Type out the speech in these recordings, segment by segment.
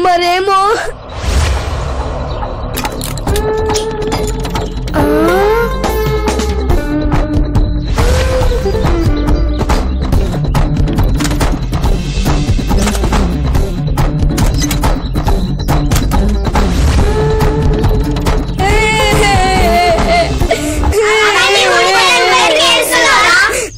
మరేమో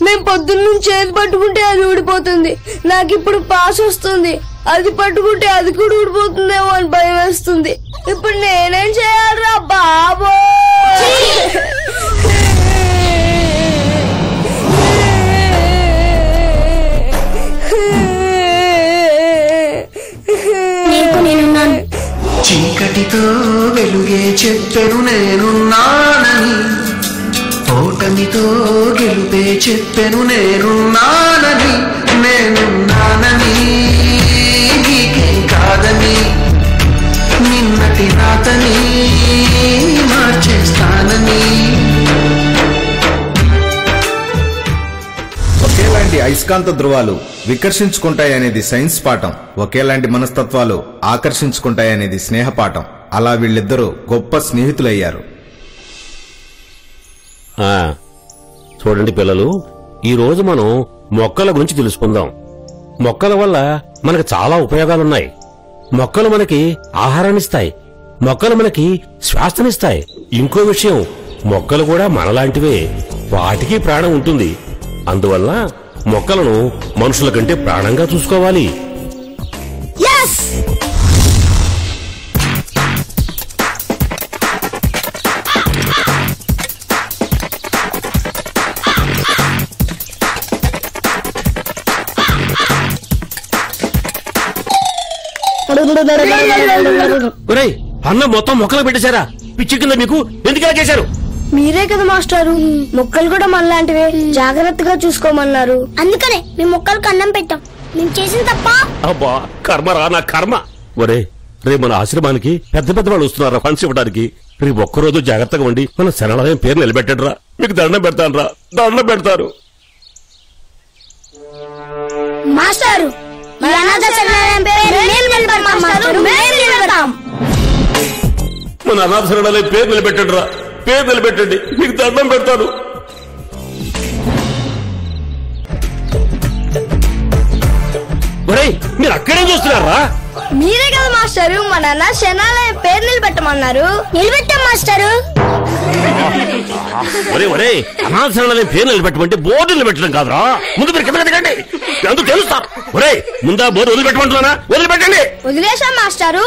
మేము పొద్దున్నుంచి చేతి పట్టుకుంటే అది ఊడిపోతుంది. నాకు ఇప్పుడు పాస్ వస్తుంది, అది పట్టుకుంటే అది కూడా ఊడిపోతుందేమో అని భయం వేస్తుంది. ఇప్పుడు నేనేం చేయాలరా బాబో? చీకటితో వెలుగే చెప్పెను నేనున్నానని, ఓటమితో గెలుపే చెప్పెను నేనున్నానని, నేనున్నానని నీకేం కాదని, నిన్నటి రాతని మార్చేస్తానని. ఒకేలాంటి అయస్కాంత ధృవాలు వికర్షించుకుంటాయనేది సైన్స్ పాఠం, ఒకేలాంటి మనస్తత్వాలు ఆకర్షించుకుంటాయనేది స్నేహ పాఠం. అలా వీళ్ళిద్దరూ గొప్ప స్నేహితులయ్యారు. చూడండి పిల్లలు, ఈ రోజు మనం మొక్కల గురించి తెలుసుకుందాం. మొక్కల వల్ల మనకు చాలా ఉపయోగాలున్నాయి. మొక్కలు మనకి ఆహారాన్నిస్తాయి, మొక్కలు మనకి శ్వాసనిస్తాయి. ఇంకో విషయం, మొక్కలు కూడా మనలాంటివే, వాటికి ప్రాణం ఉంటుంది. అందువల్ల మొక్కలను మనుషుల కంటే ప్రాణంగా చూసుకోవాలి. అన్న మొత్తం మొక్కలు పెట్టేశారా? పిచ్చి కింద మీకు ఎందుకు చేశారు? మీరే కదా మాస్టారు మొక్కలు కూడా మనలాంటివే, జాగ్రత్తగా చూసుకోమన్నారు. అందుకనే మేము మొక్కలకు అన్నం పెట్టాం. మేము చేసిన తప్ప? అబ్బా కర్మరా నా కర్మ. ఒరే, రేపు మన ఆశ్రమానికి పెద్ద పెద్ద వాళ్ళు వస్తున్నారా ఫండ్స్ ఇవ్వడానికి. రేపు ఒక్కరోజు జాగ్రత్తగా ఉండి మన శరణాలయం పేరు నిలబెట్టడరా. మీకు దండం పెడతాను రా, దండం పెడతారు. మాస్టారు మన అనాథ శరణాలయం పేరు నిలబెట్టండి రా, పేరు నిలబెట్టండి, మీకు దండం పెడతాను. ఒరేయ్, మీరు అక్కడే చూస్తున్నారా? మీరే కదా మాస్టారు మన అనాథ శరణాలయం పేరు నిలబెట్టమన్నారు. నిలబెట్టాం మాస్టారు. ఒరే ఒరే, అనాథ శరణాలయం పేరు నిలబెట్టమంటే బోర్డు నిలబెట్టడం కాదురా. ముందు మీరు కింద దిగండి, అందుకు తెలుస్తా. ఒరే, ముందా బోర్డు వదిలిపెట్టమంటున్నానా? వదిలిపెట్టండి. వదిలేశాం మాస్టారు.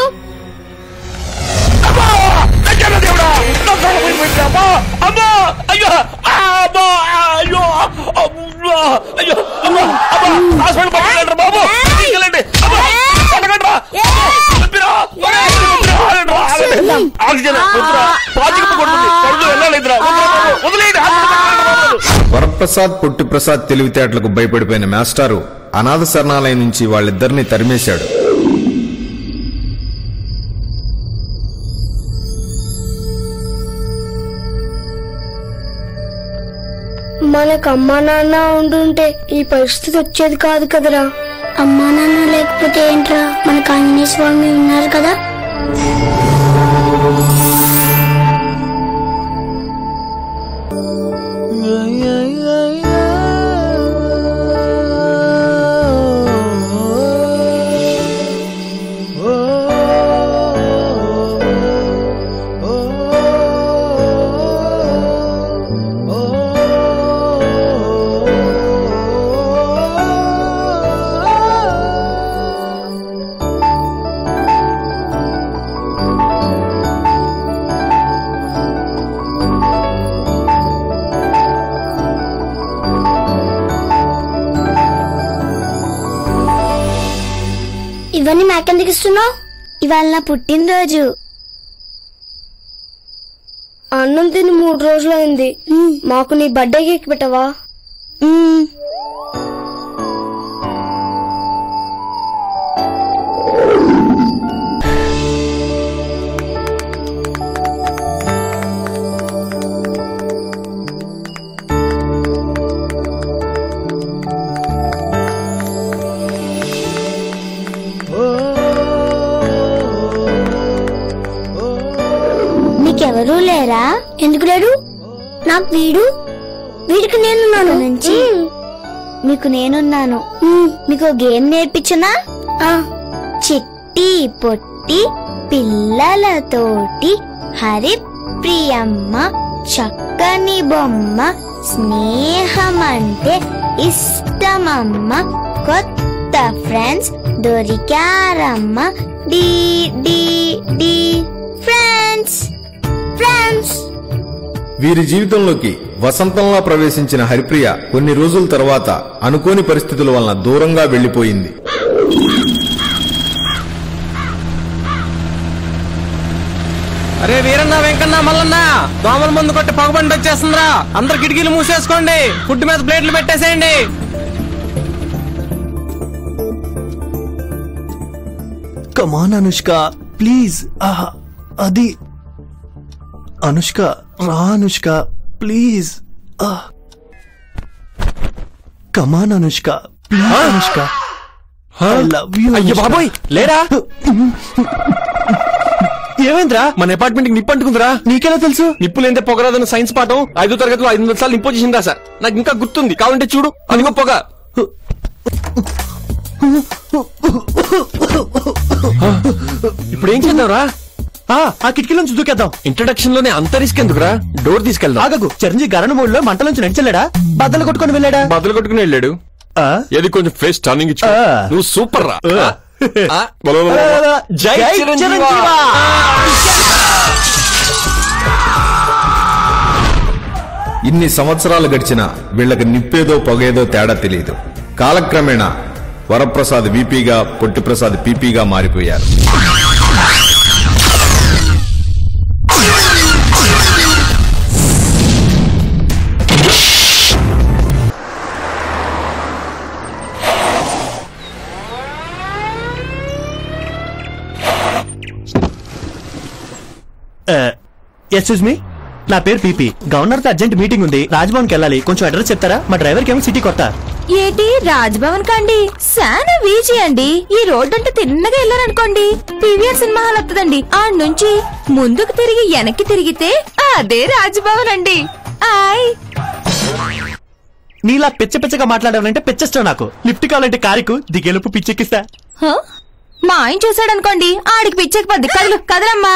వరప్రసాద్ పొట్టి ప్రసాద్ తెలివితేటలకు భయపడిపోయిన మాస్టారు అనాథ శరణాలయం నుంచి వాళ్ళిద్దరినీ తరిమేశాడు. మనకు అమ్మా నాన్న ఉండుంటే ఈ పరిస్థితి వచ్చేది కాదు కదరా. అమ్మా నాన్న లేకపోతే ఏంట్రా, మనకు ఆంజనేయ స్వామి ఉన్నారు కదా. ఇవన్నీ నాకెందుకు ఇస్తున్నావు? ఇవాళ నా పుట్టినరోజు. అన్నం తిని 3 రోజులైంది. మాకు నీ బర్త్డే కేక్ పెట్టవా? ఎవరూ లేరా? ఎందుకు లేరు? నాకు వీడికి నేనున్నాను నుంచి మీకు నేనున్నాను. మీకు గేమ్ నేర్పించనా? చిట్టి పొట్టి పిల్లలతోటి హరి ప్రియమ్మ చక్కని బొమ్మ స్నేహమంటే ఇష్టమమ్మ కొత్త ఫ్రెండ్స్ దొరికారమ్మ డి డి డి ఫ్రెండ్స్ ఫ్రెండ్స్. వీరి జీవితంలోకి వసంతంలా ప్రవేశించిన హరిప్రియ కొన్ని రోజుల తర్వాత అనుకోని పరిస్థితుల వలన దూరంగా వెళ్లిపోయింది. అరే వీరన్న వెంకన్న మల్లన్న దోమల ముందు కొట్టి పొగబండి వచ్చేస్తుందిరా. అందరు కిటికీలు మూసేసుకోండి. ఫుడ్ మీద ప్లేట్లు పెట్టేసేయండి. కమాన్ అనుష్క ప్లీజ్. అది అనుష్క రా. Anushka please. Come on Anushka please. Anushka I love you. అయ్యో బాబోయ్ లేరా? ఏమైందిరా? మన అపార్ట్మెంట్ కి నిప్పు అంటుకుందిరా. నీకెలా తెలుసు? నిప్పు లేదే పొగరాదన్న సైన్స్ పాఠం 5వ తరగతిలో 500 సార్లు ఇంపోజిషన్ రా సార్. నాకు ఇంకా గుర్తుంది. కావాలంటే చూడు. అదిగో పొగ. ఇప్పుడు ఏం చేద్దాంరా? ఆ కిటికీలోంచి దూకేద్దాం. ఇంట్రడక్షన్ లోనే అంత రిస్క్ ఎందుకురా? డోర్ తీసుకెళ్దాం. ఆగకు. చిరంజీవి గరణ మూడులో మంటలోంచి నడిచెళ్ళాడా? బద్దలు కొట్టుకుని వెళ్ళాడా? బదులు కొట్టుకుని వెళ్ళాడు. ఏది కొంచెం ఫేస్ టర్నింగ్ ఇచ్చు. నువ్వు సూపర్ రా. జై చిరంజీవి. ఇన్ని సంవత్సరాలు గడిచినా వీళ్లకు నిప్పేదో పొగేదో తేడా తెలియదు. కాలక్రమేణా వరప్రసాద్ వీపీగా, పొట్టిప్రసాద్ పీపీగా మారిపోయారు. ఎక్స్క్యూజ్ మీ, నా పేరు పీపీ. గవర్నర్ తో అర్జెంట్ మీటింగ్ ఉంది. రాజ్భవన్ కి వెళ్ళాలి. కొంచెం అడ్రస్ చెప్తారా? మా డ్రైవర్ కేమో సిటీ కొత్త. ఏటి రాజ్భవన్ కండి? శానా వీజీ అండి. ఈ రోడ్ అంటే తిన్నగా వెళ్ళారనుకోండి పీవీఆర్ సినిమా హాల్ వస్తుందండి. ఆ నుంచి ముందుకు తిరిగి వెనక్కి తిరిగితే అదే రాజ్భవన్ అండి. ఆయ్ నీలా పిచ్చ పిచ్చగా మాట్లాడాలంటే పిచ్చష్టం నాకు. లిఫ్ట్ కావాలంటే కారుకు దిగేలోపు పిచ్చెక్కిస్తా. మా ఆయన చూసాడనుకోండి ఆడికి పిచ్చెక్కిపోద్ది. కదలు కదలమ్మా.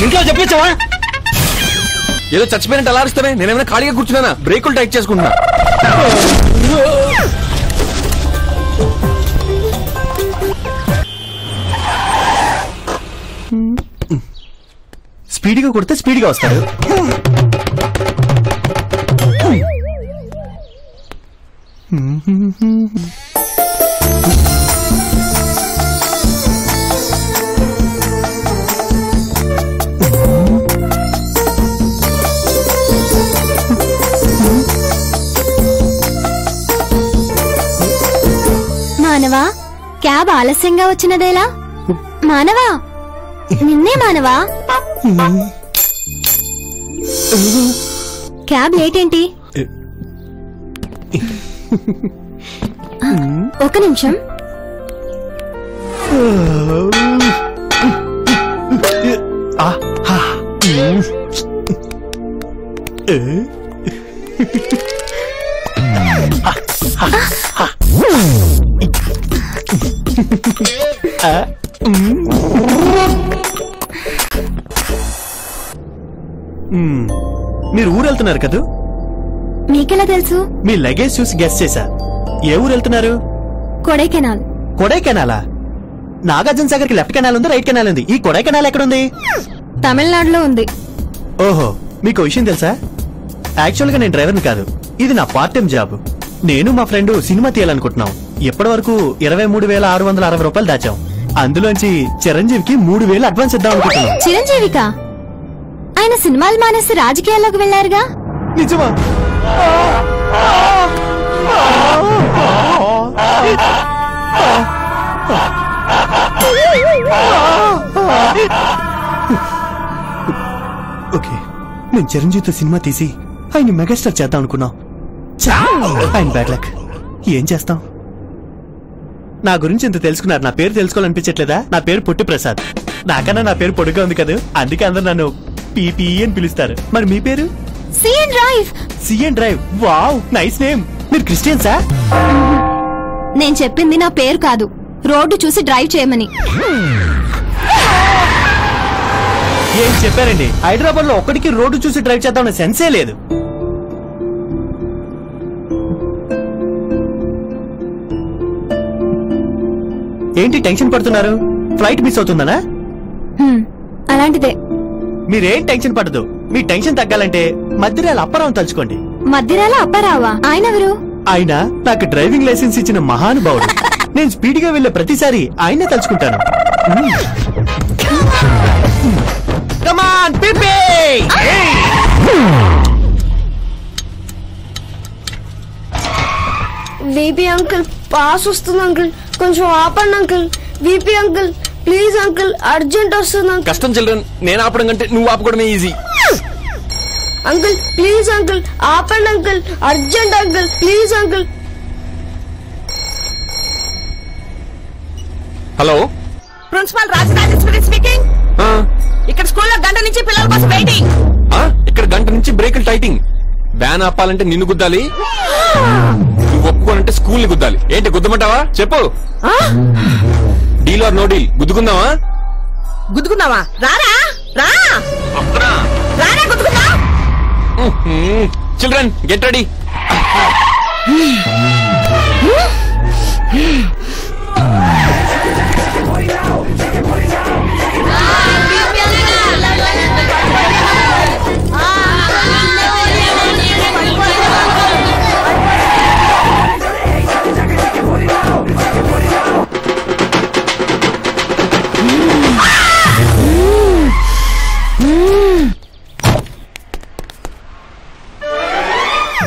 ఇంట్లో చెప్పించావా? ఏదో చచ్చిపోయినట్టు అలా అరుస్తానే. నేనేమైనా ఖాళీగా కూర్చున్నానా? బ్రేకులు టైట్ చేసుకుంటున్నా. స్పీడ్గా కొడితే స్పీడ్గా వస్తాడు. మానవా, క్యాబ్ ఆలస్యంగా వచ్చినదేలా? మానవా, నిన్నే మానవా. క్యాబ్ లేట్ ఏంటి? ఒక నిమిషం. మీరు ఊరు వెళ్తున్నారు కదూ? మీకెలా తెలుసు? మీ లగేజ్ చూసి గెస్ చేశా. ఏ ఊరు వెళ్తున్నారు? కొడైకెనాల్. కొడైకెనాలా? నాగార్జున సాగర్ కి లెఫ్ట్ కెనాల్ ఉంది, రైట్ కెనాల్ ఉంది. ఈ కొడైకెనాల్ ఎక్కడుంది? తమిళనాడులో ఉంది. ఓహో, మీకు విషయం తెలుసా? యాక్చువల్ గా నేను డ్రైవర్ని కాదు, ఇది నా పార్ట్ టైం జాబ్. నేను మా ఫ్రెండ్ సినిమా తీయాలనుకుంటున్నాం. ఇప్పటి వరకు 23,660 రూపాయలు దాచాం. అందులోంచి చిరంజీవికి 3,000 అడ్వాన్స్ ఇద్దాం అనుకుంటున్నాం. చిరంజీవికా? ఆయన సినిమాలు మానేసి రాజకీయాల్లోకి వెళ్లారుగా? నిజమా? ఓకే, నేను చిరంజీవితో సినిమా తీసి ఆయన మెగాస్టార్ చేద్దాం అనుకున్నాం. ఆయన బ్యాడ్ లక్. ఏం చేస్తాం? నా గురించి ఇంత తెలుసుకున్నారు. నా పేరు తెలుసుకోవాలనిపించట్లేదా? నా పేరు పొట్టి ప్రసాద్. నాకన్నా నా పేరు పొడిగా ఉంది కదా, అందుకే అందరు నన్ను పీపీ అని పిలుస్తారు. మరి మీ పేరు? CN drive. CN drive, wow, nice name. మీరు క్రిస్టియన్సా? నేను చెప్పింది నా పేరు కాదు, రోడ్డు చూసి డ్రైవ్ చేయమని. ఏం చెప్పారండి? హైదరాబాద్ లో ఒక్కడికి రోడ్డు చూసి డ్రైవ్ చేద్దామన్న సెన్సే లేదు. ఏంటి టెన్షన్ పడుతున్నారు? ఫ్లైట్ మిస్ అవుతుందనా? అలాంటిదే. మీరేం టెన్షన్ పడదు. మీ టెన్షన్ తగ్గాలంటే మధ్యరాల అప్పారావు తలుచుకోండి. మధ్యరాల అప్పారావా? ఆయన ఎవరు? ఆయన నాకు డ్రైవింగ్ లైసెన్స్ ఇచ్చిన మహానుభావుడు. నేను స్పీడ్ గా వెళ్లే ప్రతిసారి ఆయనే తలుచుకుంటాను. Come on, Pippi! VP uncle, pass వస్తుంది అంకుల్, కొంచెం ఆపండి uncle. VP uncle please uncle, urgent వస్తుంది అంకుల్. కష్టం చిల్డ్రన్, నేను ఆపడం కంటే నువ్వు ఆపుకోవడమే ఈజీ. అంకుల్ ప్లీజ్ అంకుల్, ఆపండి uncle, urgent uncle, please uncle. Hello, principal Rajarajeshwari speaking. ఇక్కడ స్కూల్లో గంట నుంచి పిల్లల కోసం వెయిటింగ్. ఇక్కడ గంట నుంచి బ్రేకులు టైటింగ్. వ్యాన్ ఆపాలంటే నిన్ను గుద్దాలి, నువ్వు ఒప్పుకోనంటే స్కూల్ ని గుద్దాలి. ఏంటి గుద్దమంటావా? చెప్పు. Deal or no deal? గుద్దుకుందావా? గుద్దుకుందావా? రారా రా రారా గుద్దుకుందా. Children get ready.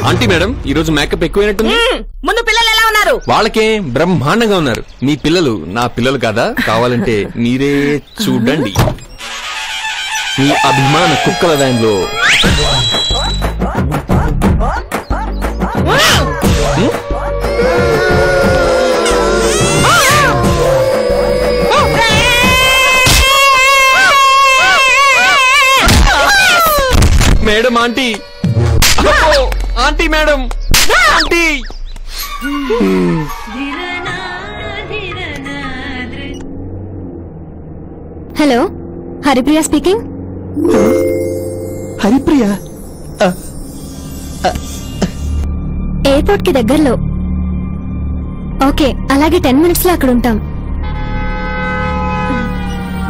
Aunty madam, ఈ రోజు మేకప్ ఎక్కువైనట్టుంది. ముందు పిల్లలు ఎలా ఉన్నారు? వాళ్ళకే బ్రహ్మాండంగా ఉన్నారు. మీ పిల్లలు నా పిల్లలు కాదా? కావాలంటే మీరే చూడండి. మీ అభిమాన కుక్కల వ్యాన్లో madam. Aunty, aunty madam, aunty. Hello, Haripriya speaking. Haripriya airport కి దగ్గరలో. ఓకే, అలాగే 10 minutes లో అక్కడ ఉంటాం.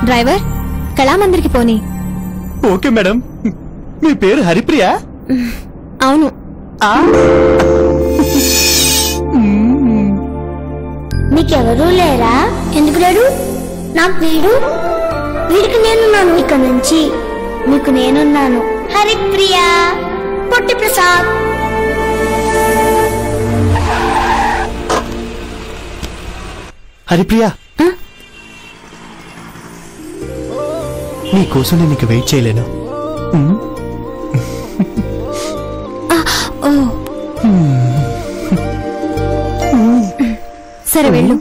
డ్రైవర్, కళామందిర్కి పోనీ. Okay madam. మీ పేరు హరిప్రియ? అవును. నీకెవరూ లేరా? ఎందుకు లేడు? నాకు వీడు, వీడికి నేనున్నాను. ఇక నుంచి నీకు నేనున్నాను. హరిప్రియ, పొట్టి ప్రసాద్. హరిప్రియ, నీకోసం నేను ఇక వెయిట్ చేయలేను. సరే వెళ్ళు.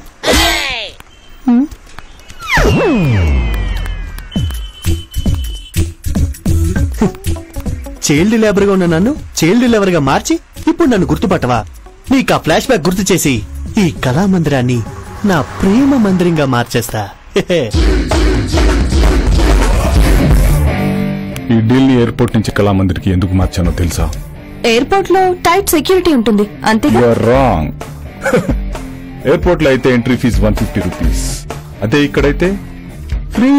చైల్డ్ లేబర్ గా ఉన్న నన్ను చైల్డ్ లేబర్ గా మార్చి ఇప్పుడు నన్ను గుర్తుపట్టవా? నీకు ఆ ఫ్లాష్ బ్యాక్ గుర్తు చేసి ఈ కళామందిరాన్ని నా ప్రేమ మందిరంగా మార్చేస్తా. ఈ ఢిల్లీ ఎయిర్పోర్ట్ నుంచి కళామందిర్కి ఎందుకు మార్చానో తెలుసా? ఎయిర్పోర్ట్ లో టైట్ సెక్యూరిటీ ఉంటుంది అంతేగా? You are wrong. ఎయిర్పోర్ట్ లో అయితే ఎంట్రీ ఫీజు 150 రూపీస్, అదే ఇక్కడైతే ఫ్రీ.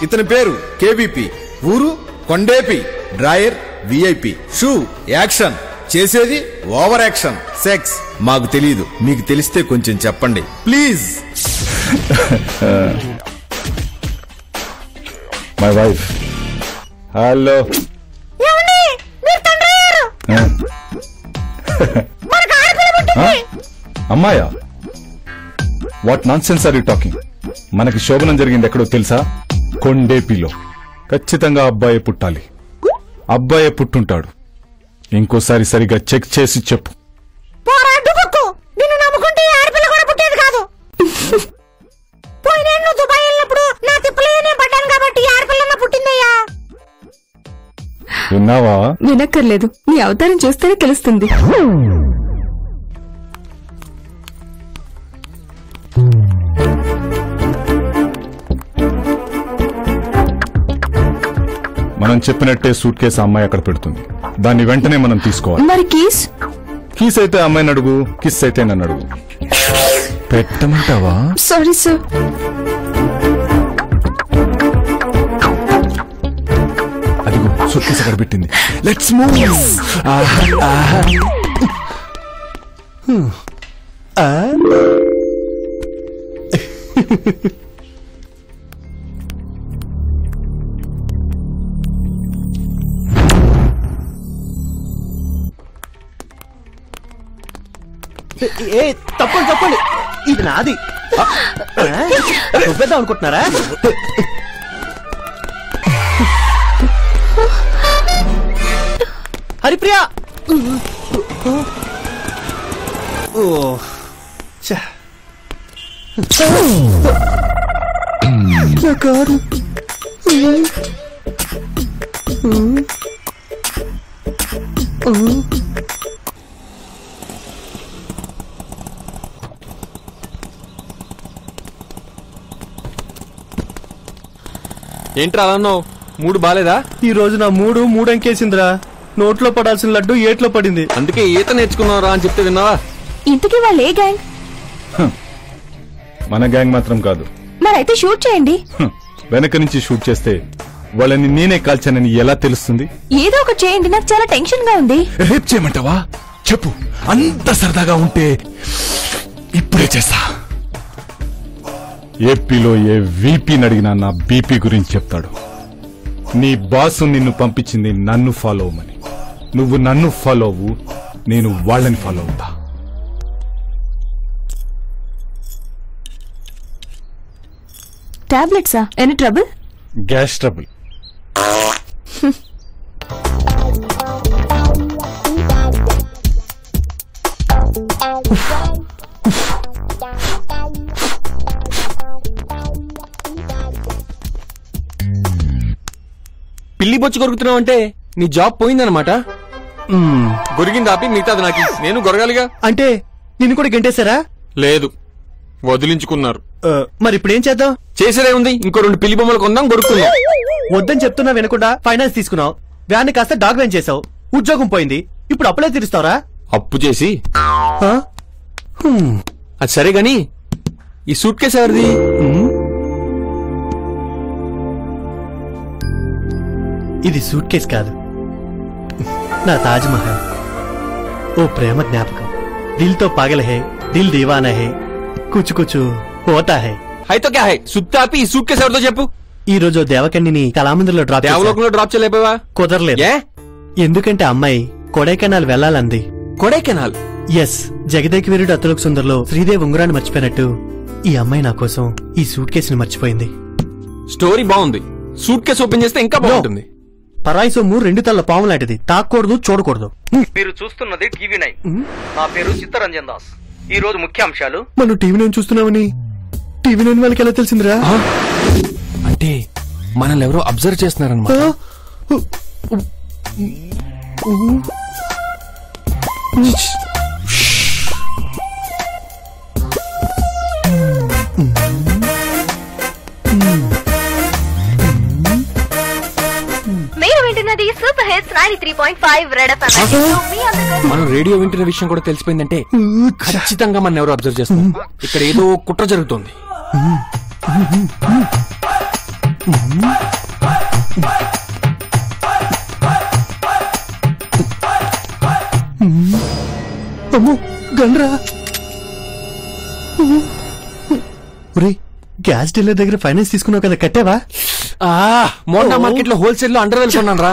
ఇతని పేరు కేవీపీ, ఊరు Kondepi. Drawer VIP, shoe action, చేసేది ఓవర్ యాక్షన్, సెక్స్ మాకు తెలియదు. మీకు తెలిస్తే కొంచెం చెప్పండి ప్లీజ్. My wife. హలో అమ్మాయా? What nonsense are you talking? మనకి శోభనం జరిగింది ఎక్కడో తెలుసా? కొండేపిలో. ఖచ్చితంగా అబ్బాయే పుట్టాలి. అబ్బాయే పుట్టుంటాడు. ఇంకోసారి సరిగా చెక్ చేసి చెప్పు. విన్నావా? వినక్కర్లేదు, నీ అవతారం చూస్తేనే తెలుస్తుంది. మనం చెప్పినట్టే సూట్ కేసు అమ్మాయి అక్కడ పెడుతుంది. దాన్ని వెంటనే మనం తీసుకోవాలి. మరి కీస్? కీస్ అయితే అమ్మాయిని అడుగు, కిస్ అయితే నన్ను అడుగు. పెట్టమంటావా? Sorry sir. అదిగో సూట్ కేసు అక్కడ పెట్టింది. Let's move. తప్పండి తప్పండి, ఇది నాది. చూపేద్దాం అనుకుంటున్నారా? హరిప్రియా. కారు. ఏంట్రా అలా అన్నావు? మూడు బాలేదా? ఈ రోజు నా మూడు అంకేసిందిరా. నోట్లో పడాల్సిన లడ్డు ఏట్లో పడింది. అందుకే ఈత నేర్చుకున్నారా అని చెప్తే విన్నావా? ఇంతకీ వాళ్ళు ఏ గ్యాంగ్? మన గ్యాంగ్ మాత్రం కాదు. మరైతే షూట్ చేయండి. వెనక నుంచి షూట్ చేస్తే వాళ్ళని నేనే కాల్చానని ఎలా తెలుస్తుంది? ఏదో ఒకటి చేయండి, నాకు చాలా టెన్షన్ గా ఉంది. రేప్ చేయమంటావా? చెప్పు. అంత సరదాగా ఉంటే ఇప్పుడే చేస్తా. ఏపీలో ఏ వీపీని అడిగినా నా బీపీ గురించి చెప్తాడు. నీ బాసు నిన్ను పంపించింది నన్ను ఫాలో అవ్వమని. నువ్వు నన్ను ఫాలో అవ్వు, నేను వాళ్ళని ఫాలో అవుతా. టాబ్లెట్సా? Any trouble? Gas trouble. పిల్లి బొచ్చి కొరుకుతున్నావు అంటే నీ జాబ్ పోయిందనమాట. గొరిగింది ఆపి మిగతాది నాకు. నేను గొరగాలిగా. అంటే నిన్ను కూడా గంటేశారా? లేదు, వదిలించుకున్నారు. మరి ఇప్పుడు ఏం చేద్దాం? చేసేదే ఉంది, ఇంకో 2 పిల్లి బొమ్మలు కొందాం, గొరుక్కుందాం. వద్దని చెప్తున్నా వినకుండా ఫైనాన్స్ తీసుకున్నావు, వ్యాన్ కాస్త డాగ్ వ్యాన్ చేసావు, ఉద్యోగం పోయింది, ఇప్పుడు అప్పులే తీరుస్తావరా? అప్పు చేసి అది సరే గాని ఈ సూట్ కేసు ఎవరిది? ఇది సూట్ కేసు కాదు, నా తాజ్ మహల్. ఓ ప్రేమ జ్ఞాపకం. దిల్ తో పాగల్ హై, దిల్ దీవానా హై, కుచ్ కుచ్ హోతా హై. అయితే క్యా హై? సుత్తాపి ఈ సూట్ కేసు ఎవరితో చెప్పు. ఈ రోజు దేవకన్నిని కళామందిర్లో డ్రాప్ దేవలోకంలో డ్రాప్ చేయలేకపోయావా? కుదరలేదు. ఎందుకంటే అమ్మాయి కొడైకెనాల్ వెళ్లాలంది. కొడైకెనాల్? ఎస్. జగదేక్ వీరుడు అతులకు సుందర్లో శ్రీదేవి ఉంగరాన్ని మర్చిపోయినట్టు ఈ అమ్మాయి నా కోసం ఈ సూట్ కేసుని మర్చిపోయింది. స్టోరీ బాగుంది, సూట్ కేసు ఓపెన్ చేస్తే ఇంకా బాగుంటుంది. పరాయి సొమ్ము 2 తల్ల పాము లాంటిది, తాకూడదు, చూడకూడదు. మీరు చూస్తున్నది టీవీ9. నా పేరు చిత్తరంజన్ దాస్. ఈ రోజు ముఖ్యాంశాలు. మనం టీవీ9 చూస్తున్నామని టీవీ9 వాళ్ళకి ఎలా తెలిసిందిరా? అంటే మనల్ని ఎవరో అబ్జర్వ్ చేస్తున్నారన్నమాట. మీరు వింటున్నది సూపర్ హిట్స్ 93.5 రెడ్ ఎఫ్ఎం. మనం రేడియో వింటున్న విషయం కూడా తెలిసిపోయిందంటే ఖచ్చితంగా మన ఎవరో అబ్జర్వ్ చేస్తాం. ఇక్కడ ఏదో కుట్ర జరుగుతోంది. గన్రా. ఒరేయ్, గ్యాస్ డీలర్ దగ్గర ఫైనాన్స్ తీసుకున్నావు కదా, కట్టావా? మోండా మార్కెట్ లో హోల్సేల్ లో అండర్వేర్ కొన్నాను రా.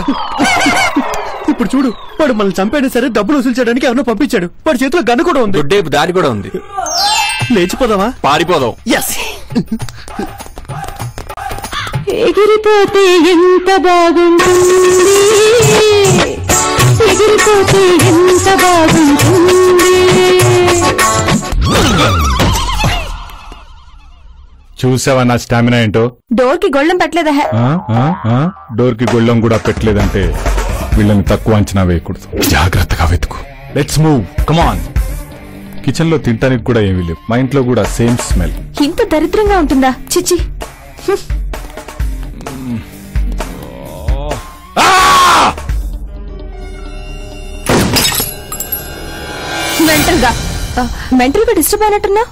ఇప్పుడు చూడు, వాడు మనల్ని చంపాడు సరే, డబ్బులు వసూలు చేయడానికి ఎవరినో పంపించాడు. వాడి చేతిలో గన్ను కూడా ఉంది. దొడ్డేపు దారి కూడా ఉంది. లేచిపోదామా? పారిపోదాం. ఎస్. ఎగిరిపోతే ఎంత బాగుంటుంది, ఎగిరిపోతే ఎంత బాగుంటుంది. చూసావా నా స్టామినా ఏంటో? డోర్ కి గొళ్ళెం పెట్టలేదా? డోర్ కి గొళ్ళం కూడా పెట్టలేదంటే వీళ్ళని తక్కువ అంచనా వేయకూడదు. జాగ్రత్తగా వెతుకు. Let's move, come on. కిచెన్ లో తినడానికి కూడా ఏమీ లేవు. మా ఇంట్లో కూడా సేమ్ స్మెల్. ఇంత దరిద్రంగా ఉంటుందా? చిచి. మెంటల్ గా డిస్టర్బ్ అయినట్టున్నా.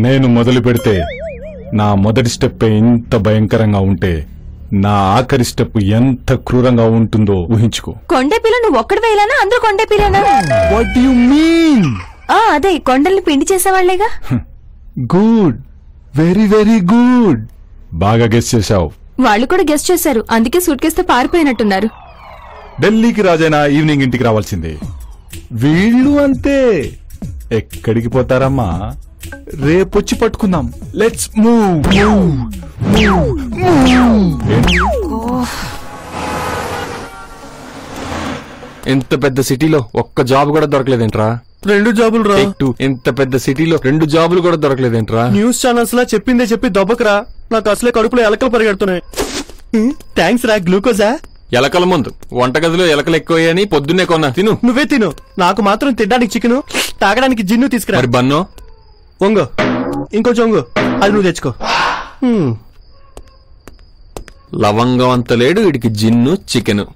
నేను మొదలు పెడితే నా మొదటి స్టెప్ ఇంత భయంకరంగా ఉంటే నా ఆఖరి స్టెప్ ఎంత క్రూరంగా ఉంటుందో ఊహించుకో. కొండపిల్ల నువ్వు ఒక్కడి వేయాలనా? అందరూ కొండపిల్లనా? What do you mean? అదే కొండల్ని పిండి చేసేవాళ్లేగా. Good, very very good. బాగా గెస్ చేశావు. వాళ్ళు కూడా గెస్ చేశారు, అందుకే సూట్ కేసుతో పారిపోయినట్టున్నారు. ఢిల్లీకి రాజైనా ఈవినింగ్ ఇంటికి రావాల్సిందే. వీళ్ళు అంతే. ఎక్కడికి పోతారమ్మా? రేపొచ్చి పట్టుకుందాం. Let's move. ఎంత పెద్ద సిటీలో ఒక్క జాబ్ కూడా దొరకలేదేంట్రా? 2 జాబులు రా. ఎంత పెద్ద సిటీలో 2 జాబులు కూడా దొరకలేదేంట్రా? న్యూస్ ఛానల్స్ లా చెప్పిందే చెప్పి దొబ్బకరా. నాకు అసలే కడుపులో ఎలకలు పరిగెడుతున్నాయి. థ్యాంక్స్ రా. గ్లూకోజా? ఎలకల ముందు వంటగదిలో ఎలకలు ఎక్కువని పొద్దున్నే కొన్నా. తిను. నువ్వే తిను. నాకు మాత్రం తినడానికి చికెను, తాగడానికి జిన్ను తీసుకురా. మరి బన్నో? ఒంగో, ఇంకొంచెం ఒంగో, అది నువ్వు తెచ్చుకో. లవంగం అంత లేడు వీడికి జిన్ను చికెను.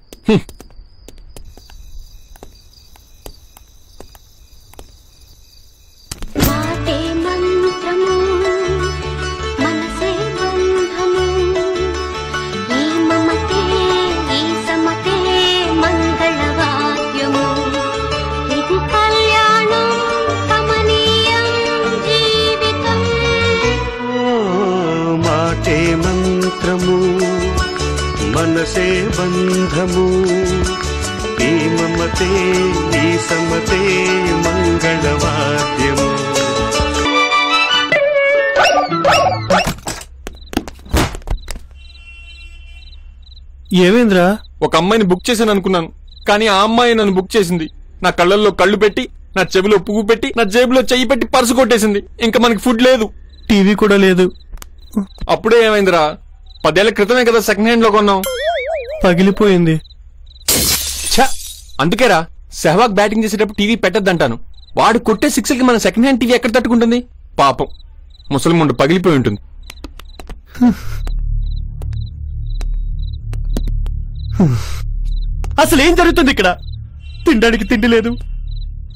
మనసే బంధము, ఈ మమతే ఈ సమతే మంగళవాద్యము. ఏమేంద్రా? ఒక అమ్మాయిని బుక్ చేశాను అనుకున్నాను, కానీ ఆ అమ్మాయి నన్ను బుక్ చేసింది. నా కళ్ళల్లో కళ్ళు పెట్టి, నా చెవిలో పువ్వు పెట్టి, నా జేబులో చెయ్యి పెట్టి పర్సు కొట్టేసింది. ఇంకా మనకి ఫుడ్ లేదు, టీవీ కూడా లేదు. అప్పుడే ఏమైందిరా? 10 ఏళ్ల క్రితమే కదా సెకండ్ హ్యాండ్ లో కొన్నాం. పగిలిపోయింది. అందుకేరా సెహ్వాగ్ బ్యాటింగ్ చేసేటప్పుడు టీవీ పెట్టద్దంటాను. వాడు కొట్టే 6కి మన సెకండ్ హ్యాండ్ టీవీ ఎక్కడ తట్టుకుంటుంది? పాపం ముసలిముండు పగిలిపోయి ఉంటుంది. అసలు ఏం జరుగుతుంది ఇక్కడ? తినడానికి తిండి లేదు,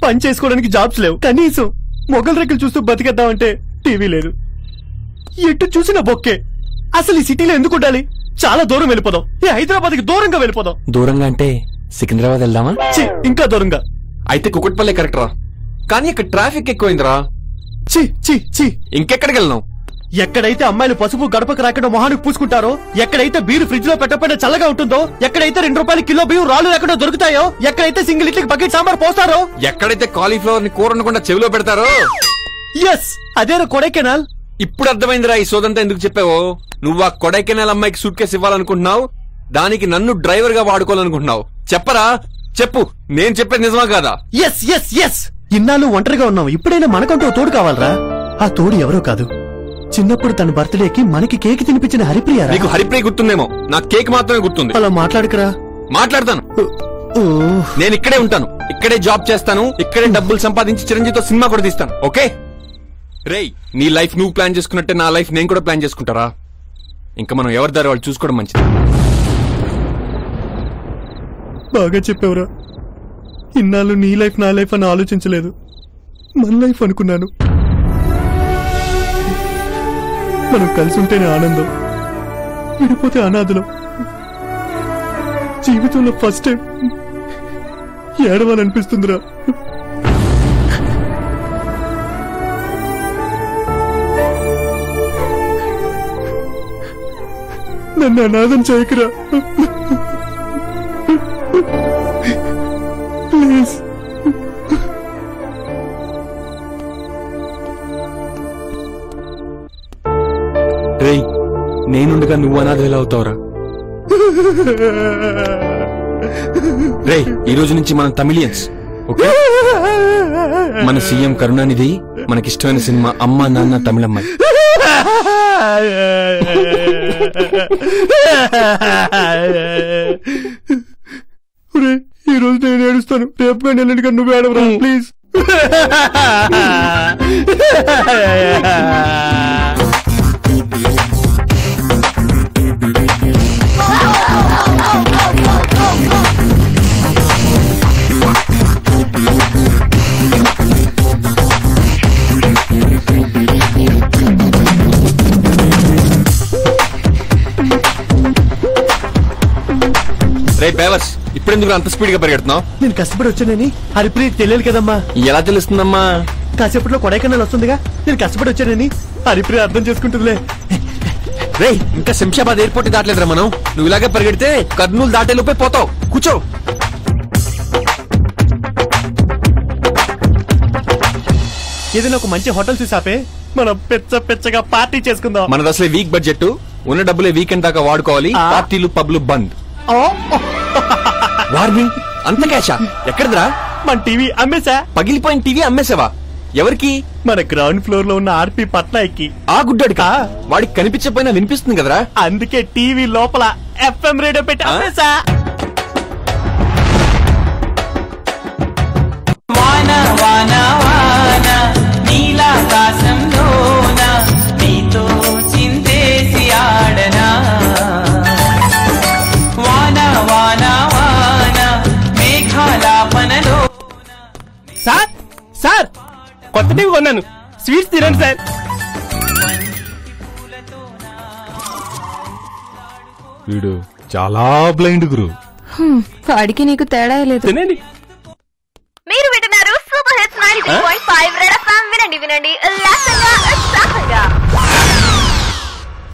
పని చేసుకోవడానికి జాబ్స్ లేవు, కనీసం మొగల్ రెక్కలు చూస్తూ బతికేద్దామంటే టీవీ లేదు. ఎటు చూసినా బొక్కే. అసలు ఈ సిటీలో ఎందుకు ఉండాలి? చాలా దూరం వెళ్ళిపోదాం. ఈ హైదరాబాద్కి దూరంగా వెళ్ళిపోదాం. దూరంగా అంటే సికింద్రాబాద్ వెళ్దామా? ఇంకా దూరంగా అయితే కుకుట్పల్లె కరెక్ట్ రా, కానీ ఇక్కడ ట్రాఫిక్ ఎక్కువైందిరా. ఇంకెక్కడికి వెళ్దాం? ఎక్కడైతే అమ్మాయిలు పసుపు గడపకు రాకుండా మొహానికి పూసుకుంటారో, ఎక్కడైతే బీరు ఫ్రిడ్జ్ లో పెట్టకపోయినా చల్లగా ఉంటుందో, ఎక్కడైతే 2 రూపాయలు కిలో బియ్యం రాళ్ళు లేకుండా దొరుకుతాయో, ఎక్కడైతే సింగిల్ ఇడ్లీకి బకెట్ సాంబార్ పోస్తారో, ఎక్కడైతే కాలీఫ్లవర్ ని కూర వండకుండా చెవిలో పెడతారో, ఎస్ అదేనా కొడైకెనాల్. ఇప్పుడు అర్థమైందిరా ఈ సోదంతా ఎందుకు చెప్పావో. నువ్వు ఆ కొడైకెనాల్ అమ్మాయికి సూట్ కేసు ఇవ్వాలనుకుంటున్నావు, దానికి నన్ను డ్రైవర్ గా వాడుకోవాలనుకుంటున్నావు. చెప్పరా, చెప్పు, నేను చెప్పేది నిజమా కాదా? Yes yes yes. ఇన్నాళ్ళు ఒంటరిగా ఉన్నావు, ఇప్పుడైనా మనకంటూ తోడు కావాలరా. ఆ తోడు ఎవరో కాదు, చిన్నప్పుడు తన బర్త్డేకి మనకి కేక్ తినిపించిన హరిప్రియ. నీకు హరిప్రియ గుర్తుందేమో, నా కేక్ మాత్రమే గుర్తుంది. అలా మాట్లాడుకురా. మాట్లాడతాను. నేను ఇక్కడే ఉంటాను, ఇక్కడే జాబ్ చేస్తాను, ఇక్కడే డబ్బులు సంపాదించి చిరంజీవితో సినిమా కూడా తీస్తాను. ఓకే రేయ్, నీ లైఫ్ నువ్వు ప్లాన్ చేసుకున్నట్టే నా లైఫ్ నేను కూడా ప్లాన్ చేసుకుంటారా? ఇంకా మనం ఎవరి దారి వాళ్ళు చూసుకోవడం మంచిది. బాగా చెప్పేవరా. ఇన్నాళ్ళు నీ లైఫ్ నా లైఫ్ అని ఆలోచించలేదు, మన లైఫ్ అనుకున్నాను. మనం కలిసి ఉంటేనే ఆనందం, విడిపోతే అనాథలం. జీవితంలో ఫస్ట్ టైం ఏడవాలనిపిస్తుందిరా. నన్ను అనాథం చేయకురా ప్లీజ్. రేయ్, నేనుండగా నువ్వు అనాథ ఎలా అవుతావురా? రేయ్, ఈ రోజు నుంచి మనం తమిళియన్స్, ఓకే? మన సీఎం కరుణానిధి, మనకిష్టమైన సినిమా అమ్మ నాన్న తమిళమ్మాయి. ఈ రోజు నేను ఏడుస్తాను, రేపు కానీ ఎల్లుండి నువ్వు ఏడవరా ప్లీజ్. రే బేవర్స్, ఇప్పుడెందుకు అంత స్పీడ్ గా పరిగెడుతున్నావు? నేను కష్టపడి వచ్చానని హరిప్రీత్ తెలియాలి కదమ్మా. ఎలా తెలుస్తుందమ్మా? కాసేపట్లో కొడైకెనాల్ వస్తుందిగా, నేను కష్టపడి వచ్చానని హరిప్రీత్ అర్థం చేసుకుంటుందిలే. రే, ఇంకా శంషాబాద్ ఎయిర్పోర్ట్ దాటలేదురా మనం. నువ్వు ఇలాగే పరిగెడితే కర్నూలు దాటేలోపే పోతావు. కూర్చో. ఏదైనా ఒక మంచి హోటల్ చూసాపే, మనం పెచ్చగా పార్టీ చేసుకుందాం. మనది అసలే వీక్ బడ్జెట్, ఉన్న డబ్బులే వీకెండ్ దాకా వాడుకోవాలి. పార్టీలు పబ్లు బంద్. వార్నింగ్, అంత క్యాషా? ఎక్కడదిరా? మన టీవీ అమ్మేశా. పగిలిపోయిన టీవీ అమ్మేసావా? ఎవరికి? మన గ్రౌండ్ ఫ్లోర్ లో ఉన్న ఆర్పి పట్నాయక్కి. ఆ గుడ్డోడికా? వాడికి కనిపించకపోయినా వినిపిస్తుంది కదరా. అందుకే టీవీ లోపల FM రేడియో పెట్టి అమ్మేశా. వాన వాన వాన నీలాకాశంలోన నీతో చిందేసి ఆడనా. వాన వాన వాన మేఘాలాపనలో. సార్ సార్, కొత్త టీవీ కొన్నాను, స్వీట్స్ తినండి సార్. వీడు చాలా బ్లైండ్ గురు. వాడికి నీకు తేడా లేదు. తినండి. మీరు వింటున్నారు సూపర్ హిట్స్ 93.5 రెడ్ ఎఫ్ఎం. వినండి వినండి ఉల్లాసంగా ఉత్సాహంగా.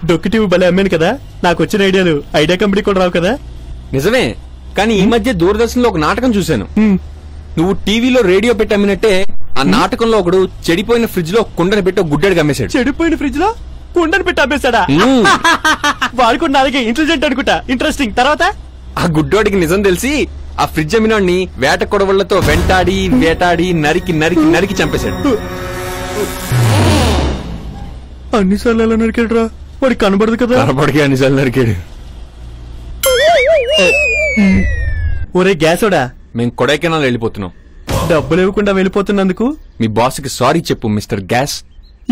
డొక్కు టీవీ భలే అమ్మాను కదా, నాకు వచ్చిన ఐడియా కంపెనీ కూడా రావు కదా. నిజమే, కానీ ఈ మధ్య దూరదర్శన్ లో ఒక నాటకం చూశాను. నువ్వు టీవీలో రేడియో పెట్టి అమ్మినట్టే ఆ నాటకంలో ఒకడు చెడిపోయిన ఫ్రిడ్జ్ లో కుండని పెట్టి గుడ్డడికి అమ్మేశాడు. చెడిపోయిన ఫ్రిడ్జ్ లో కుండని పెట్టి అమ్మేశాడా? వాడు కూడా నాలుగే ఇంటెలిజెంట్ అనుకుంటా. ఇంట్రెస్టింగ్. తర్వాత ఆ గుడ్డోడికి నిజం తెలిసి ఆ ఫ్రిడ్జ్ అమ్మినోడిని వేట కొడవళ్లతో వెంటాడి వేటాడి నరికి నరికి నరికి చంపేశాడు. అన్నిసార్లు ఎలా నరికాడు రా? వాడికి కనబడదు కదా. కనబడికి అన్నిసార్లు నరికాడు. ఒరే గ్యాసోడా, మేం కొడైకెనాల్ వెళ్ళిపోతున్నాం. డబ్బులు ఇవ్వకుండా వెళ్ళిపోతున్నందుకు మీ బాస్ కి సారీ చెప్పు mister gas.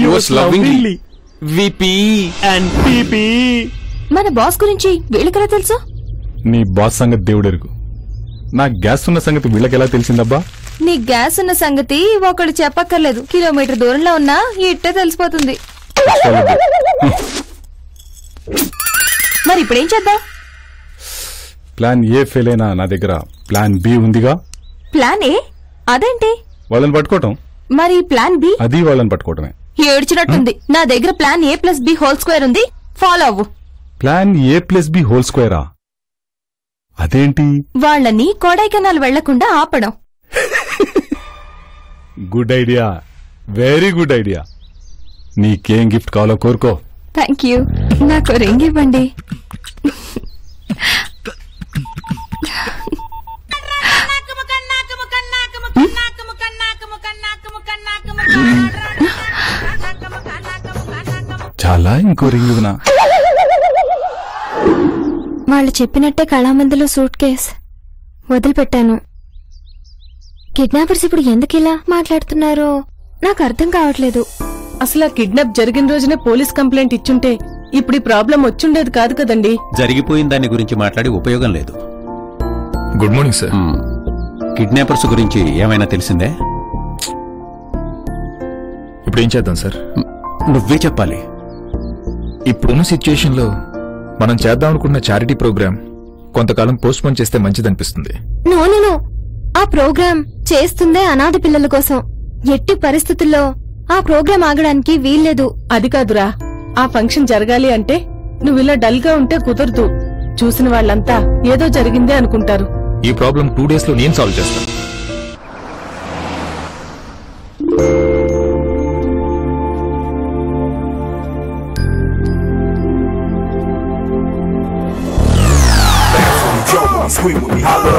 Yours lovingly, VP and PP. మన బాస్ గురించి వీళ్ళకెలా తెలుసు? నీ బాస్ సంగతి దేవుడెరుగు. నా గ్యాస్ ఉన్న సంగతి వీళ్ళకెలా తెలిసిందబ్బా? నీ గ్యాస్ ఉన్న సంగతి ఒకళ్ళు చెప్పక్కర్లేదు, కిలోమీటర్ దూరంలో ఉన్నా ఇట్టే తెలిసిపోతుంది. మరి ఇప్పుడేం చేద్దాం? ప్లాన్ ఏ ఫెయిల్ అయినా నా దగ్గర ప్లాన్ బి ఉందిగా. Plan A? అదేంటి? వాళ్ళని పట్టుకోవటం. మరి ప్లాన్ బి? అది వాళ్ళని పట్టుకోవటమే. ఏడ్చినట్టుంది. నా దగ్గర ప్లాన్ A+B² ఉంది, ఫాలో అవ్వు. Plan A+B²? అదేంటి? వాళ్ళని కొడైకెనాల్ వెళ్లకుండా ఆపడం. Good idea, very good idea. నీకేం గిఫ్ట్ కావాలో కోరుకో. Thank you. నాకు రింగ్ ఇవ్వండి. చాలా, ఇంకో రింగ్ ఇవ్వనా? వాళ్ళు చెప్పినట్టే కళామందిలో సూట్ కేస్ వదిలిపెట్టాను. కిడ్నాపర్స్ ఇప్పుడు ఎందుకు ఇలా మాట్లాడుతున్నారో నాకు అర్థం కావట్లేదు. అసలు ఆ కిడ్నాప్ జరిగిన రోజునే పోలీస్ కంప్లైంట్ ఇచ్చుంటే ఇప్పుడు ఈ ప్రాబ్లం వచ్చుండేది కాదు కదండి. జరిగిపోయిన దాని గురించి మాట్లాడి ఉపయోగం లేదు. Good morning sir. కిడ్నాపర్స్ గురించి ఏమైనా తెలిసిందే? ఇప్పుడు ఏం చేద్దాం సార్? నువ్వే చెప్పాలి. ఇప్పుడున్న సిచ్యుయేషన్ లో మనం చేద్దాం అనుకున్న చారిటీ ప్రోగ్రామ్ కొంతకాలం పోస్ట్ పోన్ చేస్తే మంచిదనిపిస్తుంది. నో, ఆ ఆ ప్రోగ్రాం చేస్తుందే అనాథ పిల్లల కోసం. ఎట్టి పరిస్థితుల్లో ఆ ప్రోగ్రాం ఆగడానికి వీల్లేదు. అది కాదురా, ఆ ఫంక్షన్ జరగాలి అంటే నువ్విలా డల్ గా ఉంటే కుదరదు. చూసిన వాళ్ళంతా ఏదో జరిగిందే అనుకుంటారు. ఈ ప్రాబ్లం 2 days లో నేను సాల్వ్ చేస్తాను. Scream with me, holla.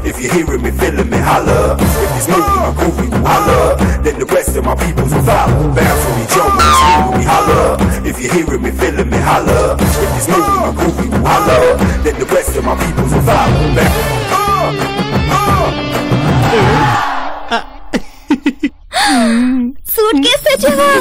If you're hearing me, feeling me, holla. If it's moving or grooving, holla. Then the rest of my peoples will follow. Bounce with me, jump with me, scream with me, holla. If you're hearing me, feeling me, holla. If it's moving or grooving, holla. Then the rest of my peoples will follow. Suitcase सचवा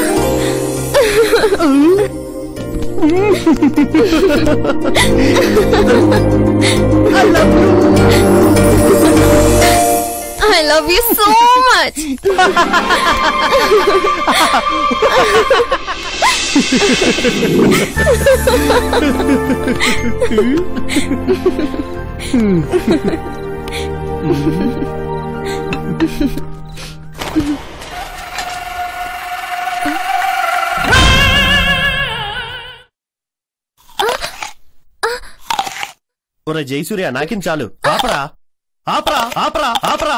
I love you so much. ఒరే జయసూర్య, నాకిం చాలు. ఆపరా ఆపరా ఆపరా ఆపరా.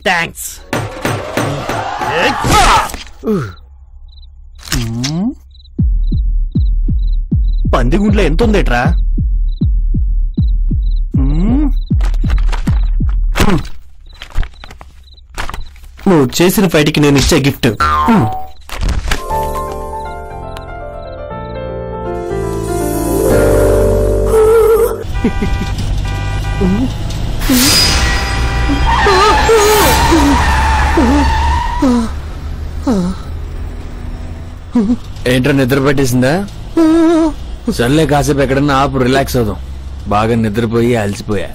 Thanks. పందిగుంట్లో ఎంత ఉందేట్రా? నువ్వు చేసిన ఫైట్కి నేను ఇచ్చే gift. ఏంట్రా నిద్ర పట్టేసిందా? సర్లే కాసేపు ఎక్కడన్నా ఆపు, రిలాక్స్ అవుదాం. బాగా నిద్రపోయి అలసిపోయా.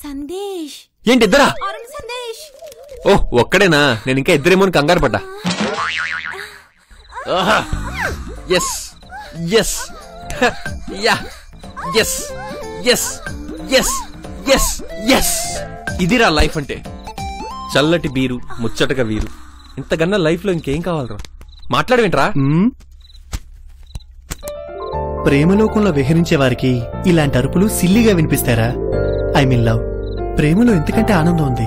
సందేశ్ ఏంటి ఇద్దరా? ఓ ఒక్కడేనా? నేను ఇంకా ఇద్దరేమో కంగారు పడ్డా. Yes yes yeah yes yes yes yes yes. ఇదిరా లైఫ్ అంటే. చల్లటి బీరు, ముచ్చటగా వీరు. ఇంతకన్నా లైఫ్ లో ఇంకేం కావాలరా? మాట్లాడవేంట్రా? ప్రేమలోకంలో విహరించే వారికి ఇలాంటి అరుపులు సిల్లిగా వినిపిస్తారా? I mean love. ప్రేమలో ఎంతకంటే ఆనందం ఉంది.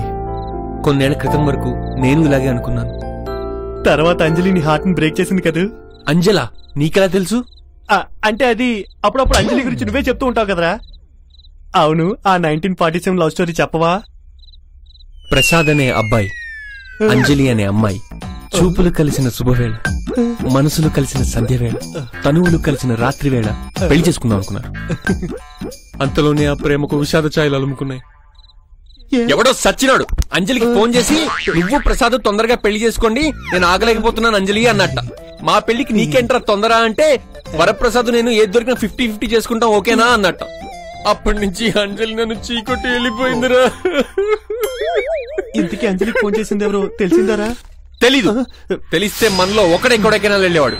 కొన్నేళ్ల క్రితం వరకు నేను ఇలాగే అనుకున్నాను. తర్వాత అంజలి నీ హార్ట్ ని బ్రేక్ చేసింది కదా. అంజలా? నీకెలా తెలుసు? అంటే అది అప్పుడప్పుడు అంజలి గురించి నువ్వే చెప్తూ ఉంటావు కదరా. అవును, ఆ 1947 లవ్ స్టోరీ చెప్పవా? ప్రసాద్ అనే అబ్బాయి, అంజలి అనే అమ్మాయి, చూపులు కలిసిన శుభవేళ, మనసులు కలిసిన సంధ్యవేళ, తనువులు కలిసిన రాత్రి వేళ పెళ్లి చేసుకుందాం అనుకున్నారు. అంతలోనే ఆ ప్రేమకు విషాద ఛాయలు అలుముకున్నాయి. ఎవడో సచ్చినాడు అంజలికి ఫోన్ చేసి, నువ్వు ప్రసాద్ తొందరగా పెళ్లి చేసుకోండి, నేను ఆగలేకపోతున్నాను అంజలి అన్నట్ట. మా పెళ్లికి నీకేంట్రా తొందర అంటే, వరప్రసాద్ నేను ఏది దొరికినా 50-50 చేసుకుంటాం ఓకేనా అన్నట్ట. అప్పటి నుంచి అంజలి నన్ను చీకొట్టి వెళ్ళిపోయిందిరా. ఇంతకీ అంజలికి ఫోన్ చేసింది ఎవరో తెలిసిందరా? తెలీదు. తెలిస్తే మనలో ఒకడెక్కడెక్కడా వెళ్ళేవాడు.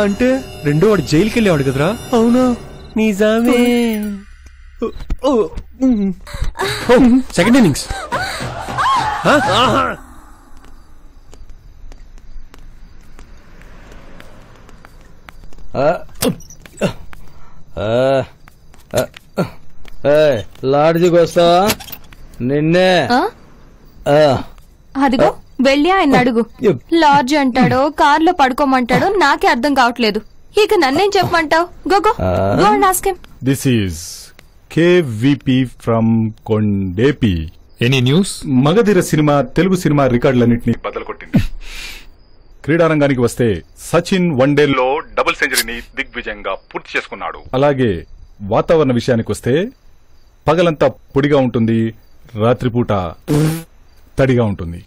అంటే రెండో వాడు జైలుకి వెళ్ళేవాడు కదరా? అవునా? నిజమే. Second innings. లాడ్జికి వస్తావా? నిన్నే. అదిగో వెళ్ళి ఆయన అడుగు. లాడ్జ్ అంటాడో కార్లో పడుకోమంటాడో నాకే అర్థం కావట్లేదు. ఇక నన్నేం చెప్పమంటావు? Go and ask him. This is KVP from Kondepi. Any news? Magadheera cinema Telugu cinema రికార్డులన్నింటినీ బద్దలు కొట్టింది. క్రీడారంగానికి వస్తే సచిన్ వన్డేల్లో డబుల్ సెంచరీని దిగ్విజయంగా పూర్తి చేసుకున్నాడు. అలాగే వాతావరణ విషయానికి వస్తే పగలంతా పొడిగా ఉంటుంది, రాత్రిపూట తడిగా ఉంటుంది.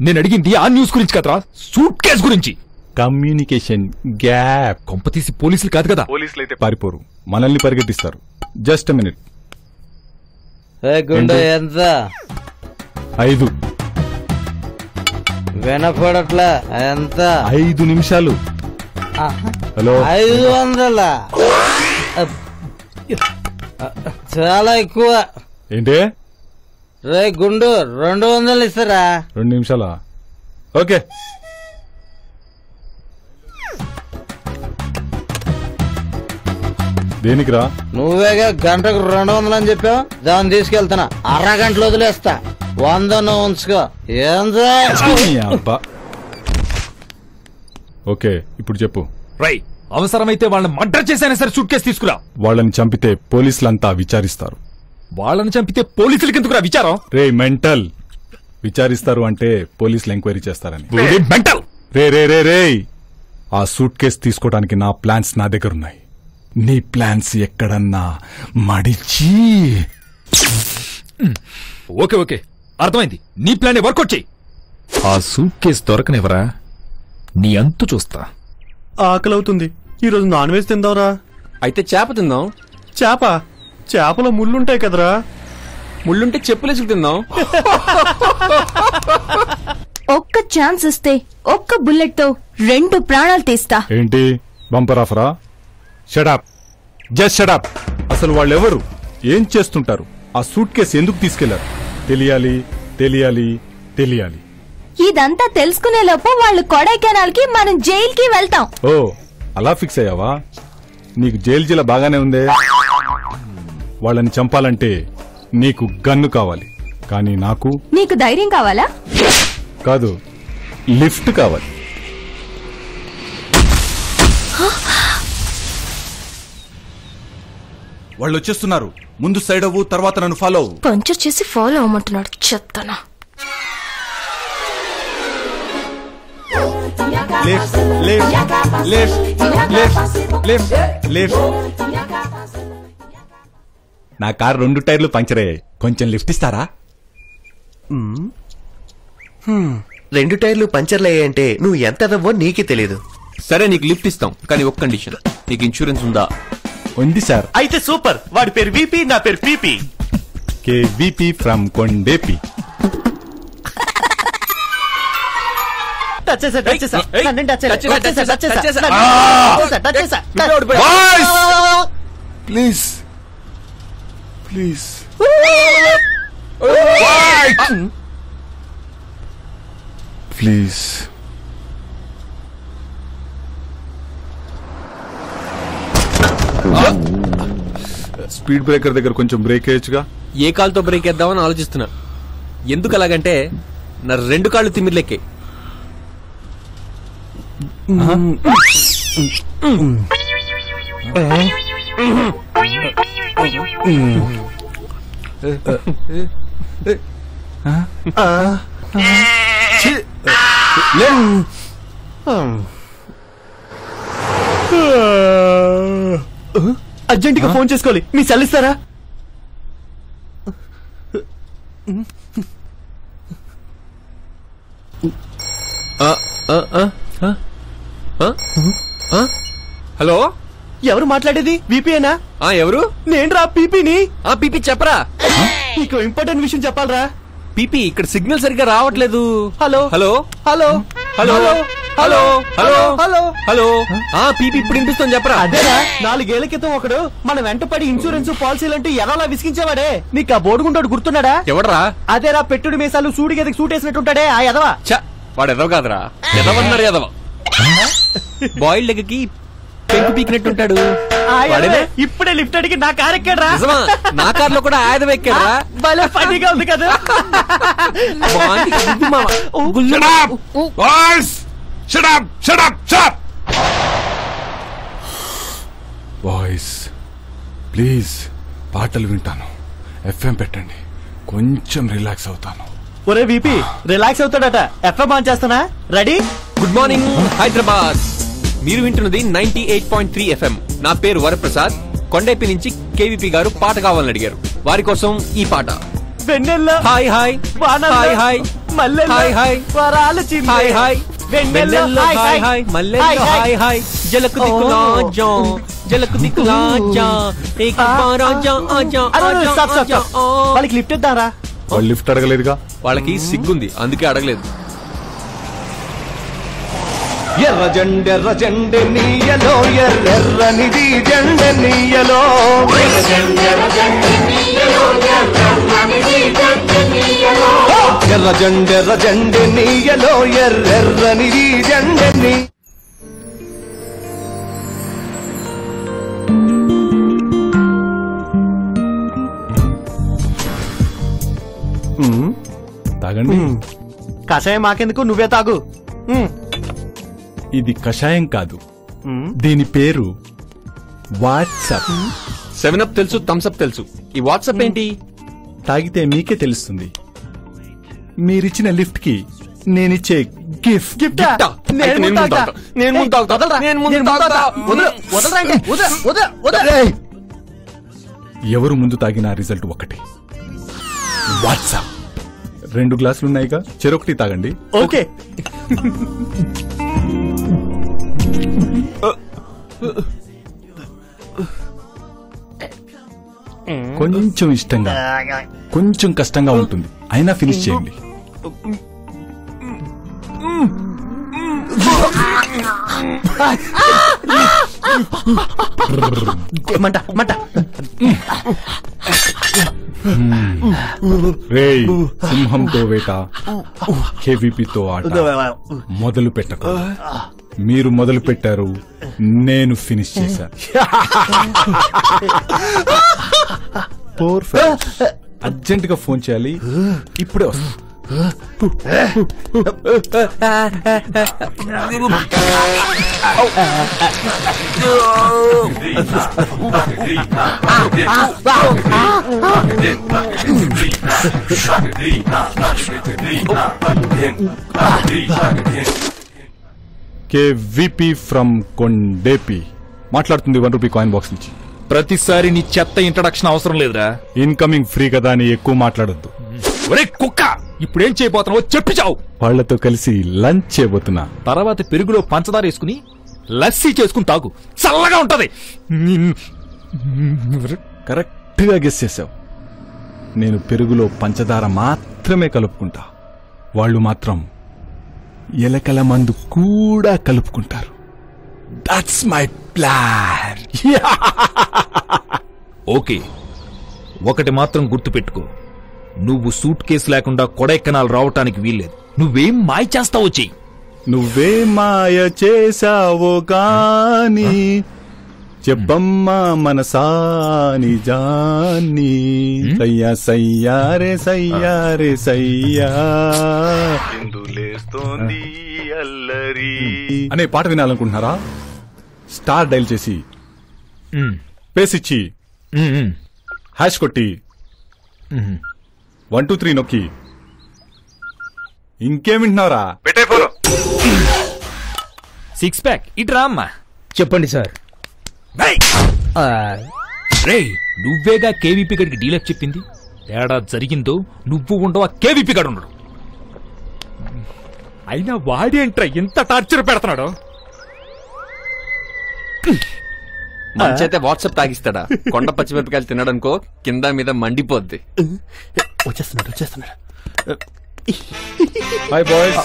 నేను అడిగింది ఆ న్యూస్ గురించి కదరా, సూట్ కేస్ గురించి. Communication gap. కొంపతీసి పోలీసులు కాదు కదా? పోలీసులు అయితే పారిపోరు, మనల్ని పరిగెట్టిస్తారు. Just minute. ఎంత? 5. వినపడట్లా. ఎంత? 5 నిమిషాలు. హలో, 500? చాలా ఎక్కువ. ఏంటే? రే గుండు, 200 ఇస్తారా? 2 నిమిషాలా? ఓకే. దేనికిరా? నువ్వేగా గంటకు 200 అని చెప్పావు, దాన్ని తీసుకెళ్తున్నా. అరగంటలో వదిలేస్తా. 100 నువ్వు ఉంచుకో. ఓకే, ఇప్పుడు చెప్పు. రై, అవసరమైతే వాళ్ళని మర్డర్ చేసైనా సరే సూట్ కేసు తీసుకురా. వాళ్ళని చంపితే పోలీసులంతా విచారిస్తారు. వాళ్ళని చంపితే పోలీసులకి ఎందుకురా విచారం? రే మెంటల్, విచారిస్తారు అంటే పోలీసులు ఎంక్వైరీ చేస్తారని. మెంటల్. రే రే రే రే, ఆ సూట్ కేసు తీసుకోవడానికి నా ప్లాన్స్ నా దగ్గర ఉన్నాయి. నీ ప్లాన్స్ ఎక్కడన్నా మడిచి. ఓకే ఓకే, అర్థమైంది. నీ ప్లాన్ వర్కౌట్ చెయ్యి. ఆ సూట్ కేసు దొరకనివరా, నీ అంతు చూస్తా. ఆకలవుతుంది. ఈరోజు నాన్ వెజ్ తిందాంరా. అయితే చేప తిందాం. చేపలో ముళ్ళుంటాయి కదరా? ముళ్ళుంటే చెప్పులేసుకు తిందాం. ఒక్క ఛాన్స్ ఇస్తే ఒక్క బుల్లెట్ తో 2 ప్రాణాలు తీస్తా. ఏంటి బంపర్ ఆఫరా? Shut up, just shut up. అసలు వాళ్ళెవరు, ఏం చేస్తుంటారు, ఆ సూట్ కేసు ఎందుకు తీసుకెళ్లారు? తెలియాలి తెలియాలి తెలియాలి. ఇదంతా తెలుసుకునే లోపు వాళ్ళు కొడైకెనాల్ కి, మనం జైలుకి వెళ్తాం. ఓ, అలా ఫిక్స్ అయ్యావా? నీకు జైలు జిల బాగానే ఉందే. వాళ్ళని చంపాలంటే నీకు గన్ను కావాలి, కానీ నాకు నీకు ధైర్యం కావాలా? కాదు, లిఫ్ట్ కావాలి. వాళ్ళు వచ్చేస్తున్నారు. ముందు సైడ్ అవ్వు, తర్వాత నన్ను ఫాలో అవ్వు. పంచర్ చేసి ఫాలో అవ్వమంటున్నాడు. చెత్తనా. నా కార్ 2 టైర్లు పంచర్ అయ్యాయి. కొంచెం లిఫ్ట్ ఇస్తారా? 2 టైర్లు పంచర్లు అయ్యాయంటే నువ్వు ఎంత ఎదవో నీకే తెలియదు. సరే, నీకు లిఫ్ట్ ఇస్తాం, కానీ ఒక్క కండిషన్. నీకు ఇన్సూరెన్స్ ఉందా? ఉంది సార్. అయితే సూపర్. వాడి పేరు విపి, నా పేరు PP. KVP from Kondepi. Please please please. Speed breaker దగ్గర కొంచెం బ్రేక్ వేయచ్చుగా. ఏ కాలుతో బ్రేక్ వేద్దామని ఆలోచిస్తున్నా. ఎందుకు అలాగంటే నా 2 కాళ్ళు తిమ్మిర్లెక్కే. అర్జెంటుగా ఫోన్ చేసుకోవాలి. మీ సెల్లిస్తారా? హలో, ఎవరు మాట్లాడేది? విపిఏనా? ఎవరు? నేను రా, పీపీని. పీపీ చెప్పరా. నీకు ఇంపార్టెంట్ విషయం చెప్పాలరా. పీపీ ఇక్కడ సిగ్నల్ సరిగ్గా రావట్లేదు. Hello hello hello hello hello hello hello hello PP ఇప్పుడు వినిపిస్తుంది చెప్పరా. అదేరా 4 ఏళ్ల క్రితం ఒకడు మన వెంట పడి ఇన్సూరెన్స్ పాలసీలంటూ ఎలా విసిగించేవాడే. నీకు ఆ బోర్డుగుంటాడు గుర్తున్నాడా? ఎవడరా? అదేరా పెట్టుడు మీసాలు సూడి గదికి సూటేసినట్టుంటాడే ఆ ఎదవా. వాడు ఎదవ కాదురా, ఎదవన్నారు ఎదవ. బాయిల్డ్ ఎగ్కి పెంకు పీకినట్టుంటాడు. ఇప్పుడే లిఫ్ట్ అడిగి నా కార్ ఎక్కాడ్రా. నా కార్ లో కూడా ఆయుధం ఎక్కారా. భలే ఫన్నీగా ఉంది కదా. బాయ్స్ ప్లీజ్ పాటలు వింటాను, ఎఫ్ఎం పెట్టండి, కొంచెం రిలాక్స్ అవుతాను. ఒరే వీపీ రిలాక్స్ అవుతాడట, ఎఫ్ఎం ఆన్ చేస్తానా? రెడీ? Good morning Hyderabad. మీరు వింటున్నది 98.3 FM. నా పేరు వరప్రసాద్. కొండేపి నుంచి కేవీపీ గారు పాట కావాలని అడిగారు. వారి కోసం ఈ పాట. వెన్నెల్లో హాయ్ హాయ్ హాయ్ హాయ్ మల్లెల్లో హాయ్ హాయ్ వరాలు చిందే హాయ్ హాయ్ వెన్నెల్లో హాయ్ హాయ్ మల్లెల్లో హాయ్ హాయ్ జలకు దిక్కులా జా జలకు దిక్కులా జా ఏక బార్ ఆజా ఆజా ఆజా. వాళ్ళకి లిఫ్ట్ ఇద్దారా? వాళ్ళు లిఫ్ట్ అడగలేదుగా. వాళ్ళకి సిగ్గుంది అందుకే అడగలేదు. ఎర్ర జెండె నీయలో ఎర్రనిది జెండె నీయలో ఎర్ర జెండె నీయలో ఎర్రనిది జెండె నీ. తాగండి. కషాయం మాకెందుకు, నువ్వే తాగు. ఇది కషాయం కాదు, దీని పేరు వాట్సాప్. 7up తెలుసు, థమ్స్అప్ తెలుసు, ఈ వాట్సాప్ ఏంటి? తాగితే మీకే తెలుస్తుంది. మీరిచ్చిన లిఫ్ట్ కి నేనిచ్చే గిఫ్ట్. ఎవరు ముందు తాగినా రిజల్ట్ ఒకటి. వాట్సాప్. 2 గ్లాసులున్నాయిగా, చెరొకటి తాగండి. ఓకే. కొంచెం ఇష్టంగా, కొంచెం కష్టంగా ఉంటుంది, అయినా ఫినిష్ చేయండి. రేయ్, సింహంతో వేట, కేవీపీతో ఆట. మొదలు పెట్టకు. మీరు మొదలు పెట్టారు, నేను ఫినిష్ చేశాను. అర్జెంట్ గా ఫోన్ చేయాలి, ఇప్పుడే వస్తా. కేవీపీ ఫ్రమ్ కొండేపి మాట్లాడుతుంది. 1 రూపీ కాయిన్ బాక్స్ నుంచి. ప్రతిసారి నీ చెత్త ఇంట్రడక్షన్ అవసరం లేదురా. ఇన్కమింగ్ ఫ్రీ కదా అని ఎక్కువ మాట్లాడొద్దు. ఒరే కుక్క, ఇప్పుడేం చేయబోతున్నావో చెప్పి చావు. వాళ్లతో కలిసి లంచ్ చేయబోతున్నా. తర్వాత పెరుగులో పంచదార వేసుకుని లస్సీ చేసుకుని తాగు, చల్లగా ఉంటది. కరెక్ట్ గా గెస్ చేసావు. నేను పెరుగులో పంచదార మాత్రమే కలుపుకుంటా, వాళ్ళు మాత్రం ఎలకల మందు కూడా కలుపుకుంటారు. That's my plan. ఓకే, ఒకటి మాత్రం గుర్తుపెట్టుకో, నువ్వు సూట్ కేసు లేకుండా కొడైకెనాల్ రావటానికి వీల్లేదు. నువ్వేం మాయ చేస్తావో చెయ్యి. నువ్వే మాయ చేసావో గాని చెప్పమ్మా మనసాని జాని. సయ్యా సయ్యారే సయ్యారే సయ్యా ఎందులేస్తోంది అల్లరి అనే పాట వినాలనుకుంటున్నారా? స్టార్ డైల్ చేసి పేస్ ఇచ్చి హ్యాష్ కొట్టి 1 2 3 నొక్కి ఇంకేం వింటున్నారా? పెట్టే ఫోన్. 6 ప్యాక్ ఇట్రా అమ్మా. చెప్పండి సార్. రేయ్, నువ్వేగా కేవీపీ గడికి డీలర్ చెప్పింది. తేడా జరిగిందో నువ్వు ఉండవు, కేవీపీ గడు ఉండడు. అయినా వాడేంట్రా ఎంత టార్చర్ పెడుతున్నాడు? మంచైతే వాట్సాప్ తాగిస్తాడా? కొండ పచ్చిమిరపకాయలు తిన్నాడనుకో, కింద మీద మండిపోద్ది. వచ్చేస్తున్నాడు. Hi boys.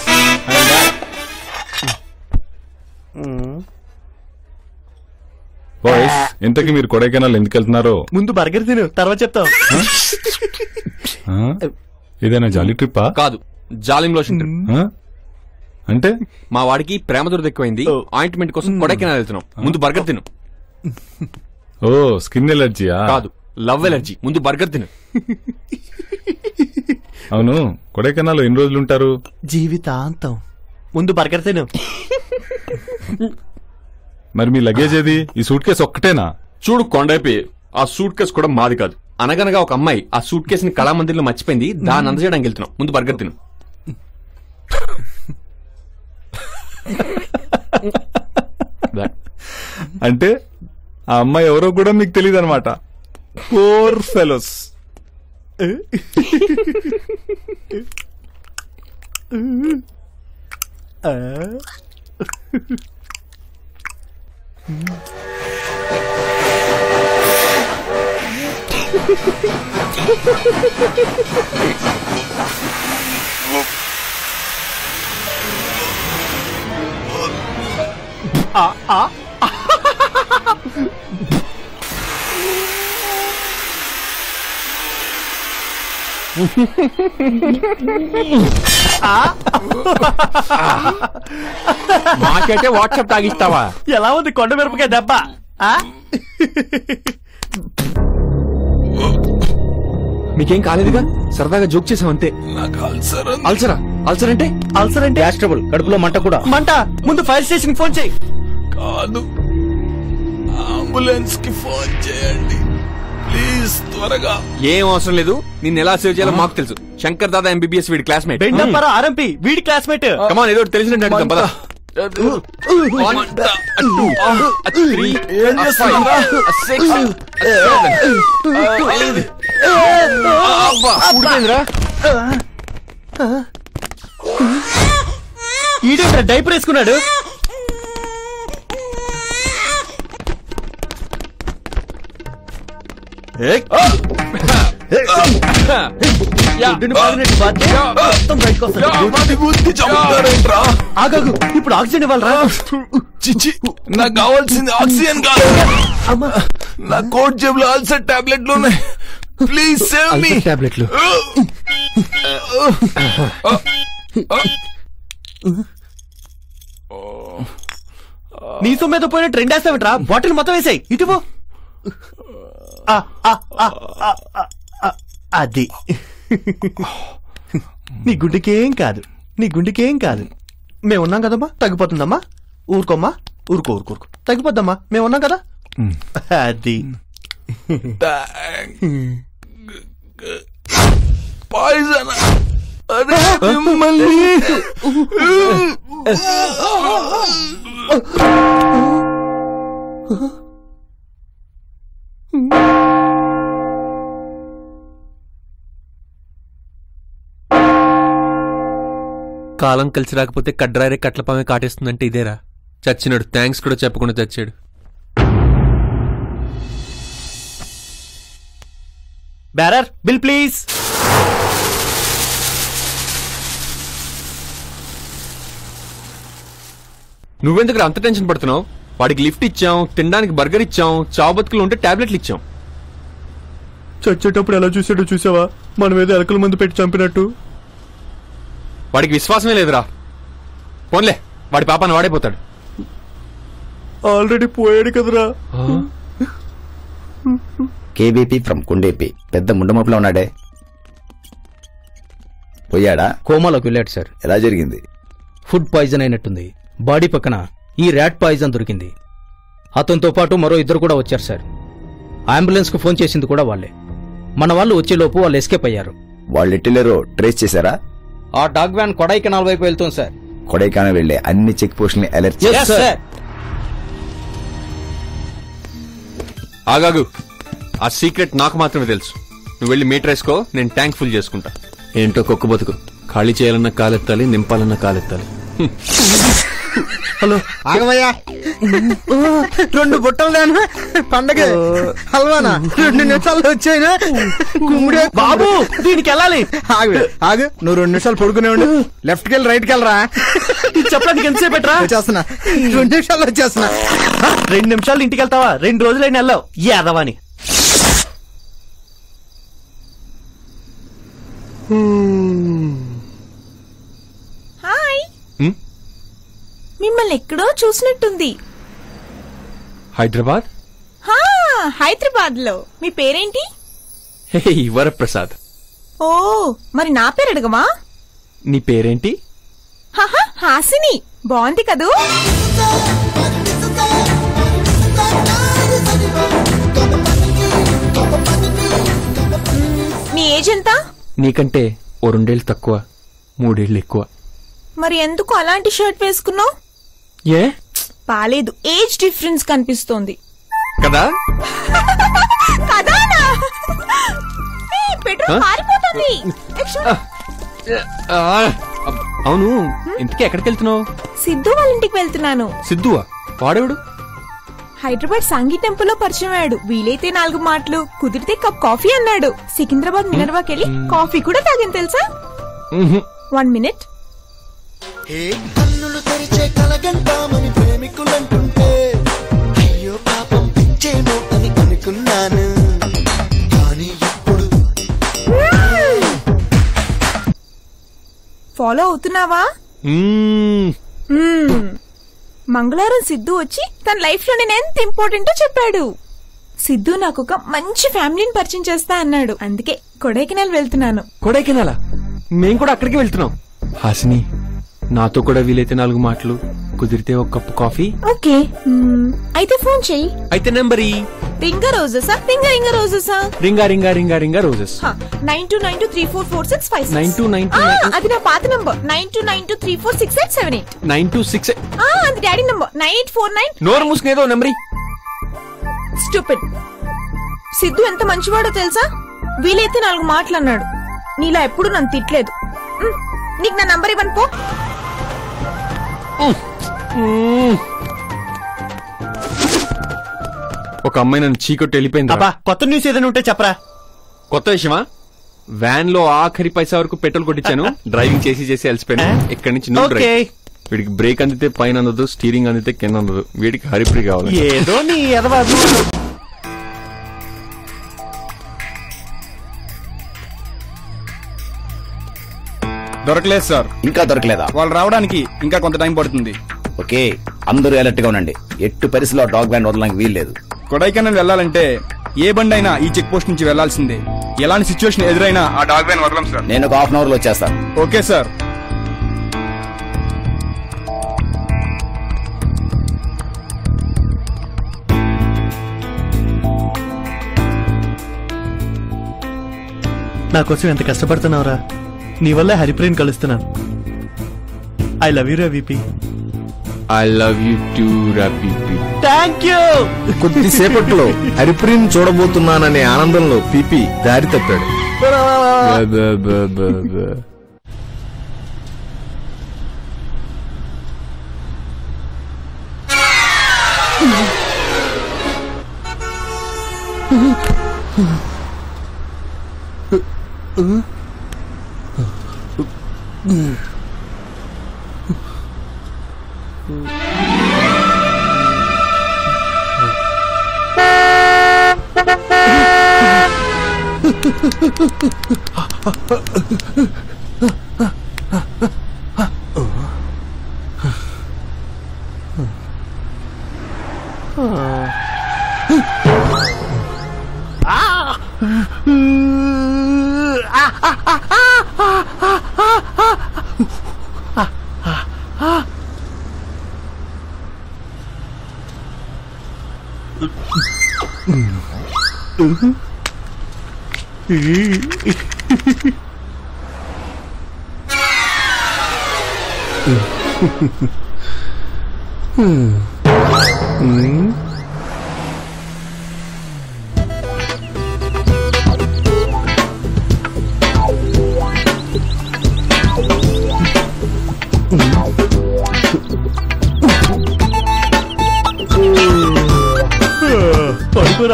బాయ్స్, ఇంతకీ మీరు కొడైకెనాల్ ఎందుకు వెళ్తున్నారో ముందు బర్గర్ తిను, తర్వాత చెప్తాం. ఇదేనా జాలీ ట్రిప్పా? కాదు, జాలిం లోషన్ ట్రిప్. అంటే మా వాడికి ప్రేమ దురద ఎక్కువైంది, ఆయింట్మెంట్ కోసం కొడైకెనాల్ వెళ్తున్నాం. ముందు బర్గర్ తిను. ఓ, స్కిన్ ఎలర్జీయా? కాదు, లవ్ ఎలర్జీ. ముందు బర్గర్ తిను. అవును, కొడైకెనాల్ ఎన్ని రోజులు ఉంటారు? జీవితాంతం. ముందు బర్గర్ తిను. మరి మీ లగేజ్ ఏది? ఈ సూట్ కేసు ఒక్కటేనా? చూడు కొండైపోయి, ఆ సూట్ కేసు కూడా మాది కాదు. అనగనగా ఒక అమ్మాయి ఆ సూట్ కేసుని కళామందిర్లో మర్చిపోయింది, దాన్ని అందజేయడానికి వెళ్తున్నాం. ముందు బర్గర్ తిను. అంటే ఆ అమ్మాయి ఎవరో కూడా మీకు తెలియదు అనమాట. Poor fellows. మాకైతే వాట్సాప్ తాగిస్తావా? ఎలా ఉంది కొండ మిరపకాయ దెబ్బ? మీకేం కాలేదుగా, సరదాగా జోక్ చేసాం అంతే. అల్సరా? అల్సర్ అంటే? అల్సర్ అంటే గ్యాస్ ట్రబుల్, కడుపులో మంట కూడా. మంట? ముందు ఫైర్ స్టేషన్ ఫోన్ చేయి. కాదు, అంబులెన్స్ కి ఫోన్ చేయండి ప్లీజ్, త్వరగా. ఏం అవసరం లేదు, నిన్ను ఎలా సేవ్ చేయాలో మాకు తెలుసు. శంకర్ దాదా ఎంబీబీఎస్ వీడి క్లాస్మేట్. బెండప్పర ఆర్ఎంపీ వీడి క్లాస్మేట్. కమాన్, ఏదో తెలిసినట్టు అడుగుతాం పద. ఈడేంట్రా డైపర్ వేసుకున్నాడు? ఆగాగు, ఇప్పుడు ఆక్సిజన్ ఇవ్వాలరా? చిచి, నాకు కావాల్సింది ఆక్సిజన్ కాదు. నా కోట్ జేబులో అల్సర్ టాబ్లెట్లు ఉన్నాయి. Please save me. టాబ్లెట్లు నీ సొమ్మేదో పోయిన ట్రెండ్ వేస్తావేంట్రా? బాటిల్ మొత్తం వేసాయి. ఇటువో. అది నీ గుండెకేం కాదు, నీ గుండెకేం కాదు. మేమున్నాం కదమ్మా, తగ్గిపోతుందమ్మా. ఊరుకోమ్మా, ఊరుకో ఊరుకో ఊరుకో, తగ్గిపోద్దమ్మా. మేమున్నాం కదా. అది పాయిజన్. అరే మిమ్మల్ని. కాలం కలిసి రాకపోతే కడ్రారే కట్లపామే కాటేస్తుందంటే ఇదేరా. చచ్చినాడు, థ్యాంక్స్ కూడా చెప్పకుండా చచ్చాడు. Bearer bill please. నువ్వెందుకు అంత టెన్షన్ పడుతున్నావు? వాడికి లిఫ్ట్ ఇచ్చాం, తినడానికి బర్గర్ ఇచ్చాం, చావు బతుకులు ఉంటే టాబ్లెట్లు ఇచ్చాం. చచ్చేటప్పుడు ఎలా చూసాడో చూసావా? మనం ఏదో ఎలకల మందు పెట్టి చంపినట్టు. వాడికి విశ్వాసమే లేదురా. పోన్లే, వాడి పాపాన్ని వాడైపోతాడు. ఆల్రెడీ పోయాడు కదరా. KBP from కుండేపి. పెద్ద ముండమపులో ఉన్నాడే, పోయాడా? కోమాలోకి వెళ్ళాడు సార్. ఎలా జరిగింది? ఫుడ్ పాయిజన్ అయినట్టుంది. బాడీ పక్కన ఈ ర్యాట్ పాయిజన్ దొరికింది. అతనితో పాటు మరో ఇద్దరు కూడా వచ్చారు సార్. అంబులెన్స్ కు ఫోన్ చేసింది కూడా వాళ్లే. మన వాళ్ళు వచ్చేలోపు వాళ్ళు ఎస్కేప్ అయ్యారు. వాళ్ళు ఎట్టిలేరో ట్రేస్ చేశారా? ఆ డాగ్ వ్యాన్ కొడైకెనాల్ వైపు వెళ్తుంది సార్. కొడైకెనాల్ వెళ్లే అన్ని చెక్ పోస్టుల్ని అలర్ట్ చేశారు. ఆగాగు, ఆ సీక్రెట్ నాకు మాత్రమే తెలుసు. నువ్వు వెళ్ళి మీటర్ వేసుకో, నేను ట్యాంక్ ఫుల్ చేసుకుంటా. ఏంటో కొక్కు బతుకు, ఖాళీ చేయాలన్న కాలెత్తాలి, నింపాలన్న కాలెత్తాలి. హలో ఆగమయ్యా 2 బుట్టలు దానా పండగ హల్వానా 2 నిమిషాల్లో వచ్చాయినా కుమ్ముడే బాబు దీనికి వెళ్ళాలి. ఆగు నువ్వు 2 నిమిషాలు పడుకునే ఉండు. లెఫ్ట్ కి వెళ్ళి రైట్ కి వెళ్ళరా. చెప్పడానికి ఎంతసేపు పెట్టరా? వచ్చేస్తున్నా 2 నిమిషాల్లో వచ్చేస్తున్నా. 2 నిమిషాలు ఇంటికి వెళ్తావా? 2 రోజులైనా వెళ్ళావు యాదవాని. హాయ్, మిమ్మల్ని ఎక్కడో చూసినట్టుంది. హైదరాబాద్? హైదరాబాద్ లో. మీ పేరేంటి? హే వరప్రసాద్. ఓ, మరి నా పేరు అడగమా? నీ పేరేంటి? హాసిని. బాగుంది కదూ? నీ ఏజ్ ఎంత? నీకంటే ఓ 2 ఏళ్ళు తక్కువ, 3 ఏళ్ళు ఎక్కువ. మరి ఎందుకు అలాంటి షర్ట్ వేసుకున్నావు? ఏ బాలేదు, ఏజ్ డిఫరెన్స్ కనిపిస్తోంది కదా. కదానా? పెట్రోల్ మారిపోతుంది. అవును, ఇంతకీ ఎక్కడికి వెళ్తున్నావు? సిద్ధు వాళ్ళ ఇంటికి వెళ్తున్నాను. సిద్ధువా? వాడేవాడు? హైదరాబాద్ సంగీ టెంపుల్ లో పరిచయం అయ్యాడు. వీలైతే 4 మాటలు, కుదిరితే కప్ కాఫీ అన్నాడు. సికింద్రాబాద్ మినర్వాకి వెళ్ళి కాఫీ కూడా తాగింది తెలుసా? 1 మినిట్. కన్నులు తెరిచే కలగంటామని ప్రేమికులంటుంటే అయ్యో పాపం పిచ్చేమో అని అనుకున్నాను. కానీ ఇప్పుడు ఫాలో అవుతున్నావా? మంగళవారం సిద్ధు వచ్చి తన లైఫ్ లో నేను ఎంత ఇంపార్టెంటో చెప్పాడు. సిద్ధు నాకు ఒక మంచి ఫ్యామిలీని పరిచయం చేస్తా అన్నాడు. అందుకే కొడైకెనాల్ వెళ్తున్నాను. కొడైకెనాలా? మేం కూడా అక్కడికి వెళ్తున్నాం. హాసిని, నాతో కూడా వీలైతే 4 మాటలు, కుదిరితే ఒక కప్పు కాఫీ. ఓకే, అయితే ఫోన్ చెయ్యి. అయితే నెంబర్ రింగా రోజెసా? రింగా రోజెసా? రింగా రోజెస్. 9292344656. 9292. అది నా పాత నంబర్. 9292346878. 9268. అది డాడీ నంబర్. 9849. నోరు మూసుకునేదో నెంబర్. స్టూపిడ్. సిద్ధు ఎంత మంచివాడో తెలుసా? వీలైతే 4 మాటలు అన్నాడు. నీలా ఎప్పుడు నన్ను తిట్టలేదు. నీకు నా నంబర్ ఇవ్వను పో. ఒక అమ్మాయి నన్ను చీకొట్టి వెళ్ళిపోయింది. కొత్త న్యూస్ ఏదైనా ఉంటే చెప్పరా. కొత్త విషయమా? వ్యాన్ లో ఆఖరి పైసా వరకు పెట్రోల్ కొట్టించాను. డ్రైవింగ్ చేసి వెళ్ళిపోయాను. ఇక్కడి నుంచి నువ్వు డ్రైవ్. వీడికి బ్రేక్ అందితే పైన అందదు, స్టీరింగ్ అందితే కింద అందదు. వీడికి హరిప్రి కావాలి. ఏదో నీ ఎదవాదు. దొరకలేదు సార్. ఇంకా దొరకలేదా? వాళ్ళు రావడానికి ఇంకా కొంత టైం పడుతుంది. ఓకే, అందరూ అలర్ట్ గా ఉండండి. ఎట్టు పరిస్థితిలో డాగ్ వ్యాన్ వదలడానికి వీల్లేదు. కొడైకెనాల్ వెళ్లాలంటే ఏ బండి అయినా ఈ చెక్ పోస్ట్ నుంచి వెళ్లాల్సిందే. ఎలాంటి సిచ్యువేషన్ ఎదురైనా ఆ డాగ్ వ్యాన్ వదలం సార్. నేను ఒక హాఫ్ అన్ అవర్ లో వచ్చేస్తాను. Okay sir. నా కోసం ఎంత కష్టపడుతున్నావురా. నీ వల్ల హరిప్రియని కలుస్తున్నాను. ఐ లవ్ యూ రా VP. I love you two రా పీపీ. Thank you. కొద్దిసేపట్లో హరిప్రియని చూడబోతున్నాననే ఆనందంలో పీపీ దారి తప్పాడు.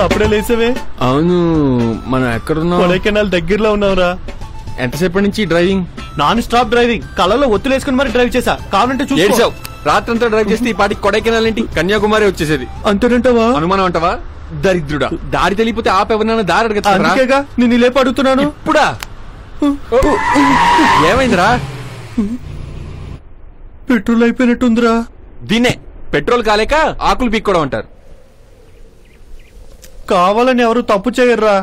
అప్పుడే లేసావే? అవును, మనం ఎక్కడున్నాం? కొడైకెనాల్ దగ్గరలో ఉన్నావురా. ఎంతసేపటి నుంచి డ్రైవింగ్? Non stop driving. కళ్ళలో ఒత్తులేసుకుని మరి డ్రైవ్ చేసా. కావాలంటే చూసావు. రాత్రంతా డ్రైవ్ చేస్తే ఈ పాటికి కొడైకెనాల్ ఏంటి కన్యాకుమారి వచ్చేసేది. అంతేనంటావా? అనుమానం అంటావా? దరిద్రుడా, దారి తెలియపోతే ఆపెవరన్నా దారి అడగగా నేను లేపు అడుగుతున్నాను. ఇప్పుడా? ఏమైందిరా? పెట్రోల్ అయిపోయినట్టుందిరా. దీన్నే పెట్రోల్ కాలేక ఆకులు పీక్కోవడం అంటారు. కావాలని ఎవరు తప్పు చేయర్రా.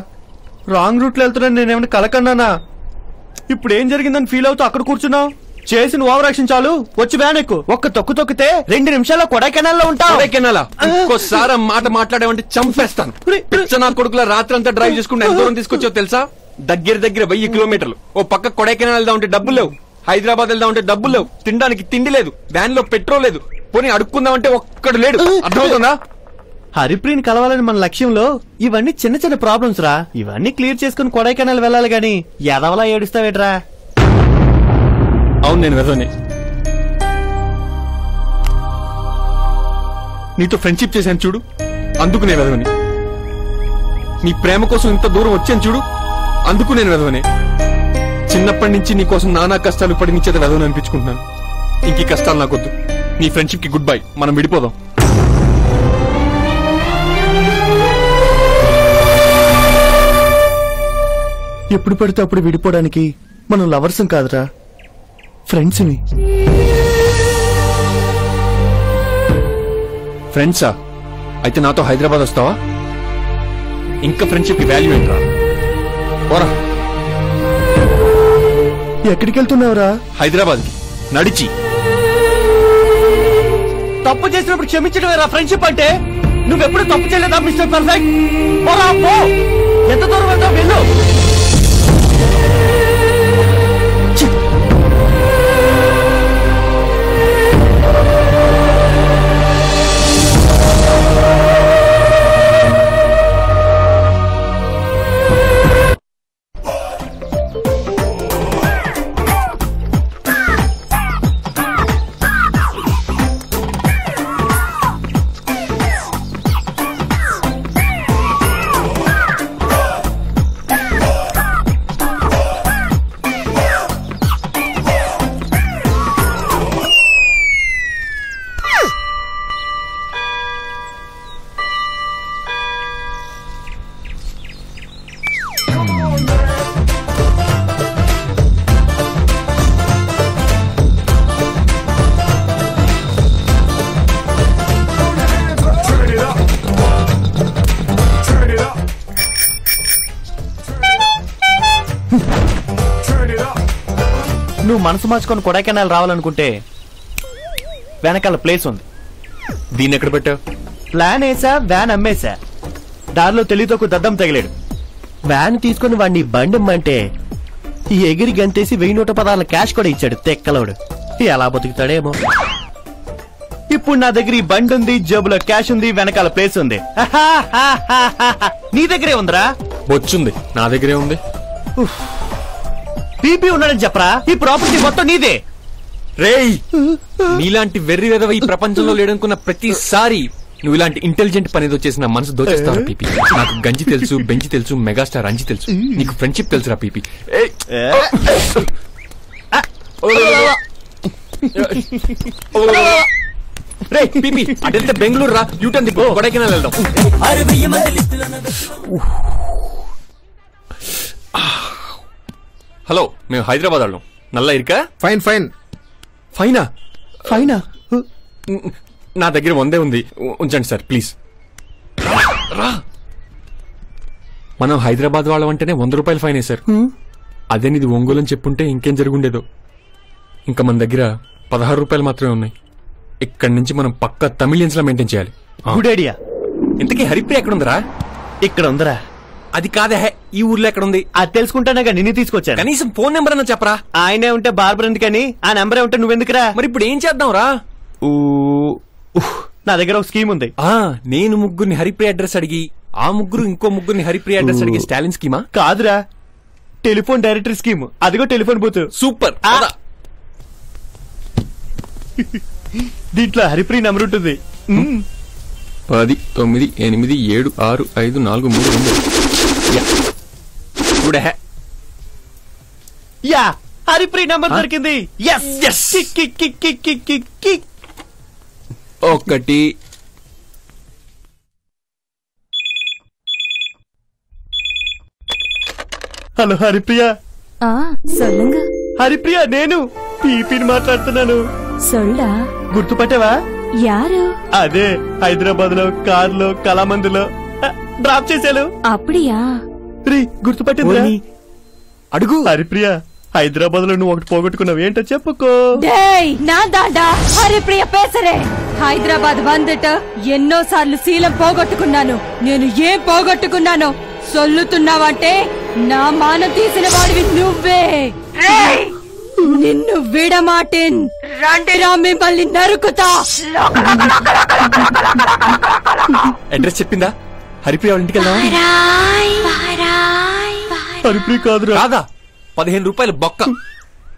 రాంగ్ రూట్ లో వెళ్తున్నాను నేనేమైనా కలకన్నానా? ఇప్పుడు ఏం జరిగిందని ఫీల్ అవుతూ అక్కడ కూర్చున్నావు. చేసిన ఓవర్ యాక్షన్ చాలు, వచ్చి వ్యాన్ ఎక్కు. ఒక్క తొక్కితే 2 నిమిషాల్లో కొడైకెనాల్ లో ఉంటావు. కొడైకెనాలా? ఇంకోసారి మాట మాట్లాడేవంటే చంపేస్తాను. నా కొడుకుల రాత్రి అంతా డ్రైవ్ చేసుకుంటే ఎంత దూరం తీసుకొచ్చావు తెలుసా? దగ్గర 1000 కిలోమీటర్లు. ఓ పక్క కొడైకెనాల్ వెళ్దా ఉంటే డబ్బులు లేవు, హైదరాబాద్ వెళ్దా ఉంటే డబ్బులు లేవు, తినడానికి తిండి లేదు, వ్యాన్ లో పెట్రోల్ లేదు, పోనీ అడుక్కుందామంటే ఒక్కడు లేడు. అర్థమవుతుందా? హరిప్రీని కలవాలని మన లక్ష్యంలో ఇవన్నీ చిన్న చిన్న ప్రాబ్లమ్స్ రా. ఇవన్నీ క్లియర్ చేసుకుని కొడైకెనాల్ వెళ్ళాలి గాని ఎదవలా ఏడుస్తావేట్రా? అవును, నేను వెదవని. నీతో ఫ్రెండ్షిప్ చేశాను చూడు, అందుకు నేను వెదవని. నీ ప్రేమ కోసం ఇంత దూరం వచ్చాను చూడు, అందుకు నేను వెదవని. చిన్నప్పటి నుంచి నీ కోసం నానా కష్టాలు పడి నీ చేత వెదవని అనిపించుకుంటున్నాను. ఇంక కష్టాలు నాకొద్దు. నీ ఫ్రెండ్షిప్ కి గుడ్ బై. మనం విడిపోదాం. ఎప్పుడు పడితే అప్పుడు విడిపోవడానికి మనం లవర్స్ కాదురా, ఫ్రెండ్స్ ని. ఫ్రెండ్సా? అయితే నాతో హైదరాబాద్ వస్తావా? ఇంకా ఫ్రెండ్షిప్ కి వాల్యూ ఏంట్రా? పోరా. ఎక్కడికి వెళ్తున్నావురా? హైదరాబాద్ కి నడిచి. తప్పు చేసినప్పుడు క్షమించడమేరా ఫ్రెండ్షిప్ అంటే? నువ్వెప్పుడు తప్పు చేయలేదా మిస్టర్ పర్ఫెక్ట్? పోరా పో. ఎంత దూరం వెళ్తావు వెళ్ళు. నువ్వు మనసు మార్చుకొని కొడైకెనాల్ రావాలనుకుంటే వెనకాల ప్లేస్ ఉంది. దీన్ని ఎక్కడ పెట్టావు? ప్లాన్ వేసా, వ్యాన్ అమ్మేశా. దారిలో తెలియతో దద్దం తగిలాడు. వ్యాన్ తీసుకుని వాడిని బండి ఇమ్మంటే ఈ ఎగిరి గంతేసి 1116 క్యాష్ కూడా ఇచ్చాడు తెక్కలోడు. ఎలా బతుకుతాడేమో. ఇప్పుడు నా దగ్గర ఈ బండి ఉంది, జేబులో క్యాష్ ఉంది, వెనకాల ప్లేస్ ఉంది. నీ దగ్గరే ఉందిరా? బొచ్చుంది, నా దగ్గరే ఉంది. పీపీ ఉన్నాడని చెప్పరా? ఈ ప్రాపర్టీ మొత్తం నీదే. రేయ్, నీలాంటి వెర్రి వెదవ ఈ ప్రపంచంలో లేడనుకున్న ప్రతిసారి నువ్వు ఇలాంటి ఇంటెలిజెంట్ పని ఏదో చేసిన మనసు దోచేస్తావా పీపీ? నాకు గంజి తెలుసు, బెంచి తెలుసు, మెగాస్టార్ అంజి తెలుసు. నీకు ఫ్రెండ్షిప్ తెలుసురా పీపీ. రే పీపీ, అటెళ్తే బెంగళూరు రా, యూటర్న్ దిప్పు, కొడైకెనాల్ వెళ్దాం. హలో, మేము హైదరాబాద్ వాళ్ళం. నల్లా ఇరుకా? Fine fine. ఫైనా? ఫైనా? నా దగ్గర 100 ఉంది, ఉంచండి సార్ ప్లీజ్. రా. మనం హైదరాబాద్ వాళ్ళం అంటేనే 100 రూపాయలు ఫైన్ వేశారు. అదే నీది ఒంగోలు అని చెప్పుంటే ఇంకేం జరుగుండేదో. ఇంకా మన దగ్గర 16 రూపాయలు మాత్రమే ఉన్నాయి. ఇక్కడి నుంచి మనం పక్కా తమిళియన్స్ లా మెయింటైన్ చేయాలి. Good idea. ఇంతకీ హరిప్రియ ఎక్కడ ఉందరా? ఇక్కడ ఉందరా? అది కాదే, ఈ ఊర్లో ఎక్కడ ఉంది? అది తెలుసుకుంటానే నిన్ను తీసుకొచ్చాను. కనీసం ఫోన్ నెంబర్ అన్న చెప్పరా? ఆయనే ఉంటే బార్బర్ ఎందుకని, ఆ నెంబరే ఉంటే నువ్వెందుకురా? మరి ఇప్పుడు ఏం చేద్దాం రా? నా దగ్గర ఒక స్కీమ్ ఉంది. నేను ముగ్గురిని హరిప్రియ అడ్రస్ అడిగి, ఆ ముగ్గురు ఇంకో ముగ్గురిని హరిప్రియ అడ్రస్ అడిగి స్టాలిన్ స్కీమా? కాదురా, టెలిఫోన్ డైరెక్టరీ స్కీమ్. అదిగో టెలిఫోన్ బూత్. సూపర్. దీంట్లో హరిప్రియ నెంబర్ ఉంటుంది. 10, 9, 8, 7, 6, 5, 4, 3, 2. చూడే యా హరిప్రియ నంబర్ దొరికింది. ఒకటి. హలో హరిప్రియ. சொல்லுங்க. హరిప్రియ నేను పీపీని మాట్లాడుతున్నాను. சொல்டா. గుర్తుపట్టావా? యారు? అదే హైదరాబాద్ లో కార్లో కళామందులో డ్రాప్ చేశాను. అప్పుడియా? గుర్తుపట్టింది అడుగు. హరిప్రియ హైదరాబాద్ లో నువ్వు ఒకటి పోగొట్టుకున్నావు, ఏంటో చెప్పుకో. நான் தாண்டா ஹரிப்ரியா பேசுறேன். హైదరాబాద్ வந்துட்டு ఎన్నో సార్లు శీలం పోగొట్టుకున్నాను. నేను ఏం పోగొట్టుకున్నానో సొల్లుతున్నావంటే నా మానం తీసిన వాడివి నువ్వే. నిన్ను విడమాటేన్. రండిరా మిమ్మల్ని నరుకుతా. అడ్రస్ చెప్పిందా? హరిప్రియ వాళ్ళ ఇంటికి వెళ్దాం. హరిప్రియ కాదురా. కాదా? 15 రూపాయలు బొక్క.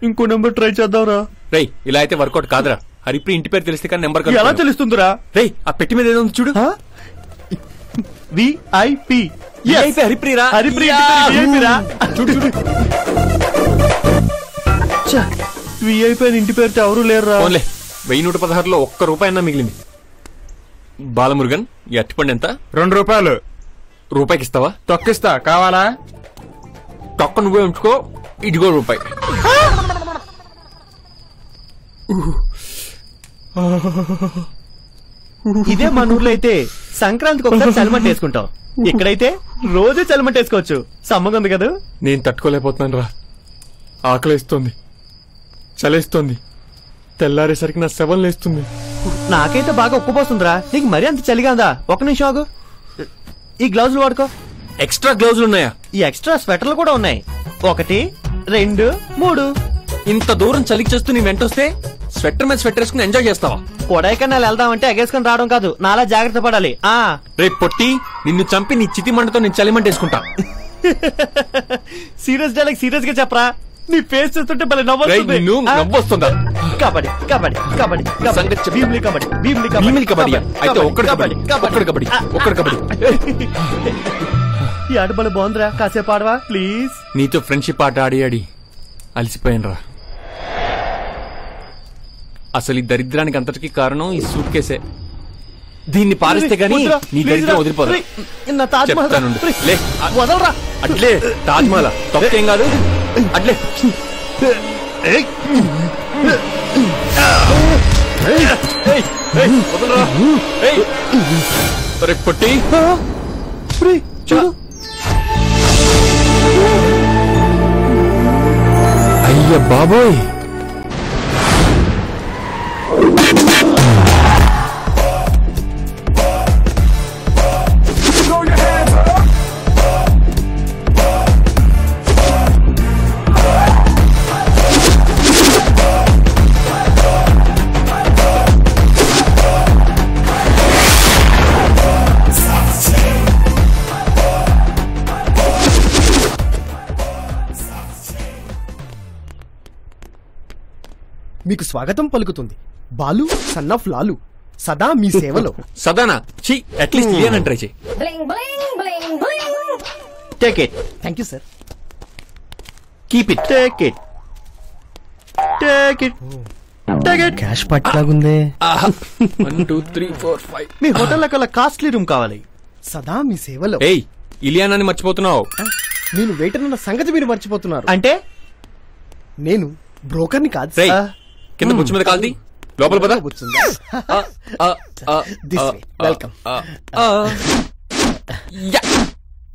ఇంకో నెంబర్ ట్రై చేద్దాంరా. రేయ్ ఇలా అయితే వర్కౌట్ కాదురా. హరిప్రియ ఇంటి పేరు తెలిస్తే కానీ నెంబర్ ఎలా తెలుస్తుందిరా? రేయ్ ఆ పెట్టి మీద ఏదో ఉంది చూడు. విఐపి. హరిప్రియరా? హరిప్రియ చూడు చూడు. విఐపి ఇంటి పేరుతో ఎవరు లేరురా. 1116లో ₹1 అన్నా మిగిలింది. బాలమురుగన్ ఈ అట్టిపండి ఎంత? ₹2. రూపాయికి ఇస్తావా? తొక్కిస్తా. కావాలా? తొక్క నువ్వే ఉంచుకో. ఇదిగో రూపాయి. ఇదే మన ఊర్లో అయితే సంక్రాంతికి ఒకసారి చలిమంట వేసుకుంటాం. ఇక్కడైతే రోజు చలిమంట వేసుకోవచ్చు. సమ్మగా ఉంది కదా. నేను తట్టుకోలేకపోతున్నాను రా. ఆకలేస్తోంది, చలేస్తోంది, తెల్లారేసరికి నా శవం లేస్తుంది. నాకైతే బాగా ఉక్కుపోస్తుందిరా. నీకు మరీ అంత చలిగా ఉందా? ఒక నిమిషం ఆగు. ఈ గ్లౌజులు వాడుకో. ఎక్స్ట్రా గ్లౌజులు ఉన్నాయా? ఈ ఎక్స్ట్రా స్వెటర్లు కూడా ఉన్నాయి. 1, 2, 3. ఇంత దూరం చలికి చేస్తూ నీ వెంటొస్తే స్వెటర్ మీద స్వెటర్ వేసుకుని ఎంజాయ్ చేస్తావా? కొడైకెనాల్ వెళ్దామంటే ఎగేసుకుని రావడం కాదు, నాలా జాగ్రత్త పడాలి. రేపు పొట్టి నిన్ను చంపి నీ చితి మంటతో నేను చలిమంట వేసుకుంటా. సీరియస్ డైలాగ్ సీరియస్ గా చెప్పరా. నీ ఫేస్ చూస్తుంటే భలే నవ్వొస్తుంది. నవ్వొస్తుందా? కబడ్డీ కబడ్డీ కబడ్డీ భీమిలి కబడ్డీ భీమిలి కబడ్డీ. అయితే ఒక్కడి కబడ్డీ ఒక్కడి కబడ్డీ ఒక్కడి కబడ్డీ. ఈ ఆట భలే బాగుందిరా. కాసేపు ఆడవా ప్లీజ్. నీతో ఫ్రెండ్షిప్ ఆట ఆడి ఆడి అలసిపోయాను రా. అసలు ఈ దరిద్రానికి అంతటికి కారణం ఈ సూట్ కేసే. దీన్ని పారిస్తే గానీ నీ దరిద్రం వదిలిపోదు. వదలరా. అట్లే తాజ్మహల్ తొక్కేం కాదు. అట్లే వదలరా. పొట్టి చూడు. అయ్య బాబోయ్. మీకు స్వాగతం పలుకుతుంది బాలు సన్ ఆఫ్ లాలు. సదా మీ సేవలో. సదానా? ఛీ, అట్లీస్ట్ ఇలియానా ట్రై చేయి. Take it. Thank you sir. Keep it. Take it. Take it. Take it. Cash పట్లాగుందే. 1 2 3 4 5. మీ హోటల్లో కల్లా కాస్ట్లీ రూమ్ కావాలి. సదా మీ సేవలో. ఏయ్ ఇలియానాని మర్చిపోతున్నావు. నేను వెయిటర్ అన్న సంగతి మీరు మర్చిపోతున్నారు. అంటే నేను బ్రోకర్ని కాదు. కింద బుచ్చు మీద కాల్ది లోపల పద. వెల్కమ్.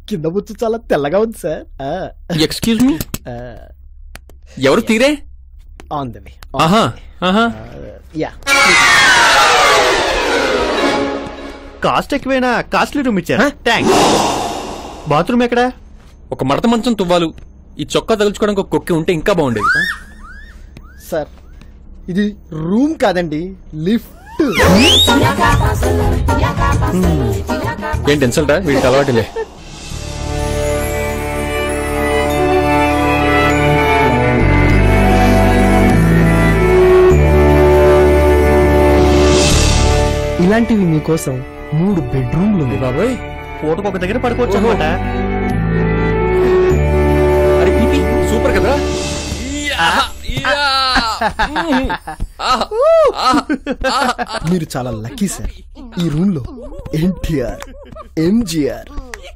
కింద బుచ్చు చాలా తెల్లగా ఉంది సార్. ఎక్స్క్యూజ్ మీ, ఎవరు తీరే? On the way. Yeah. Cost ఎక్కువైనా కాస్ట్లీ రూమ్ ఇచ్చారా? థ్యాంక్స్. బాత్రూమ్ ఎక్కడ? ఒక మడత మంచం తువ్వాలు, ఈ చొక్కా తగులుచుకోవడానికి ఒక కొక్కి ఉంటే ఇంకా బాగుండేది. సార్ ఇది రూమ్ కాదండి, లిఫ్ట్. ఏంటి ఇన్సల్టా? వీడికి అలవాటులే. ఇలాంటివి మీకోసం 3 బెడ్రూమ్లు బాబాయ్ పూటకు ఒక దగ్గర పడుకోవచ్చు అనమాట. అరే పీపీ సూపర్ కదా. మీరు చాలా లక్కీ సార్. ఈ రూమ్ లో ఎన్టీఆర్, ఎంజిఆర్,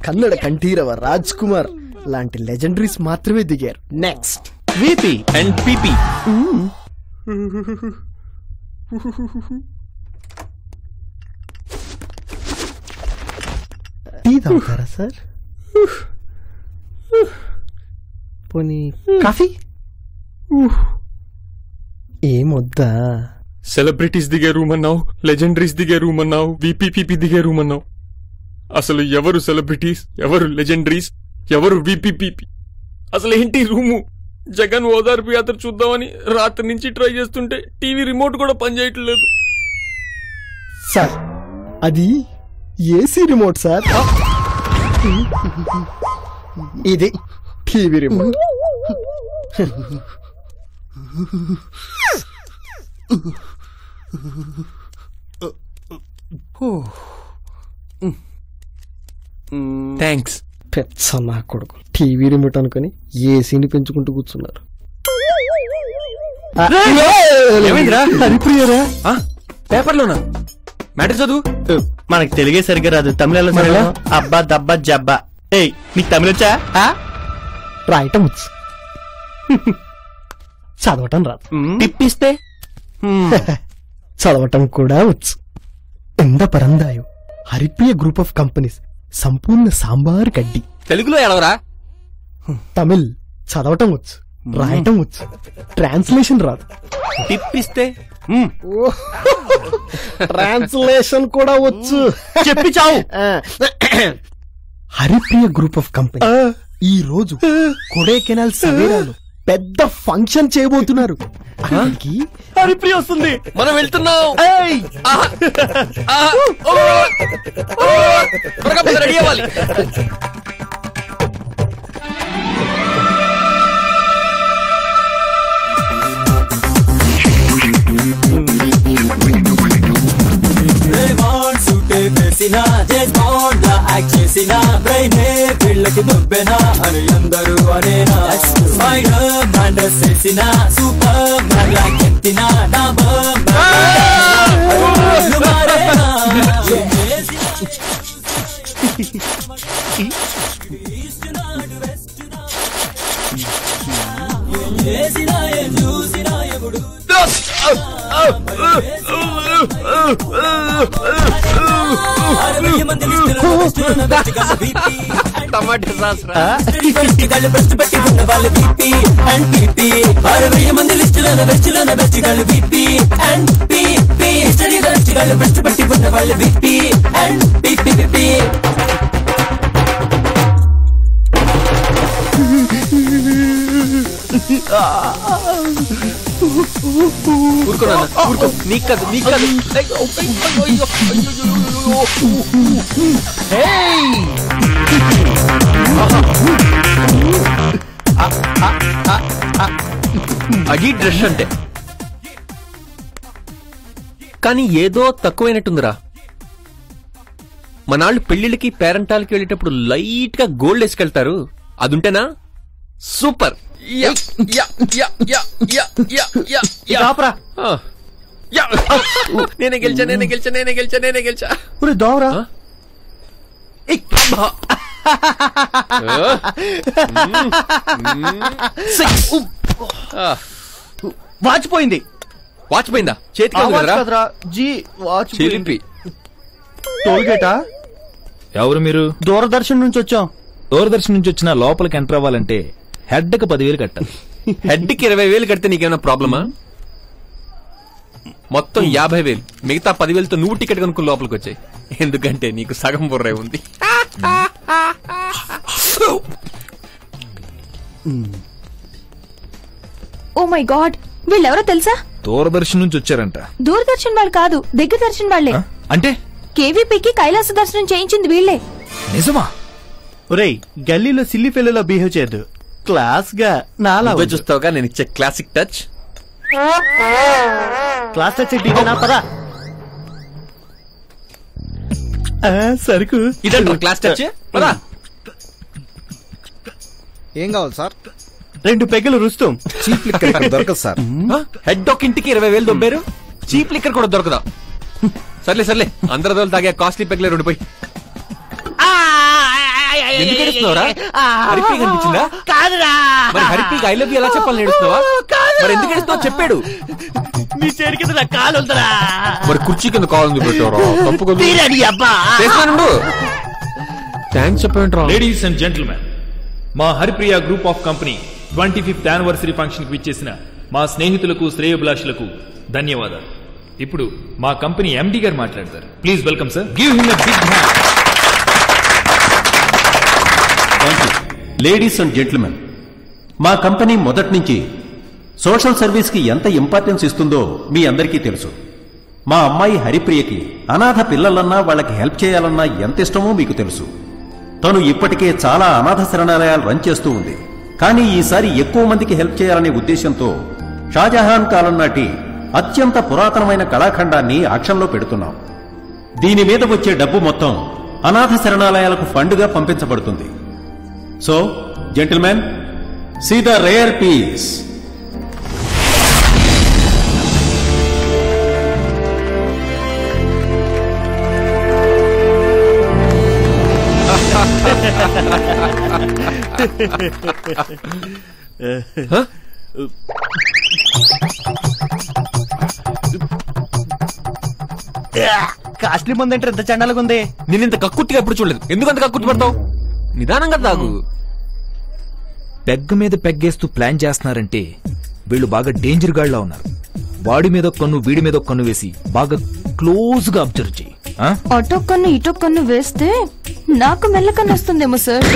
కన్నడ కంఠీరవ రాజ్ కుమార్ లాంటి లెజెండరీస్ మాత్రమే దిగారు. Next VP and PP. Tea తాగుతారా సార్? పోనీ కాఫీ ఏమొద్దా? సెలబ్రిటీస్ దిగే రూమ్ అన్నావు, లెజెండరీస్ దిగే రూమ్ అన్నావు, విపీపీపీ దిగే రూమ్ అన్నావు. అసలు ఎవరు సెలబ్రిటీస్, ఎవరు లెజెండరీస్, ఎవరు విపీపీపీ? అసలు ఏంటి రూము? జగన్ ఓదార్పు యాత్ర చూద్దామని రాత్రి నుంచి ట్రై చేస్తుంటే టీవీ రిమోట్ కూడా పనిచేయట్లేదు సార్. అది ఏసీ రిమోట్ సార్. ఇది టీవీ రిమోట్. థ్యాంక్స్. పెద్ద నా కొడుకు టీవీ రిమోట్ అనుకుని ఏసీని పెంచుకుంటూ కూర్చున్నారు. హరిప్రియరా పేపర్లోనా? మ్యాటర్ చదువు. మనకి తెలుగే సరిగ్గా రాదు, తమిళలో అబ్బా దబ్బా జబ్బా. ఏయ్ నీకు తమిళ వచ్చా? రాయటం వచ్చు, చదవటం రాదు. టిప్పిస్తే చదవటం కూడా వచ్చు. ఎంద పరందాయు హరిప్రియ గ్రూప్ ఆఫ్ కంపెనీస్ సంపూర్ణ సాంబార్ గడ్డి. తెలుగులో ఎడవరా? తమిళ్ చదవటం వచ్చు, రాయటం వచ్చు, ట్రాన్స్లేషన్ రాదు. టిప్పిస్తే ట్రాన్స్లేషన్ కూడా వచ్చు. చెప్పి చావు. హరిప్రియ గ్రూప్ ఆఫ్ కంపెనీ ఈ రోజు కొడైకెనాల్ సవేరాలో పెద్ద ఫంక్షన్ చేయబోతున్నారు. అక్కడికి హరిప్రియ వస్తుంది, మనం వెళ్తున్నాం. రెడీ అవ్వాలి. చేసిన బ్రైనే పిల్లకి దుబ్బెనా అని అందరూ అనేనా. స్పైడర్ మ్యాన్ డ్రెస్ చేసిన సూపర్ మ్యాన్ లాకెత్తిన నా టమాటా సాస్ రా. బెస్ట్ పెట్టి ఉన్న వాళ్ళు బీపీ అండ్ పీపీ. 60 మంది లిస్టులోన బెస్ట్ గాళ్ళు BP and PP. History best గాళ్ళు బెస్ట్ పెట్టి ఉన్న వాళ్ళు బీపీ అండ్ పీపీ. ఊరుకో నాన్న, ఊరుకో. నీకు కాదు, నీకు కాదు. అది డ్రెస్ అంటే. కానీ ఏదో తక్కువైనట్టుందిరా. మనాళ్ళు పెళ్లిళ్ళకి పేరెంటాలకి వెళ్ళేటప్పుడు లైట్ గా గోల్డ్ వేసుకెళ్తారు, అదుంటేనా సూపర్. నేనే గెలిచా. దోవరా వాచిపోయింది. వాచిపోయిందా? చేతికి చిలిపి. టోల్గేటా? ఎవరు మీరు? దూరదర్శన్ నుంచి వచ్చాం. దూరదర్శన్ నుంచి వచ్చిన లోపలికి ఎంటర్ అవ్వాలంటే హెడ్ కి 10,000 కట్టాలి. హెడ్ కి 20,000 కడితే నీకేమైనా ప్రాబ్లమా? మొత్తం 50,000, మిగతా 10,000తో నువ్వు టికెట్ కనుక్కుని లోపలికి వచ్చాయి. ఎందుకంటే నీకు సగం బుర్రే ఉంది. ఓ మై గాడ్, వీళ్ళెవరో తెలుసా? దూరదర్శన్ నుంచి వచ్చారంట. దూరదర్శన్ వాళ్ళు కాదు, దగ్గర దర్శన్ వాళ్లే. అంటే కేవీపీకి కైలాస దర్శనం చేయించింది వీళ్లే. నిజమా? ఒరేయ్, గల్లీలో సిల్లీ ఫెల్లోలా బిహేవ్ చేయదు, క్లాస్ గా నాలా చూస్తావుగా నేను ఇచ్చే classic touch. Class touch TV నా పదా. సరుకు ఇదండి క్లాస్ టచ్. ఏం కావాలి సార్? 2 పెగ్గులు రుస్తాం. చీప్ లిక్కర్ దొరకదు సార్. హెడ్ ఒక ఇంటికి 20,000 దొబ్బారు, చీప్ లిక్కర్ కూడా దొరకదా? సర్లే అందరి తాగే కాస్ట్లీ పెగ్లే 2 పోయి. ఎందుకు ఏడుస్తున్నావురా? హరిప్రియ కనిపించిందా? మరి హరిప్రియకి ఐ లవ్ యూ ఎలా చెప్పాలని ఏడుస్తున్నావా? మరి ఎందుకు ఏడుస్తున్నావు చెప్పాడు. నీ చేరి కింద నా కాలు వదలరా. మరి కుర్చీ కింద కాలు పెట్టారా? తప్పు కదా. థ్యాంక్స్ చెప్పండి. లేడీస్ అండ్ జెంటిల్మెన్, మా Haripriya group of company 25th anniversary function కి విచ్చేసిన మా స్నేహితులకు శ్రేయోభిలాషులకు ధన్యవాదాలు. ఇప్పుడు మా కంపెనీ ఎండి గారు మాట్లాడతారు. Please welcome sir. Give him a big hand. Ladies and gentlemen, మా కంపెనీ మొదటి నుంచి సోషల్ సర్వీస్ కి ఎంత ఇంపార్టెన్స్ ఇస్తుందో మీ అందరికీ తెలుసు. మా అమ్మాయి హరిప్రియకి అనాథ పిల్లలన్నా వాళ్ళకి హెల్ప్ చేయాలన్నా ఎంత ఇష్టమో మీకు తెలుసు. తను ఇప్పటికే చాలా అనాథ శరణాలయాలు రన్ చేస్తూ ఉంది. కానీ ఈసారి ఎక్కువ మందికి హెల్ప్ చేయాలనే ఉద్దేశంతో షాజహాన్ కాలం నాటి అత్యంత పురాతనమైన కళాఖండాన్ని ఆక్షన్లో పెడుతున్నాం. దీని మీద వచ్చే డబ్బు మొత్తం అనాథ శరణాలయాలకు ఫండ్గా పంపించబడుతుంది. So gentlemen, see the rare piece. Costly మంది అంటే ఎంత చండాలుగా ఉంది. నేను ఇంత కక్కుర్తిగా ఎప్పుడు చూడలేదు. ఎందుకంత కక్కుర్తి పడతావు? నిదానంగా తాగు. పెగ్గ మీద పెగ్గేస్తూ ప్లాన్ చేస్తున్నారంటే వీళ్ళు బాగా డేంజర్ గాడ్లా ఉన్నారు. వాడి మీద కన్ను వీడి మీద కన్ను వేసి బాగా క్లోజ్ గా అబ్జర్వ్ చేయి. అటో కన్ను ఇటో కన్ను వేస్తే నాకు మెల్లకన్ను వస్తుందేమో సార్.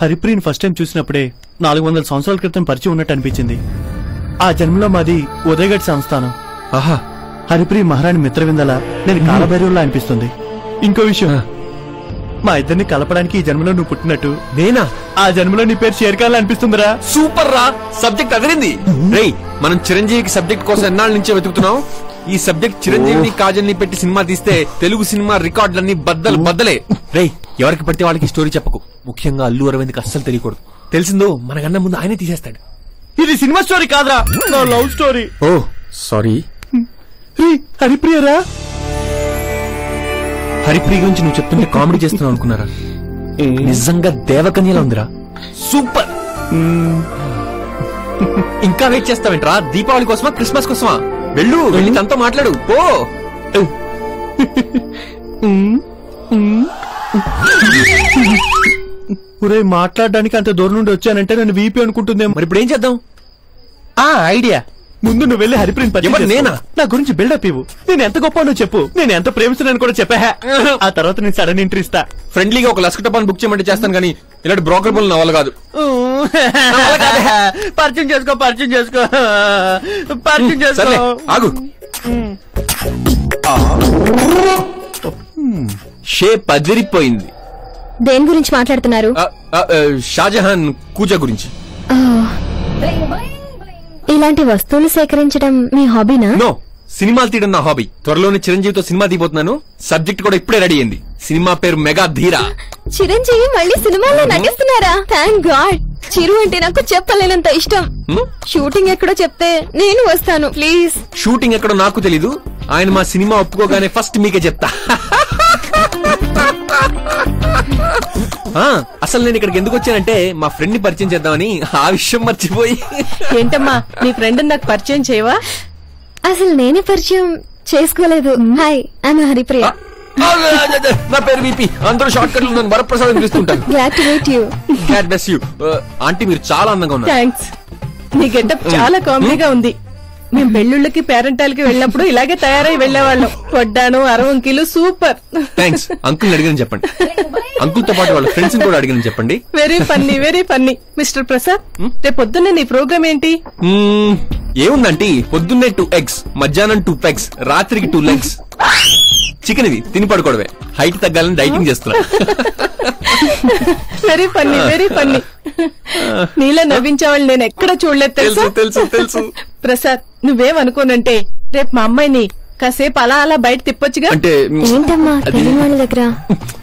హరిప్రియని ఫస్ట్ టైం చూసినప్పుడే 400 సంవత్సరాల క్రితం పరిచయం ఉన్నట్టు అనిపించింది. ఆ జన్మలో మాది ఉదయగఢ్ సంస్థానం. ఆహా, హరిప్రియ మహారాణి మిత్రవిందల నేను కాలభైరవులా అనిపిస్తుంది. ఇంకో విషయం, మా ఇద్దరిని కలపడానికి ఈ జన్మలో నువ్వు పుట్టినట్టు, నేనా ఆ జన్మలో నీ పేరు షేర్ఖాన్ అనిపిస్తుందిరా. సూపర్ రా, సబ్జెక్ట్ అదిరింది. రేయ్, మనం చిరంజీవికి సబ్జెక్ట్ కోసం ఎన్నాళ్ళ నుంచే వెతుకుతున్నాం. ఈ సబ్జెక్ట్ చిరంజీవిని కాజల్ని పెట్టి సినిమా తీస్తే తెలుగు సినిమా రికార్డులన్నీ బద్దలే. రేయ్, ఎవరికి పడితే వాళ్ళకి స్టోరీ చెప్పకు. ముఖ్యంగా అల్లు అరవింద్కి అస్సలు తెలియకూడదు. తెలిసిందో మనకన్నా ముందు ఆయనే తీసేస్తాడు. ఇది సినిమా స్టోరీ కాదురా, నా లవ్ స్టోరీ. ఓ సారీ. హరిప్రియరా? హరిప్రియ గురించి నువ్వు చెప్తుంటే కామెడీ చేస్తున్నావు అనుకున్నారా? నిజంగా దేవకన్యలా ఉందిరా. సూపర్. ఇంకా వెయిట్ చేస్తావేంట్రా? దీపావళి కోసమా క్రిస్మస్ కోసమా? వెళ్ళి తనతో మాట్లాడు పో. ఒరే, మాట్లాడడానికి అంత దూరం నుండి వచ్చానంటే నన్ను వీపీ అనుకుంటుందేమో. మరి ఇప్పుడు ఏం చేద్దాం? ఐడియా, ముందు నువ్వు వెళ్ళి హరిప్రియని నేనా? నా గురించి బిల్డప్ ఇవ్వు. నేను ఎంత గొప్ప నువ్వు చెప్పు. నేను ఎంత ప్రేమిస్తున్నాను కూడా చెప్పా. ఆ తర్వాత నేను సడన్ ఎంట్రీ ఇస్తా. ఫ్రెండ్లీగా ఒక లస్కటపాన్ బుక్ చేయమంటే చేస్తాను, కానీ ఇలాంటి బ్రోకర్ బుల్ నా వల్ల కాదు. పరిచయం చేసుకో. సర్లే, ఆగు. షేప్ అదిరిపోయింది. దేని గురించి మాట్లాడుతున్నారు? షాజహాన్ కూజా గురించి. ఇలాంటి వస్తువులు సేకరించడం మీ హాబీనా? నో, సినిమాలు తీయడం నా హాబీ. త్వరలోనే చిరంజీవితో సినిమా తీయబోతున్నాను. సబ్జెక్ట్ కూడా ఇప్పుడే రెడీ అయింది. సినిమా పేరు మెగా ధీరా. చిరంజీవి మళ్ళీ సినిమాలో నటిస్తున్నారా? Thank God. చిరు అంటే నాకు చెప్పలేనంత ఇష్టం. షూటింగ్ ఎక్కడో చెప్తే నేను వస్తాను ప్లీజ్. షూటింగ్ ఎక్కడో నాకు తెలీదు. ఆయన మా సినిమా ఒప్పుకోగానే ఫస్ట్ మీకే చెప్తా. అసలు నేను ఇక్కడికి ఎందుకు వచ్చానంటే మా ఫ్రెండ్ ని పరిచయం చేద్దామని. ఆ విషయం మర్చిపోయి. ఏంటమ్మా, నీ ఫ్రెండ్ నాకు పరిచయం చేయవా? అసలు నేనే పరిచయం చేసుకోలేదు. Hi, I'm Haripriya. నా పేరు విపి. అందరూ షార్ట్ కట్లు నన్ను వరప్రసాదం పిలుస్తుంటాను. Glad to meet you. God bless you. Aunty, మీరు చాలా అందంగా ఉన్నారు. థ్యాంక్స్. నీ గెటప్ చాలా కామెడీగా ఉంది. మేము పెళ్ళిళ్ళకి పేరెంటాలకి వెళ్ళినప్పుడు ఇలాగే తయారై వెళ్లేవాళ్ళం. వడ్డాను 60 కిలో. సూపర్. థ్యాంక్స్. అంకుల్ అడిగిన చెప్పండి. అంకుల్ తో పాటు వాళ్ళ ఫ్రెండ్స్ కూడా అడిగిన చెప్పండి. Very funny. మిస్టర్ ప్రసాద్, రేపు పొద్దున్నే నీ ప్రోగ్రామ్ ఏంటి? ఏముందంటే పొద్దున్నే 2 eggs, మధ్యాహ్నం 2 pegs, రాత్రికి 2 legs. చికెన్ ఇది తిని పడుకోవడమే. హైట్ తగ్గాలని డైటింగ్ చేస్తున్నా. Very funny. నీలా నవ్వించేవాళ్ళు నేను ఎక్కడ చూడలేదు తెలుసు. తెలుసు. ప్రసాద్, నువ్వేమనుకోనంటే రేపు మా అమ్మాయిని కాసేపు అలా అలా బయట తిప్పొచ్చుగా. అంటే ఏంటమ్మా తెలియని వాళ్ళ దగ్గర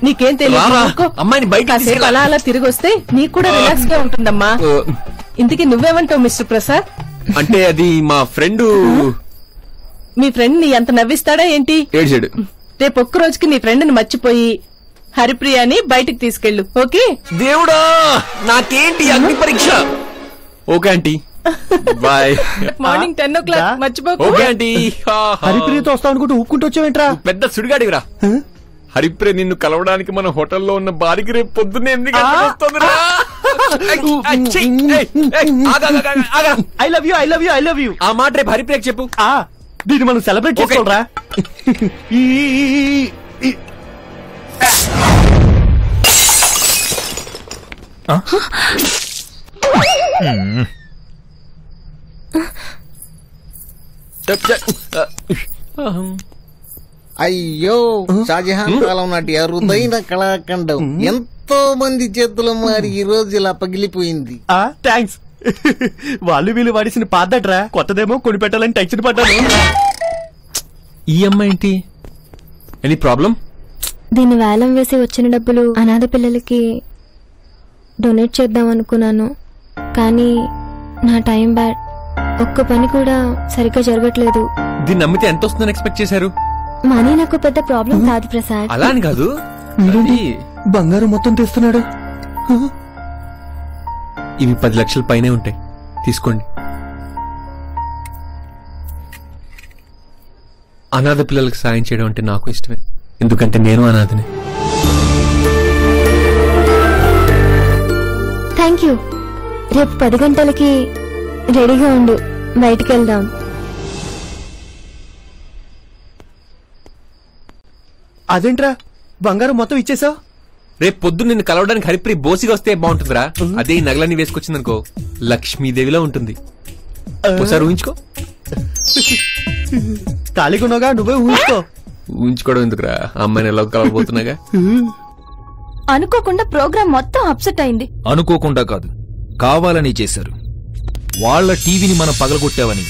నీకేం తెలియదు. అమ్మాయిని బయట కాసేపు అలా అలా తిరిగి వస్తే నీకు కూడా రిలాక్స్ గా ఉంటుందమ్మా. ఇంతకీ నువ్వేమంటావు మిస్టర్ ప్రసాద్? అంటే అది మా ఫ్రెండ్. మీ ఫ్రెండ్ ని ఎంత నవ్విస్తాడా ఏంటి? ఏడ్చాడు. రేపు ఒక్క రోజుకి నీ ఫ్రెండ్ ని మర్చిపోయి హరిప్రియాని బయటికి తీసుకెళ్ళు. ఓకే? దేవుడా నాకేంటి అగ్ని పరీక్ష. Okay aunty bye. Morning 10 o'clock మర్చిపోకు. Okay aunty. హరిప్రియతో వస్తావు అనుకుంటూ ఊపుకుంటూ వచ్చావేంట్రా? పెద్ద సుడిగాడివిరా. హరిప్రియ నిన్ను కలవడానికి మన హోటల్లో ఉన్న బారికి రేపు పొద్దున్నే ఎందుకు వస్తుందిరా? I love you I love you I love you. ఆ మాట రేపు హరిప్రియకి చెప్పు. దీన్ని మనం సెలబ్రేట్ చేసుకోరా. అయ్యో షాజహాన్ కాలం నాటి అరుదైన కళాఖండం ఎంతో మంది చేతులు మారి ఈ రోజు ఇలా పగిలిపోయింది. థ్యాంక్స్. వాళ్ళు వీళ్ళు వాడిసిన పాదట్రా, కొత్తదేమో కొని పెట్టాలని టెన్షన్ పడ్డాను. ఈ అమ్మాయి ఏంటి? Any problem? దీన్ని వేలం వేసి వచ్చిన డబ్బులు అనాథ పిల్లలకి డొనేట్ చేద్దాం అనుకున్నాను, కానీ నా టైం బ్యాడ్. ఒక్క పని కూడా సరిగ్గా జరగట్లేదు. దీన్ని నమ్మితే ఎంత వస్తుందని ఎక్స్పెక్ట్ చేశారు? మనీ నాకు పెద్ద ప్రాబ్లం కాదు ప్రసాద్. అలా అని కాదు, బంగారం మొత్తం తీస్తున్నాడు. ఇవి 10 లక్షల పైనే ఉంటాయి, తీసుకోండి. అనాథ పిల్లలకు సాయం చేయడం అంటే నాకు ఇష్టమే, ఎందుకంటే నేను అనాథని. Thank you. రేపు 10 గంటలకి రెడీగా ఉండు, బయటికి వెళ్దాం. అదేంట్రా బంగారం మొత్తం ఇచ్చేసావు? రేపు పొద్దున్న నిన్ను కలవడానికి హరిప్రియ బోసిగా వస్తే బాగుంటుందిరా. అదే ఈ నగలన్నీ వేసుకొచ్చిందనుకో లక్ష్మీదేవిలో ఉంటుంది. ఒకసారి ఊహించుకో. ఖాళీగా నువ్వే ఊహించుకో. ఊహించుకోవడం ఎందుకురా, అమ్మాయిని ఎలా కలవబోతున్నాగా. అనుకోకుండా ప్రోగ్రామ్ మొత్తం అప్సెట్ అయింది. అనుకోకుండా కాదు, కావాలని చేశారు. వాళ్ల టీవీని మనం పగలగొట్టావని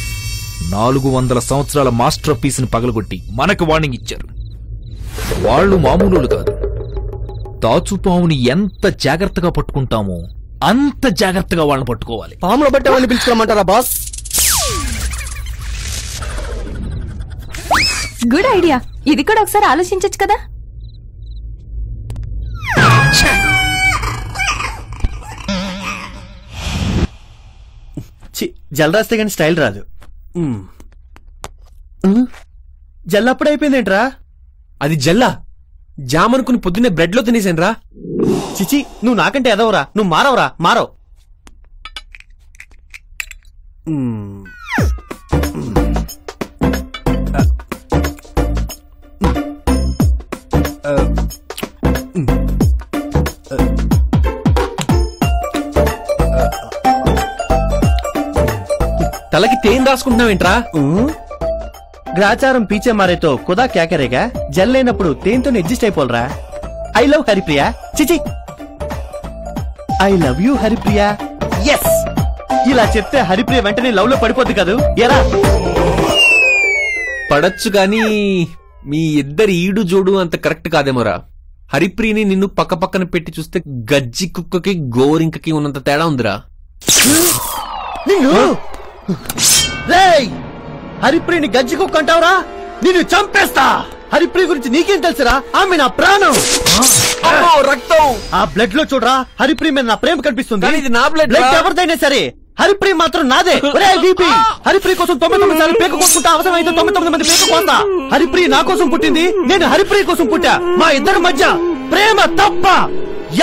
400 సంవత్సరాల మాస్టర్ పీస్ ని పగలగొట్టి మనకు వార్నింగ్ ఇచ్చారు. వాళ్ళు మామూలు కాదు. తాచుపాముని ఎంత జాగ్రత్తగా పట్టుకుంటామో అంత జాగ్రత్తగా వాళ్ళని పట్టుకోవాలి. పాములో పట్టామని పిలుచుకోమంటారా బాస్? Good idea. ఇది కూడా ఒకసారి ఆలోచించచ్చు కదా. జల్ రాస్తే గాని స్టైల్ రాదు. జల్ అప్పుడైపోయిందేంట్రా? అది జల్లా జామ్ అనుకుని పొద్దున్నే బ్రెడ్ లో తినేసాను రా. చిచి, నువ్వు నాకంటే ఎదవరా, నువ్వు మారవరా, మారవ్. తలకి తేన్ రాసుకుంటున్నావేంట్రా? గ్రాచారం పీచే మారేతో కుదా క్యాకరేగా. జల్ లేనప్పుడు తేన్తో అడ్జస్ట్ అయిపోలరా. I love Haripriya. చిచి, I love you Haripriya. Yes, ఇలా చెప్తే హరిప్రియ వెంటనే లవ్ లో పడిపోద్ది కదూ. ఎరా పడచ్చు గాని మీ ఇద్దరి ఈడు జోడు అంత కరెక్ట్ కాదేమోరా. హరిప్రియని నిన్ను పక్క పక్కన పెట్టి చూస్తే గజ్జి కుక్కకి గోరింకకి ఉన్నంత తేడా ఉందిరా. హరిప్రియని గజ్జి కుక్క అంటావురా? నిన్ను చంపేస్తా. హరిప్రియ గురించి నీకేం తెలుసురా? ఆమె నా ప్రాణం, రక్తం. ఆ బ్లడ్ లో చూడరా, హరిప్రియ మీద నా ప్రేమ కనిపిస్తుంది. ఇది నా బ్లడ్ ఎవరిదైనా సరే, హరిప్రియ మాత్రం నాదే. హరిప్రియ కోసం 99 సార్లు పేక కోసుకుంటా, అవసరమైతే 99 మంది పేక కోస్తా. హరిప్రియ నా కోసం పుట్టింది, నేను హరిప్రియ కోసం పుట్టా. మా ఇద్దరి మధ్య ప్రేమ తప్ప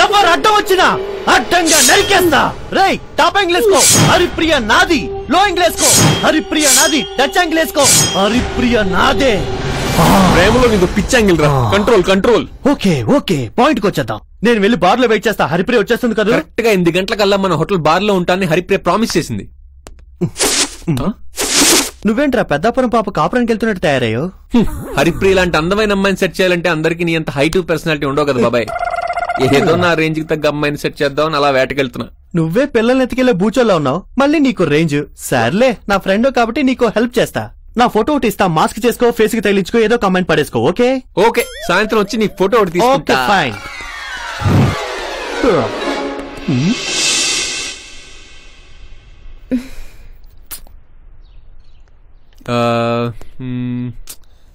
ఎవరు అడ్డం వచ్చినా అడ్డంగా నరికేస్తా. రేయ్, టాప్ యాంగిల్ వేసుకో, హరిప్రియ నాది. లో యాంగిల్ వేసుకో, హరిప్రియ నాది. టచ్ యాంగిల్ వేసుకో, హరిప్రియ నాదే. ప్రేమలో నీకు పిచ్ యాంగిల్ రా. Control control. Okay okay, point కి వచ్చేద్దాం. నేను వెళ్ళి బార్ లో వెయిట్ చేస్తా. హరిప్రియ వచ్చేస్తుంది కదా. కరెక్ట్ గా 8 గంటలకల్లా మన హోటల్ బార్ లో ఉంటానని హరిప్రియ ప్రామిస్ చేసింది. నువ్వేంట్రా పెద్దాపురం పాప కాపురానికి వెళ్తున్నట్టు తయారయ్యో? హరిప్రియ లాంటి అందమైన అమ్మాయిని సెట్ చేయాలంటే అందరికి నీ అంత హైట్ పర్సనాలిటీ ఉండవు కదా బాబాయ్. ఏదో నా రేంజ్ కి తగ్గ అమ్మాయిని సెట్ చేద్దామని అలా వేటకెళ్తున్నా. నువ్వే పిల్లల్ని ఎత్తుకెళ్లే బూచోల్లో ఉన్నావు, మళ్ళీ నీకు రేంజ్. సర్లే, నా ఫ్రెండ్ కాబట్టి నీకు హెల్ప్ చేస్తా. నా ఫోటో ఒకటి ఇస్తా, మాస్క్ చేసుకో, ఫేస్ కి తగిలించుకో, ఏదో కామెంట్ పడేసుకో. ఓకే ఓకే, సాయంత్రం వచ్చి నీ ఫోటో ఒకటి okay fine.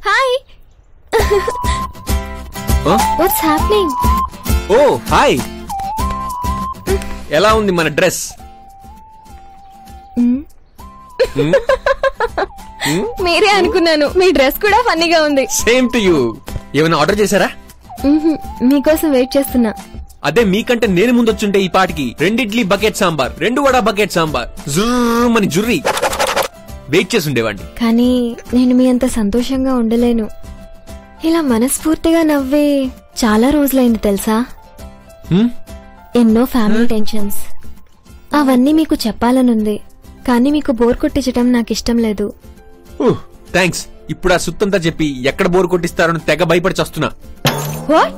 Hi. What's happening? Oh hi, ఎలా ఉంది మన డ్రెస్? మీరే అనుకున్నాను, మీ డ్రెస్ కూడా ఫన్నీగా ఉంది. Same to you. ఏమైనా ఆర్డర్ చేశారా? మీకోసం వెయిట్ చేస్తున్నా. అదే మీకంటే నేను ముందొచ్చుంటే ఈ పాటికి 2 ఇడ్లీ బకెట్ సాంబార్, 2 వడ బకెట్ సాంబార్, జుర్రమని జుర్రి వెయిట్ చేసి ఉండేవాడిని. కానీ నేను మీ అంత సంతోషంగా ఉండలేను. ఇలా మనస్ఫూర్తిగా నవ్వే చాలా రోజులైంది తెలుసా. ఎన్నో ఫ్యామిలీ టెన్షన్స్, అవన్నీ మీకు చెప్పాలనుంది. కానీ మీకు బోర్ కొట్టించడం నాకు ఇష్టం లేదు. థ్యాంక్స్. ఇప్పుడు ఆ సుత్తంతా చెప్పి ఎక్కడ బోర్ కొట్టిస్తారని తెగ భయపడి చస్తున్నా. వాట్?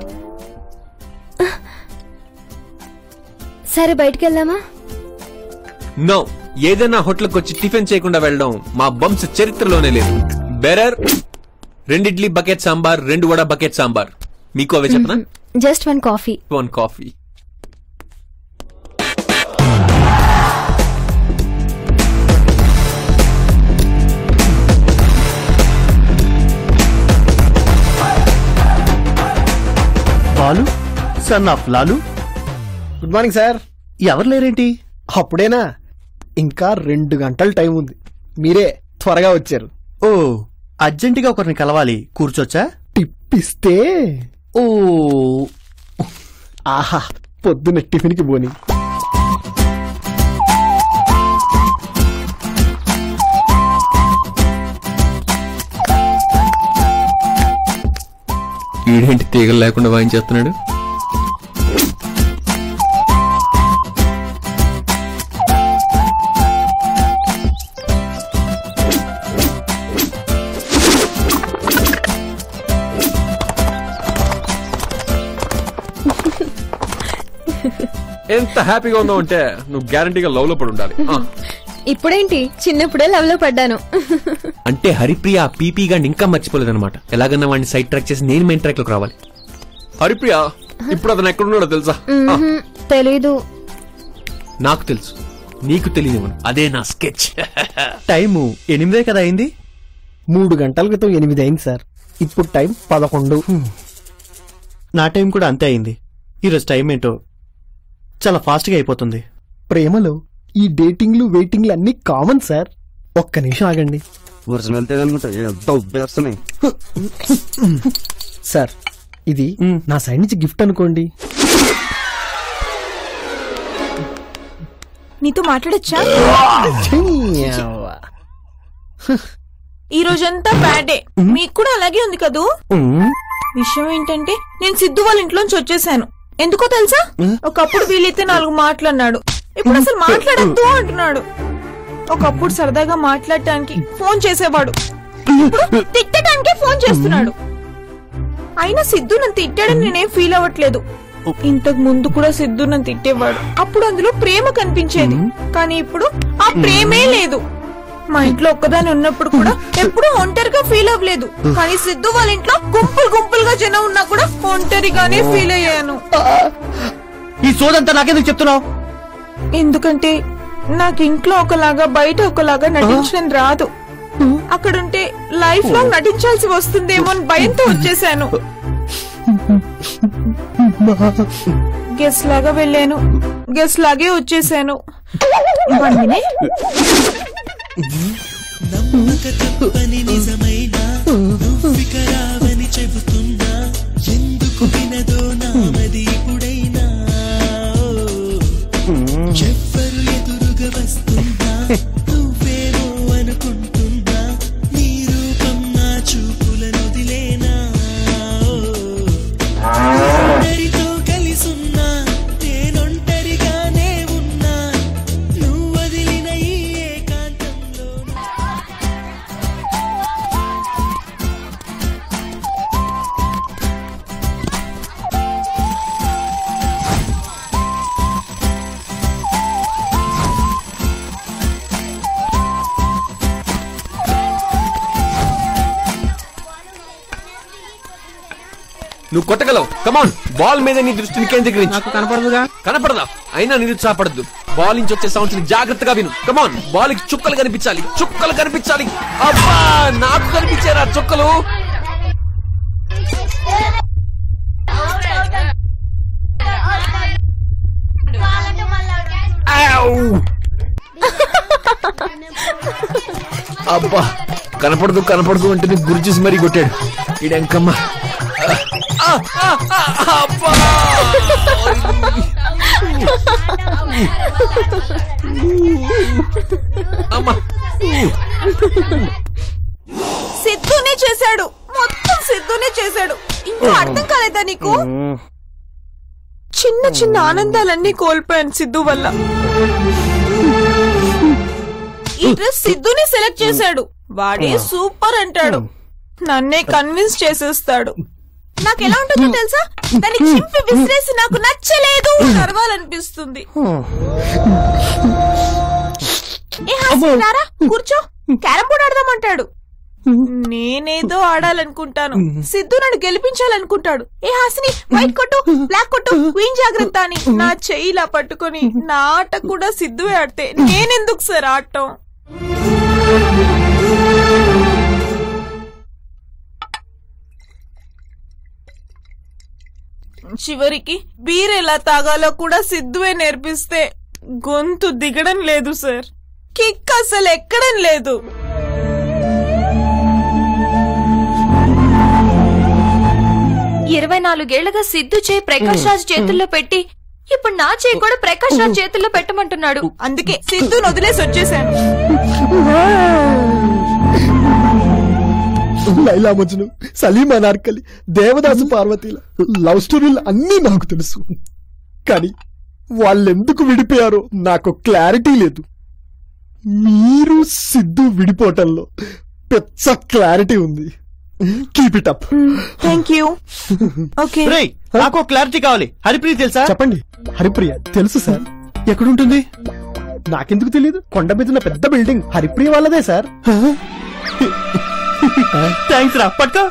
సరే బయటికి వెళ్దామా? నో, ఏదైనా హోటల్కి వచ్చి టిఫిన్ చేయకుండా వెళ్ళడం మా వంశ చరిత్రలోనే లేదు. Bearer 2 idli bucket sambar, 2 vada bucket sambar. మీకు అవే చెప్పనా? Just 1 coffee. 1 coffee. Balu son of Lalu. Good morning sir. ఎవరు లేరేంటి? అప్పుడేనా? ఇంకా 2 గంటల టైం ఉంది. మీరే త్వరగా వచ్చారు. ఓ, అర్జెంటుగా ఒకరిని కలవాలి. కూర్చోచ్చా? టిప్పిస్తే. ఓ ఆహా, పొద్దున్న టిఫిన్కి పోని. వీడేంటి తీగలు లేకుండా వాయించేస్తున్నాడు? ఎంత హ్యాపీగా ఉన్నావు అంటే నువ్వు గ్యారంటీగా లవ్ లో పడి ఉండాలి. ఇప్పుడేంటి, చిన్నప్పుడే లవ్ లో పడ్డాను. అంటే హరిప్రియ పీపీ గాని ఇంకా మర్చిపోలేదన్నమాట. ఎలాగన్నా వాడిని సైడ్ ట్రాక్ చేసి నేను మెయిన్ ట్రాక్ లోకి రావాలి. హరిప్రియ ఇప్పుడు అతను ఎక్కడున్నాడో తెలుసా? తెలీదు. నాకు తెలుసు, నీకు తెలియదు. అదే నా స్కెచ్. టైము 8 కదా అయింది. 3 గంటల క్రితం 8 అయింది సార్. ఇప్పుడు టైం 11. నా టైం కూడా అంతే అయింది. ఈరోజు టైం ఏంటో చాలా ఫాస్ట్ గా అయిపోతుంది. ప్రేమలో ఈ డేటింగ్లు వెయిటింగ్లు అన్ని కామన్ సార్. ఒక్క నిమిషం ఆగండి సార్. ఇది నా సైడ్ నుంచి గిఫ్ట్ అనుకోండి. నీతో మాట్లాడొచ్చా? ఈ రోజంతా బ్యాడ్ డే. మీకు కూడా అలాగే ఉంది కదూ? విషయం ఏంటంటే నేను సిద్ధు వాళ్ళ ఇంట్లోంచి వచ్చేసాను. ఎందుకో తెలుసా? ఒకప్పుడు వీలైతే 4 మాట్లాడినాడు, ఇప్పుడు అసలు మాట్లాడద్దు అంటున్నాడు. ఒకప్పుడు సరదాగా మాట్లాడటానికి ఫోన్ చేసేవాడు, ఇప్పుడు తిట్టడానికే ఫోన్ చేస్తున్నాడు. అయినా సిద్ధు నన్ను తిట్టాడని నేనేం ఫీల్ అవ్వట్లేదు. ఇంతకు ముందు కూడా సిద్ధు నన్ను తిట్టేవాడు. అప్పుడు అందులో ప్రేమ కనిపించేది, కానీ ఇప్పుడు ఆ ప్రేమే లేదు. మా ఇంట్లో ఒక్కదాని ఉన్నప్పుడు కూడా ఎప్పుడూ ఒంటరిగా ఫీల్ అవ్వలేదు. కానీ సిద్ధు వాళ్ళ ఇంట్లో గుంపులు గుంపులుగా జనం ఉన్నా కూడా ఒంటరిగానే ఫీల్ అయ్యాను. ఈ సోదంతా నాకెందుకు చెప్తున్నావు? ఎందుకంటే నాకు ఇంట్లో ఒకలాగా బయట ఒకలాగా నటించడం రాదు. అక్కడుంటే లైఫ్ లో నటించాల్సి వస్తుందేమో అని భయంతో వచ్చేసాను. గెస్ట్ లాగా వెళ్ళాను, గెస్ట్ లాగే వచ్చేసాను. నమ్మకతప్పని నిజమైనా నువ్వికరావని చెబుతున్నా, ఎందుకు వినదో నామది ఇప్పుడైనా. ఎవ్వరు ఎదురుగా వస్తున్నా నువ్వేమో అనుకుంటున్నా, నీ రూపం నా చూపులను వదిలేనా. అందరితో కలిసున్నా నేనొంటరిగానే ఉన్నా, నువ్వు వదిలిన ఈ ఏకాంతంలో. నువ్వు కొట్టగలవు. కమాన్, బాల్ మీద నీ దృష్టిని కేంద్రీకరించు. నాకు కనపడదుగా. కనపడదా? అయినా నిరుత్సాహపడద్దు. బాల్ నుంచి వచ్చే సౌండ్స్ ని జాగ్రత్తగా విను. కమాన్, బాల్ కి చుక్కలు కనిపించాలి, చుక్కలు కనిపించాలి. అబ్బా, నాకు కనిపించారా చుక్కలు? అబ్బా, కనపడదు కనపడదు అంటే గురి చూసి మరీ కొట్టాడు ఈడెంకమ్మ. సిద్ధునే చేశాడు, మొత్తం సిద్ధునే చేశాడు. ఇంకా అర్థం కాలేదా నీకు? చిన్న చిన్న ఆనందాలన్నీ కోల్పోయాను సిద్ధు వల్ల. ఈ డ్రెస్ సిద్ధుని సెలెక్ట్ చేశాడు. వాడే సూపర్ అంటాడు, నన్నే కన్విన్స్ చేసేస్తాడు. నాకు ఎలా ఉంటుందో తెలుసా? దాన్ని చింపి విసిరేసి నాకు నచ్చలేదు నరవాలనిపిస్తుంది. కూర్చో, క్యారం బోర్డ్ ఆడదామంటాడు. నేనేదో ఆడాలనుకుంటాను, సిద్ధు నన్ను గెలిపించాలనుకుంటాడు. ఏ హాసిని, వైట్ కొట్టు, బ్లాక్ కొట్టు, క్వీన్ జాగ్రత్త అని నా చెయ్యిలా పట్టుకొని నా ఆట కూడా సిద్ధువే ఆడితే నేనెందుకు సార్ ఆడటం? చివరికి బీర్ ఎలా తాగాలో కూడా సిద్ధువే నేర్పిస్తే గొంతు దిగడం లేదు సార్. కిక్ అసలు ఎక్కడం లేదు. ఇరవై 24 ఏళ్లుగా సిద్ధు చేయి ప్రకాష్ రాజ్ చేతుల్లో పెట్టి ఇప్పుడు నా చేయి కూడా ప్రకాష్ రాజ్ చేతుల్లో పెట్టమంటున్నాడు. అందుకే సిద్ధుని వదిలేసి వచ్చేసాను. లైలా మజ్ను, సలీం అనార్కలి, దేవదాసు పార్వతీల లవ్ స్టోరీలు అన్నీ నాకు తెలుసు. కానీ వాళ్ళెందుకు విడిపోయారో నాకు క్లారిటీ లేదు. మీరు సిద్ధు విడిపోవటంలో పెద్ద క్లారిటీ ఉంది. Keep it up. Thank you. Okay, నాకు క్లారిటీ కావాలి. హరిప్రియ తెలుసా? చెప్పండి. హరిప్రియ తెలుసు సార్. ఎక్కడుంటుంది? నాకెందుకు తెలియదు. కొండ మీద ఉన్న పెద్ద బిల్డింగ్ హరిప్రియ వాళ్ళదే సార్. థ్యాంక్స్ రా, పట్టుకో.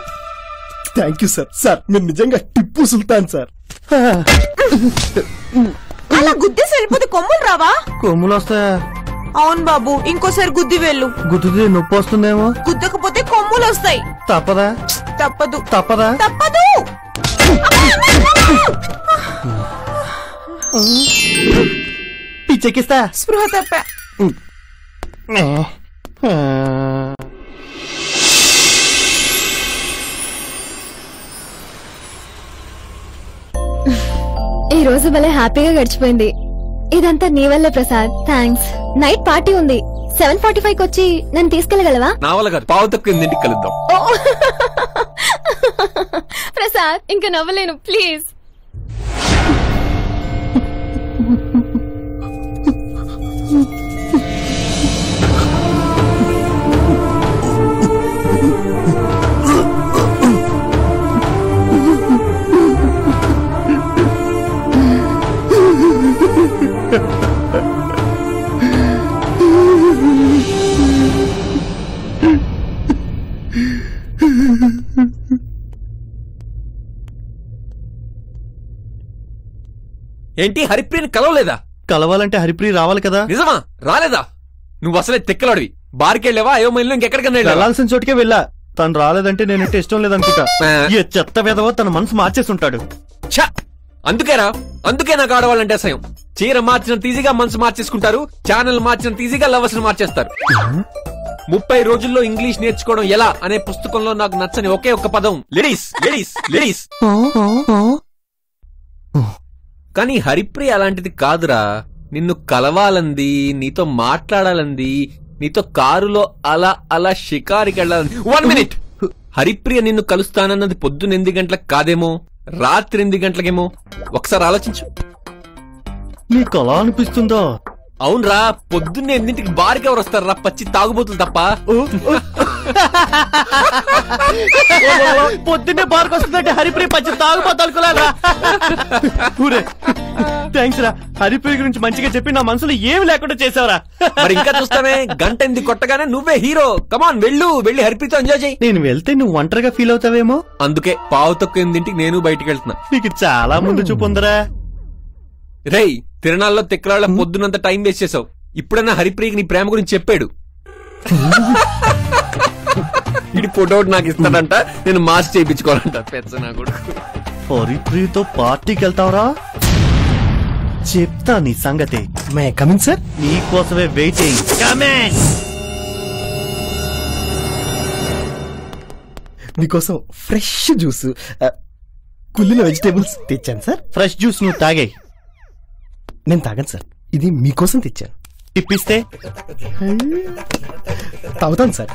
Thank you sir. సార్ మీరు నిజంగా టిప్పు సుల్తాన్ సార్. అలా గుద్దేసి వెళ్ళిపోతే కొమ్ములు రావా? కొమ్ములు వస్తాయా? అవును బాబు, ఇంకోసారి గుద్ది వెళ్ళు. గుద్దుతే నొప్పి వస్తుందేమో. గుద్దకపోతే కొమ్ములు వస్తాయి. తప్పదా? తప్పదు. తప్పదా? తప్పదు. పిచ్చెక్కిస్తా. స్పృహ తప్ప. ఈ రోజు భలే హ్యాపీగా గడిచిపోయింది. ఇదంతా నీ వల్లే ప్రసాద్. థ్యాంక్స్. నైట్ పార్టీ ఉంది. 7:45 వచ్చి నన్ను తీసుకెళ్ళగలవా? నా వల్ల కాదు, పావు తక్కువ ఇంటికి కలుద్దాం. ప్రసాద్ ఇంకా నవ్వలేను, ప్లీజ్. ఏంటి, హరిప్రియని కలవలేదా? కలవాలంటే హరిప్రియ రావాలి కదా. నిజమా? రాలేదా? నువ్వు అసలే తెక్కలాడివి. బార్కెళ్ళావా? అయోమయంలో ఇంకెక్కడికన్నా వెళ్ళాల్సిన చోటుకే వెళ్ళా. తను రాలేదంటే నేనంటే ఇష్టం లేదనుకుంటా. ఏ చెత్త వెదవో తన మనసు మార్చేస్తుంటాడు. అందుకేరా, అందుకే నాకు ఆడవాళ్ళంటే అసహ్యం. చీర మార్చినంత ఈజీగా మనసు మార్చేసుకుంటారు, ఛానల్ మార్చినంత ఈజీగా లవర్స్ మార్చేస్తారు. 30 రోజుల్లో ఇంగ్లీష్ నేర్చుకోవడం ఎలా అనే పుస్తకంలో నాకు నచ్చని ఒకే ఒక్క పదం లేడీస్, లేడీస్, లేడీస్. కానీ హరిప్రియ అలాంటిది కాదురా. నిన్ను కలవాలంది, నీతో మాట్లాడాలంది, నీతో కారులో అలా అలా షికారికి వెళ్ళాలని. 1 మినిట్. హరిప్రియ నిన్ను కలుస్తానన్నది పొద్దున 8 గంటలకు కాదేమో, రాత్రి 8 గంటలకేమో. ఒకసారి ఆలోచించు. నీకు అలా అనిపిస్తుందా? అవునరా, పొద్దున్నే 8ంటికి బార్కి ఎవరు వస్తారా? పచ్చి తాగుబోతులు తప్ప. పొద్దున్నే బార్కి వస్తుందంటే హరిప్రియ పచ్చి తాగుబోతాలు. థ్యాంక్స్ రా, హరిప్రియ గురించి మంచిగా చెప్పి నా మనసులో ఏమి లేకుండా చేసావురా. మరి ఇంకా చూస్తానే, గంట ఎనిమిది కొట్టగానే నువ్వే హీరో. కమాన్ వెళ్ళి హరిప్రియతో ఎంజాయ్ చేయి. నేను వెళ్తే నువ్వు ఒంటరిగా ఫీల్ అవుతావేమో, అందుకే పావు తక్కువ 8ంటికి నేను బయటికి వెళ్తున్నా. నీకు చాలా ముందు చూపు ఉందరా. రేయ్, తిరణాల్లో తిక్కరాళ్ళ పొద్దునంత టైం వేస్ట్ చేసావు. ఇప్పుడన్నా హరిప్రియకి నీ ప్రేమ గురించి చెప్పాడు. ఇది ఫోటో నాకు ఇస్తాడంట, నేను మార్చి చేయించుకోవాలంట. పెద్ద నా కొడుకు. హరిప్రియతో పార్టీకి వెళ్తావరా? చెప్తా నీ సంగతి. May coming sir? నీకోసమే వెయిటింగ్. కమింగ్. మీకోసం ఫ్రెష్ జ్యూస్, కుళ్ళిన వెజిటేబుల్స్ తెచ్చాను సార్. ఫ్రెష్ జ్యూస్ నువ్వు తాగే. నేను తాగాను సార్, ఇది మీకోసం తెచ్చాను. ఇప్పిస్తే తాగుతాను సార్.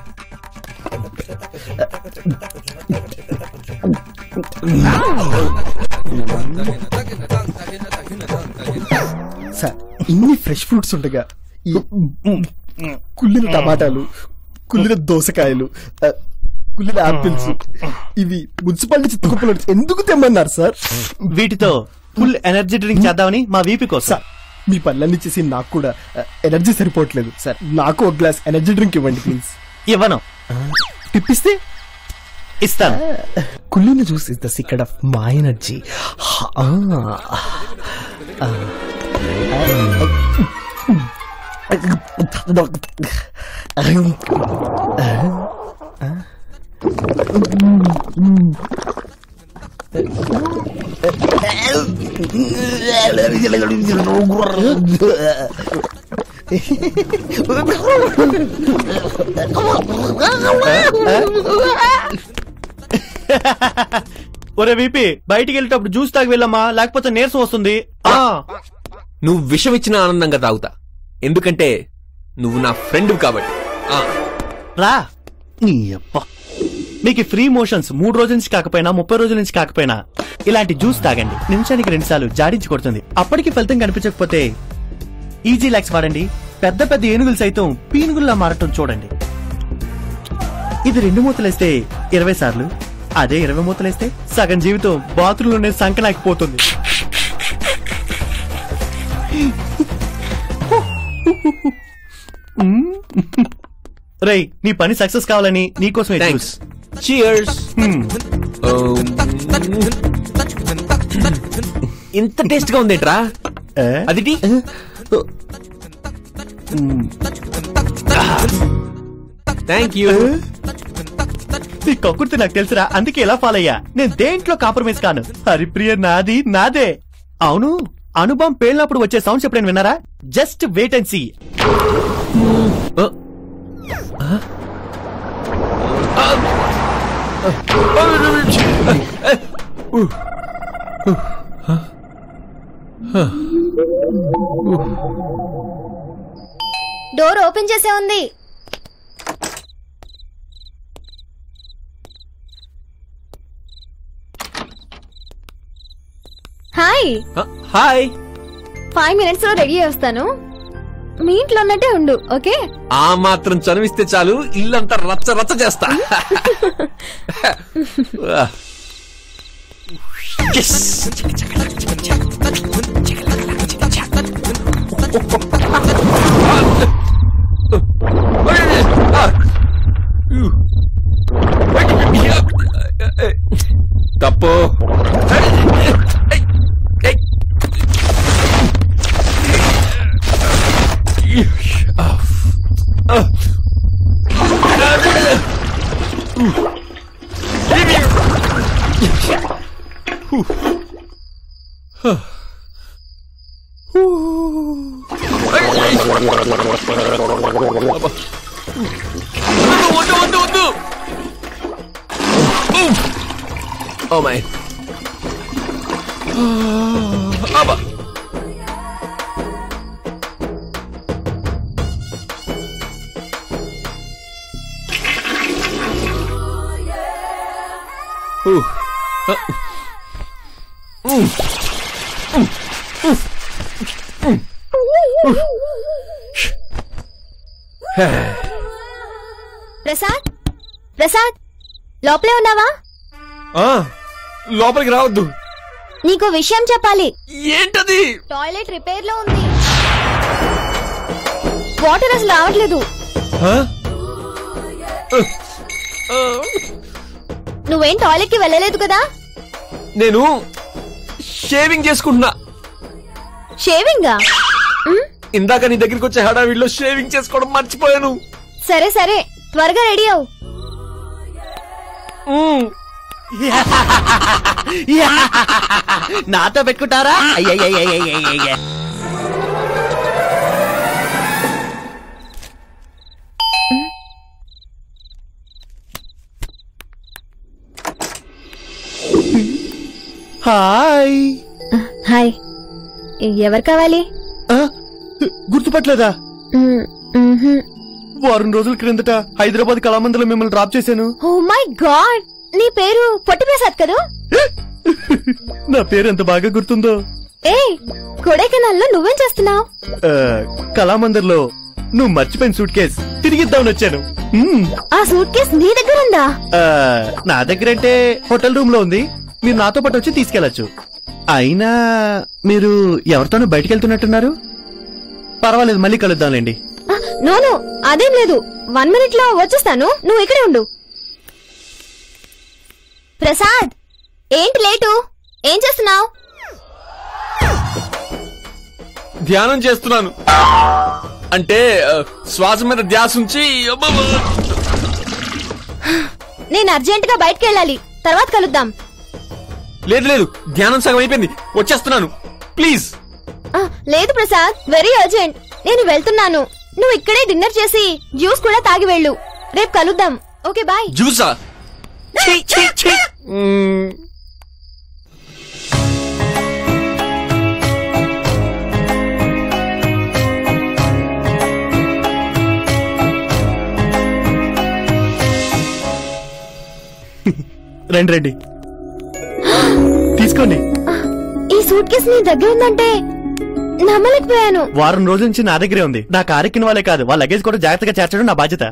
సార్, ఇన్ని ఫ్రెష్ ఫ్రూట్స్ ఉండగా ఈ కుళ్ళిన టమాటాలు, కుళ్ళిన దోసకాయలు, కుళ్ళిన ఆపిల్స్, ఇవి మున్సిపాలిటీ చిత్తకుప్పలు ఎందుకు తెమ్మన్నారు సార్? వీటితో ఫుల్ ఎనర్జీ డ్రింక్ చేద్దామని మా వీపీ కోసం. మీ పనులన్నీ చేసి నాకు కూడా ఎనర్జీ సరిపోవట్లేదు సార్. నాకు ఒక గ్లాస్ ఎనర్జీ డ్రింక్ ఇవ్వండి ప్లీజ్. ఇవ్వను. టిప్పిస్తే ఇస్తాను. కుళ్ళిన juice is the secret of my energy. ఒరే వీపీ, బయటికి వెళ్ళేటప్పుడు జ్యూస్ తాగి వెళ్ళమ్మా, లేకపోతే నీరసం వస్తుంది. నువ్వు విషం ఇచ్చిన ఆనందంగా తాగుతా, ఎందుకంటే నువ్వు నా ఫ్రెండ్ కాబట్టి. రా నీ అప్ప. మీకు ఫ్రీ మోషన్స్ 3 రోజుల నుంచి కాకపోయినా 30 రోజుల నుంచి కాకపోయినా ఇలాంటి జ్యూస్ తాగండి. నిమిషానికి 2 సార్లు జాడించి కొడుతుంది. అప్పటికి ఫలితం కనిపించకపోతే ఈజీ లాక్స్ వాడండి. పెద్ద పెద్ద ఏనుగులు సైతం పీనుగుల్లా మారటం చూడండి. ఇది 2 మూతలేస్తే 20 సార్లు, అదే 20 మూతలేస్తే సగం జీవితం బాత్రూంలోనే సంకనాకిపోతుంది. రేయ్, నీ పని సక్సెస్ కావాలని నీకోసం జ్యూస్. Cheers. ఇంత టేస్ట్ గా ఉందేట్రా అది? Thank you. నీ కక్కుర్తి నాకు తెలుసురా, అందుకే ఎలా ఫాలో అయ్యా. నేను దేంట్లో కాంప్రమైజ్ కాను. హరిప్రియ నాది నాదే. అవును, అనుభవం పేలినప్పుడు వచ్చే సౌండ్స్ ఎప్పుడైనా విన్నారా? Just wait and see. Door open చేసే ఉంది. హాయ్. హాయ్. 5 minutes లో రెడీ చేస్తాను. మీ ఇంట్లో ఉన్నట్టే ఉండు, ఓకే? ఆ మాత్రం చనివిస్తే చాలు, ఇల్లంతా రచ్చ రచ్చ చేస్తా. తప్పు. Oh my. Abba. Prasad, Prasad లోపలే ఉన్నావా? లోపలికి రావద్దు. నీకో విషయం చెప్పాలి. ఏంటది? టాయిలెట్ రిపేర్ లో ఉంది. వాటర్ అసలు రావట్లేదు. నువ్వేం టాయిలెట్ కి వెళ్ళలేదు కదా? నేను షేవింగ్ చేసుకుంటున్నా. షేవింగా? ఇందాక నీ దగ్గరికి వచ్చే హడావిడిలో షేవింగ్ చేసుకోవడం మర్చిపోయాను. సరే సరే, త్వరగా రెడీ అవు. నాతో పెట్టుకుంటారా? అయ్యయ్యయ్యయ్యయ్యయ్య. హాయ్. హాయ్. ఎవరు కావాలి? గుర్తుపట్టలేదా? వారం రోజుల క్రిందట హైదరాబాద్ కళామందిలో మిమ్మల్ని డ్రాప్ చేశాను. ఓ మై గాడ్, నీ పేరు పొట్టి ప్రసాద్ కదా? నా పేరు ఎంత బాగా గుర్తుందో. ఏ కొడైకెనాల్లో నువ్వేం చేస్తున్నావు? కళామందిర్లో నువ్వు మర్చిపోయిన సూట్ కేస్ తిరిగిద్దామని వచ్చాను. ఆ సూట్ కేస్ నీ దగ్గర ఉందా? నా దగ్గర అంటే హోటల్ రూమ్ లో ఉంది. మీరు నాతో పాటు వచ్చి తీసుకెళ్లొచ్చు. అయినా మీరు ఎవరితోనూ బయటికి వెళ్తున్నట్టున్నారు. పర్వాలేదు, మళ్ళీ కలుద్దాంలేండి. నోను, అదేం లేదు. 1 minute లో వచ్చేస్తాను, నువ్వు ఇక్కడే ఉండు. ప్రసాద్, ఏంటి లేటు? ఏం చేస్తున్నావు? ధ్యానం చేస్తున్నాను. అంటే శ్వాస మీద ధ్యాస ఉంచి. నేను అర్జెంట్ గా బయటకు వెళ్ళాలి, తర్వాత కలుద్దాం. లేదు లేదు, ధ్యానం సగం అయిపోయింది, వచ్చేస్తున్నాను ప్లీజ్. లేదు ప్రసాద్, వెరీ అర్జెంట్. నేను వెళ్తున్నాను. నువ్వు ఇక్కడే డిన్నర్ చేసి జ్యూస్ కూడా తాగి వెళ్ళు. రేపు కలుద్దాం. Okay bye. జ్యూసా? రండి రండి, తీసుకోండి. ఈ సూట్ కేసు నీ దగ్గర ఉందంటే నమ్మలేకపోయాను. వారం రోజుల నుంచి నా దగ్గరే ఉంది. నా కారెక్కిన వాళ్ళే కాదు, వాళ్ళ లగేజ్ కూడా జాగ్రత్తగా చేర్చడం నా బాధ్యత.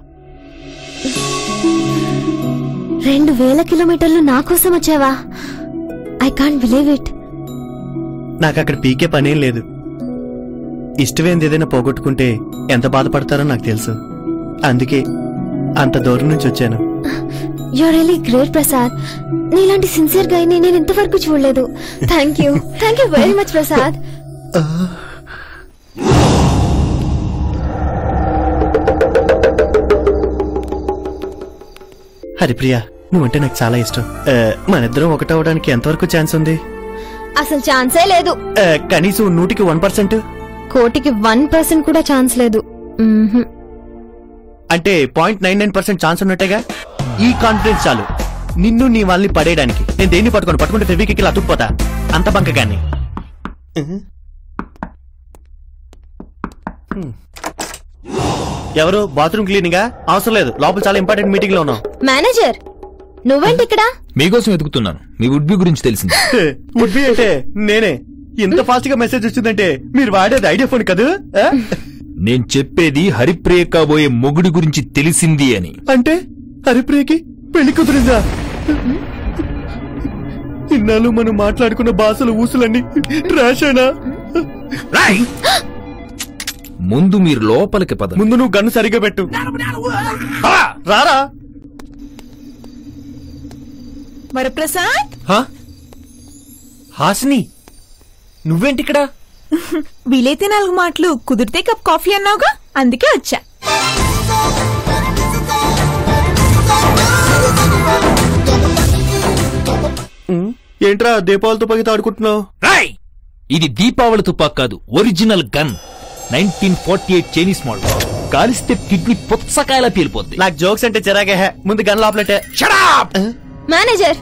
2000 కిలోమీటర్లు నా కోసం వచ్చావా? I can't believe it. నాకు అక్కడ పీకే పనేం లేదు. ఇష్టమైంది ఏదైనా పోగొట్టుకుంటే ఎంత బాధపడతారో నాకు తెలుసు. అందుకే అంత దూరం నుంచి వచ్చాను. You're really great, Prasad. నీలాంటి సిన్సియర్ గా నేను ఇంతవరకు చూడలేదు. Thank you very much Prasad. Haripriya, నువ్వంటే నాకు చాలా ఇష్టం. మనిద్దరం ఒకటవడానికి ఎంతవరకు ఛాన్స్ ఉంది? అసలు ఛాన్సే లేదు. కనీసం 100కి 1%. కోటికి 1% కూడా ఛాన్స్ లేదు. అంటే 0.99% ఛాన్స్ ఉన్నట్టేగా. ఈ కాన్ఫిడెన్స్ చాలు నిన్ను నీ వాళ్ళని పడేయడానికి. నేను దేన్ని పట్టుకుంటే ఫెవికిక్ ఇలా అతుక్కుపోతా. అంత బంకగాన్ని. ఎవరు? బాత్రూమ్ క్లీనింగా? అవసరం లేదు, లోపల చాలా ఇంపార్టెంట్ మీటింగ్ లో ఉన్నాం. మేనేజర్, నువ్వేంటి ఇక్కడ? మీకోసం వెతుకుతున్నాను. మీ వుడ్ బి గురించి తెలిసింది. వుడ్ బి అంటే నేనే. ఇంత ఫాస్ట్ గా మెసేజ్ వచ్చిందంటే మీరు వాడేది ఐడియా ఫోన్ కదా? నేను చెప్పేది హరిప్రియ కాబోయే మొగుడి గురించి తెలిసింది అని. అంటే హరిప్రియకి పెళ్లి కుదిరిందా? ఇన్నాళ్ళు మనం మాట్లాడుకున్న భాషలు ఊసులన్నీ ట్రాషేనా? ముందు మీరు లోపలికి పద. ముందు నువ్వు గన్ను సరిగ్గా పెట్టు. రారా. వరప్రసాద్, హాసిని, నువ్వేంటి ఇక్కడ? వీలైతే 4 మాటలు, కుదిరితే కప్ కాఫీ అన్నావుగా, అందుకే వచ్చా. ఏంట్రా దీపావళి తుపాకీతో ఆడుకుంటున్నావు? ఇది దీపావళి తుపాకు కాదు, ఒరిజినల్ గన్. 1948 Chinese model. కాలిస్తే కిడ్నీ పుచ్చకాయలా పేలిపోద్ది. నాకు జోక్స్ అంటే చిరాకే. ముందు గన్ లోపలటే. మేనేజర్,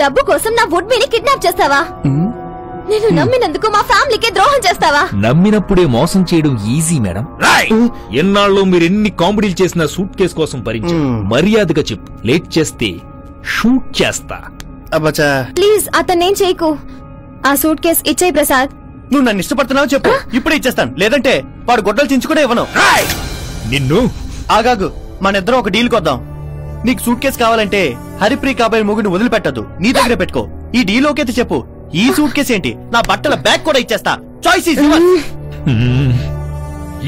డబ్బు కోసం నా వుడ్ బిని కిడ్నాప్ చేస్తావా? నేను నమ్మినందుకు మా ఫ్యామిలీకి ద్రోహం చేస్తావా? నమ్మినప్పుడే మోసం చేయడం ఈజీ మేడం. ఎన్నాళ్ళు మీరు ఎన్ని కామెడీలు చేసినా సూట్ కేసు కోసం భరించు. మర్యాదగా చెప్పు, లేట్ చేస్తే షూట్ చేస్తా. ప్లీజ్ అతన్నేం చేయకు. ఆ సూట్ కేస్ ఇచ్చేయి ప్రసాద్. నువ్వు నన్ను ఇష్టపడుతున్నావు చెప్పు, ఇప్పుడే ఇచ్చేస్తాను. లేదంటే వాడు గొడ్డలు చించుకునే ఇవ్వను. నిన్ను ఆగాగు, మన ఇద్దరం ఒక డీల్ కొద్దాం. నీకు సూట్ కేసు కావాలంటే హరిప్రియ కాబోయే మొగుడిని వదిలిపెట్టద్దు, నీ దగ్గరే పెట్టుకో. ఈ డీల్ ఓకే చెప్పు, ఈ సూట్ కేసు ఏంటి, నా బట్టల బ్యాగ్ కూడా ఇచ్చేస్తా. చాయిస్ ఈజ్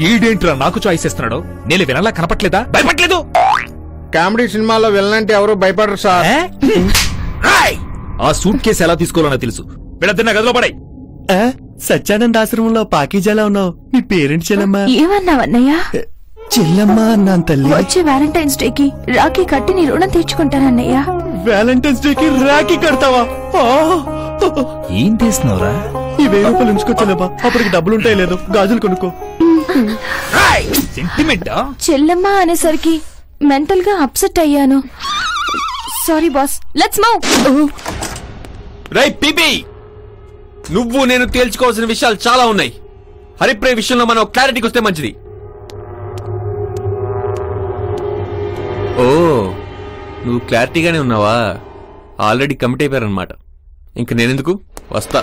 ఈడేంట్రా నాకు చాయిస్ ఇస్తున్నాడు? నేను వినలా కనపట్లేదా? భయపట్లేదు. కామెడీ సినిమాలో వెళ్ళంటే ఎవరు భయపడరు సార్. ఆ సూట్ కేసు ఎలా తీసుకోవాలనో తెలుసు. వీళ్ళద్దరిన గదిలో పడాయి. సత్యానంద ఆశ్రమంలో పాకీజాలా ఉన్నావు. నీ పేరెంట్స్ చెల్లమ్మా? ఏమన్నావన్నయ్యా? చెల్లమ్మా అన్నాను తల్లి. వచ్చే వ్యాలంటైన్స్ డే కి రాఖీ కట్టి నీ రుణం తీర్చుకుంటానన్నయ్యా. వ్యాలంటైన్స్ డే కి రాఖీ కడతావా? ఏం తీస్తున్నావురా? ఈ 1000 రూపాయలు ఉంచుకొచ్చానబ్బా, అప్పటికి డబ్బులుంటాయి లేదు, గాజులు కొనుక్కో. సెంటిమెంటా? చెల్లమ్మ అనేసరికి మెంటల్ గా అప్సెట్ అయ్యాను. Sorry boss, let's move. రై పీపీ, నువ్వు నేను తేల్చుకోవాల్సిన విషయాలు చాలా ఉన్నాయి. హరిప్రియ విషయంలో మనం క్లారిటీకి వస్తే మంచిది. ఓ, నువ్వు క్లారిటీగానే ఉన్నావా? ఆల్రెడీ కమిట్ అయిపోయారనమాట. ఇంక నేనెందుకు వస్తా.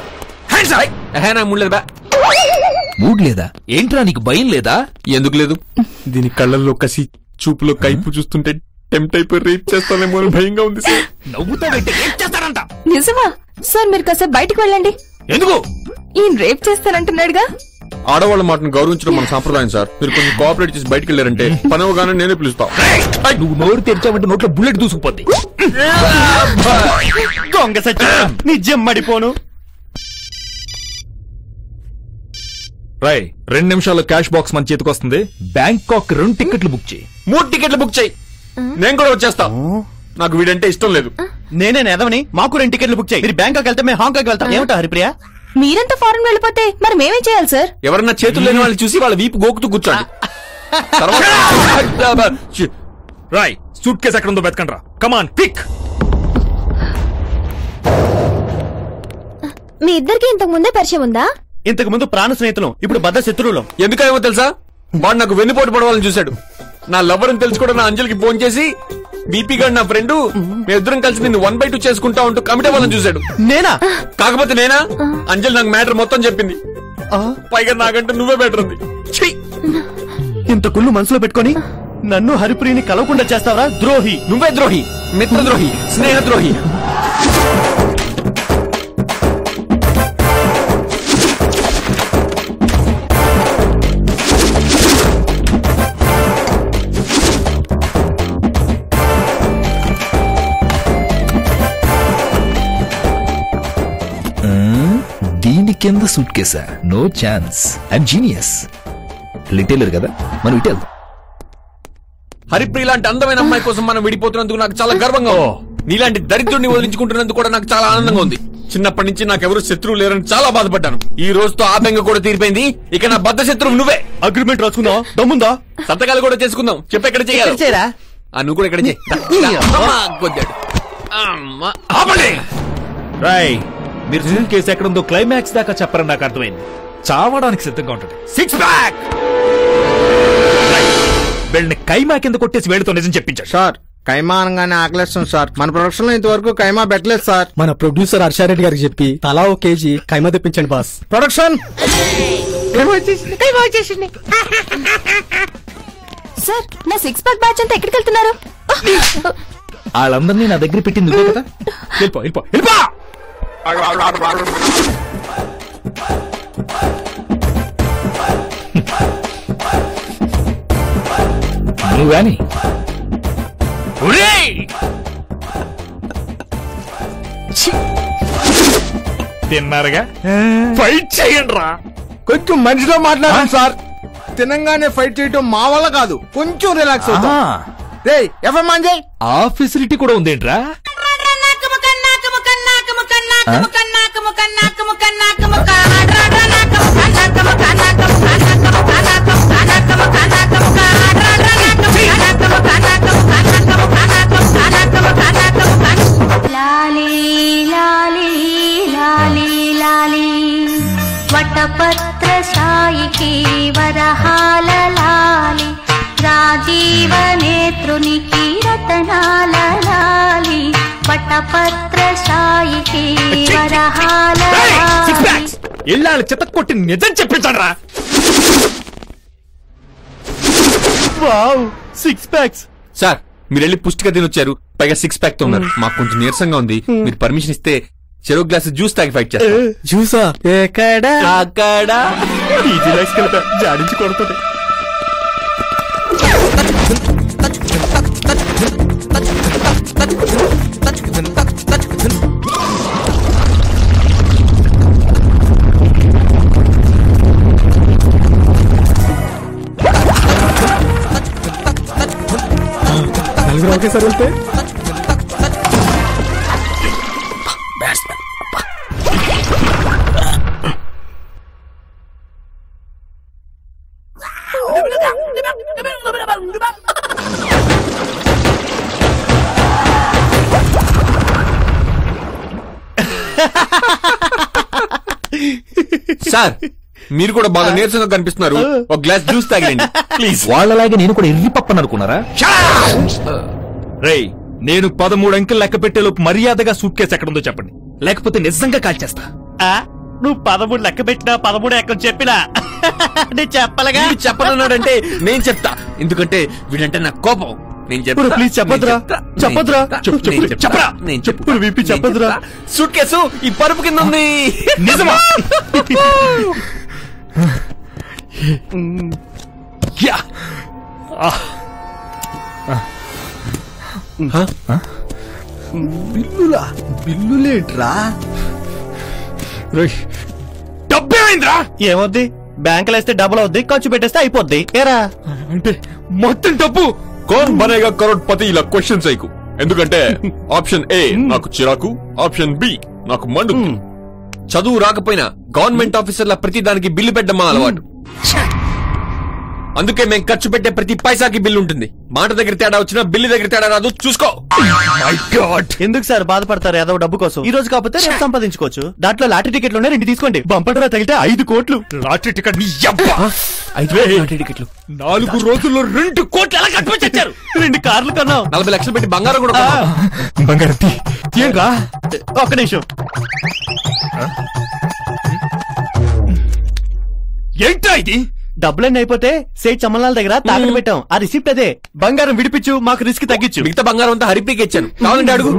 మూడ్ లేదా ఏంట్రా? నీకు భయం లేదా? ఎందుకు లేదు? దీని కళ్ళల్లో కసి, చూపులో కైపు చూస్తుంటే టెంప్ట్ అయిపోయి రేప్ చేస్తానేమో అని భయంగా ఉంది సార్. నవ్వుతా రేప్ చేస్తారంట. నిజమా సార్? మీరు కాసేపు బయటకు వెళ్ళండి. ఎందుకు? ఈయన రేప్ చేస్తానంటున్నాడుగా. ఆడవాళ్ళ మాటను గౌరవించడం మన సంప్రదాయం సార్. మీరు కొంచెం కోఆపరేట్ చేసి బయటకు వెళ్ళారంటే పనవగానే నేనే పిలుస్తా. నువ్వు నోరు తెరిచావంటే నోట్లో బుల్లెట్ దూసుకుపోద్ది. దొంగ సత్యం, నిజం మడిపోను. రాయ్, 2 నిమిషాల్లో క్యాష్ బాక్స్ మన చేతికి వస్తుంది. బ్యాంకాక్ 2 టికెట్లు బుక్ చేయి. 3 టికెట్లు బుక్ చేయి. నేను కూడా వచ్చేస్తా. నాకు వీడంటే ఇష్టం లేదు. నేనే ఎదవని, మాకు 2 టికెట్లు బుక్ చేయి. మీరు బ్యాంకాక్ వెళ్తే మేము హాంకాంగ్ వెళ్తాం. ఏమిటా హరిప్రియ? మీరంతా ఫారెన్ వెళ్ళిపోతే మరి మేమేం చేయాలి సార్? ఎవరన్నా చేతులు లేని వాళ్ళని చూసి వాళ్ళ వీపు గోకుతూ కూర్చోండి. రాయ్, సూట్ కేసు ఎక్కడ ఉందో వెతకండి రా. Come on quick. మీ ఇద్దరికి ఇంతకు ముందే పరిచయం ఉందా? ఇంతకు ముందు ప్రాణ స్నేహితులు, ఇప్పుడు బద్ద శత్రువులు. ఎందుకేమో తెలుసా? వాడు నాకు వెన్నుపోటు పడవాలని చూశాడు. నా లవర్ అని తెలుసుకోవడం నా అంజలికి ఫోన్ చేసి, బీపీ గారు నా ఫ్రెండ్, మేమిద్దరం కలిసి నిన్ను 1/2 చేసుకుంటా ఉంటూ కమిట్ అవ్వాలని చూశాడు. నేనా? కాకపోతే నేనా? అంజలి నాకు మ్యాటర్ మొత్తం చెప్పింది. పైగా నాకంటే నువ్వే బెటర్ ఉంది. ఇంత కుళ్ళు మనసులో పెట్టుకొని నన్ను హరిప్రియని కలవకుండా చేస్తావరా? ద్రోహి. నువ్వే ద్రోహి, మిత్రద్రోహి, స్నేహద్రోహి. దీని కింద సూట్ కేసా? No chance. I'm genius. లిటైలర్ కదా, మనం ఇటు వెళ్దాం. హరిప్రియ లాంటి అందమైన అమ్మాయి కోసం మనం విడిపోతున్నందుకు నాకు చాలా గర్వంగా ఉంది. నీలాంటి దరిద్రుడిని వదిలించుకుంటున్నందుకు కూడా నాకు చాలా ఆనందంగా ఉంది. చిన్నప్పటి నుంచి నాకెవరు శత్రువు లేరని చాలా బాధపడ్డాను. ఈ రోజుతో ఆ బెంగ కూడా తీరిపోయింది. ఇక నా బద్ద శత్రువు నువ్వే. అగ్రిమెంట్ రాసుకుందాం, దమ్ముందా? సంతకాలు కూడా చేసుకుందాం. చెప్పు ఎక్కడ చేయాలి? నువ్వు కూడా ఎక్కడ చేయి. రాయ్, మీరు సూట్ కేసు ఎక్కడ ఉందో క్లైమాక్స్ దాకా చెప్పరని నాకు అర్థమైంది. చావడానికి సిద్ధంగా ఉంటుంది. 6 ప్యాక్. వీళ్ళని కైమా కింద కొట్టేసి వేడితో నిజం చెప్పించాడు. సార్, కైమా అనగానే ఆకలేస్తుంది సార్. మన ప్రొడక్షన్ లో ఇంతవరకు కైమా పెట్టలేదు సార్. మన ప్రొడ్యూసర్ హర్షారెడ్డి గారికి చెప్పి తలా 1 కేజీ కైమా తెప్పించండి బాస్. ప్రొడక్షన్ సార్, నా 6 ప్యాక్ బ్యాచ్ అంతా ఎక్కడికి వెళ్తున్నారు? వాళ్ళందరినీ నా దగ్గర పెట్టింది నువ్వే కదా. వెళ్ళిపో వెళ్ళిపో వెళ్ళిపో. నువ్వు గాని తిన్నారుగా, ఫైట్ చేయండి రా. కొంచెం మనిషిలో మాట్లాడాను సార్. తినంగానే ఫైట్ చేయటం మా వల్ల కాదు. కొంచెం రిలాక్స్ అవుతాం. రే ఎఫ్ఎం ఆన్ చేయి. ఆ ఫెసిలిటీ కూడా ఉందేంట్రా? లాలీ లాలీ లాలీ లాలీ వటపత్ర సాయికి వరహాల లాలి రాజీవ నేత్రునికి రతనాల లాలి వటపత్ర సాయికి వరహాల లాలి. ఇళ్ళ చెత్త కొట్టి నిజం చెప్పించాడు రా. 6 ప్యాక్స్. సార్, మీరు వెళ్ళి పుష్టిగా తినొచ్చారు. పైగా 6 ప్యాక్ తో ఉన్నారు. మాకు కొంచెం నీరసంగా ఉంది. మీరు పర్మిషన్ ఇస్తే చెరువు గ్లాస్ జ్యూస్ తాగి ఫైట్ చేస్తా. జ్యూసా? ఎక్కడా? అక్కడ ఈజీ లైక్స్ జాడించి కొడుతుంది. నలుగురు ఒకేసారి వెళ్తే సార్ మీరు కూడా బాగా నీరసంగా కనిపిస్తున్నారు, ఒక గ్లాస్ జ్యూస్ తాగండి ప్లీజ్. వాళ్ళలాగే నేను కూడా ఎర్రి పప్పని అనుకున్నారా? రేయ్, నేను 13 అంకెలు లెక్క పెట్టేలోపు మర్యాదగా సూట్ కేసు ఎక్కడుందో చెప్పండి, లేకపోతే నిజంగా కాల్చేస్తా. నువ్వు 13 లెక్క పెట్టినా 13 ఎక్కడ చెప్పినా నేను చెప్పలగా. చెప్పనన్నాడంటే నేను చెప్తా, ఎందుకంటే వీడంటే నాకు కోపం. నేను చెప్తా. ప్లీజ్ చెప్పదురా, చెప్పదురా, చెప్పరా. నేను చెప్పు విపి చెప్పదురా. సూట్ కేసు ఈ పరుపు కింద ఉంది. నిజమా? బిల్లులా? బిల్లులేట్రా? డబ్బేమైందిరా? ఏమవుద్ది? బ్యాంకులో వేస్తే డబ్బులు అవుద్ది, ఖర్చు పెట్టేస్తే అయిపోద్ది. ఏరా అంటే మొత్తం డబ్బు కౌన్ బనేగా కరోడ్పతి ఇలా క్వశ్చన్స్ అయ్యకు. ఎందుకంటే ఆప్షన్ ఏ నాకు చిరాకు, ఆప్షన్ బి నాకు మండు. చదువు రాకపోయినా గవర్నమెంట్ ఆఫీసర్ల ప్రతి దానికి బిల్లు పెట్టడం అలవాటు. అందుకే మేము ఖర్చు పెట్టే ప్రతి పైసాకి బిల్లు ఉంటుంది. మాట దగ్గర తేడా వచ్చినా బిల్లు దగ్గర తేడా రాదు, చూసుకో. ఎందుకు సార్ బాధపడతారు ఏదో డబ్బు కోసం? ఈ రోజు కాకపోతే రేపు సంపాదించుకోవచ్చు. దాంట్లో లాటరీ టికెట్లు ఉన్నాయి, 2 తీసుకోండి. బంపటరా తగిలితే 5 కోట్లు. లాటరీ టికెట్ నీ యబ్బా! 5 లాటరీ టికెట్లు 4 రోజుల్లో 2 కోట్లు ఎలా కట్టుకొచ్చారు? 2 కార్లు కొన్నాం. 40 లక్షలు పెట్టి బంగారం కూడా కొన్నాం. బంగారం తీయంగా. ఒక్క నిమిషం. ఏంటా ఇది? డబ్బులన్నీ అయిపోతే సేట్ చమ్మలాల దగ్గర తాకట్టు పెట్టాం. ఆ రిసిప్ట్ అదే. బంగారం విడిపించు, మాకు రిస్క్ తగ్గించు. మిగతా బంగారం అంతా హరిప్రీకి ఇచ్చాను, కావాలంటే అడుగు.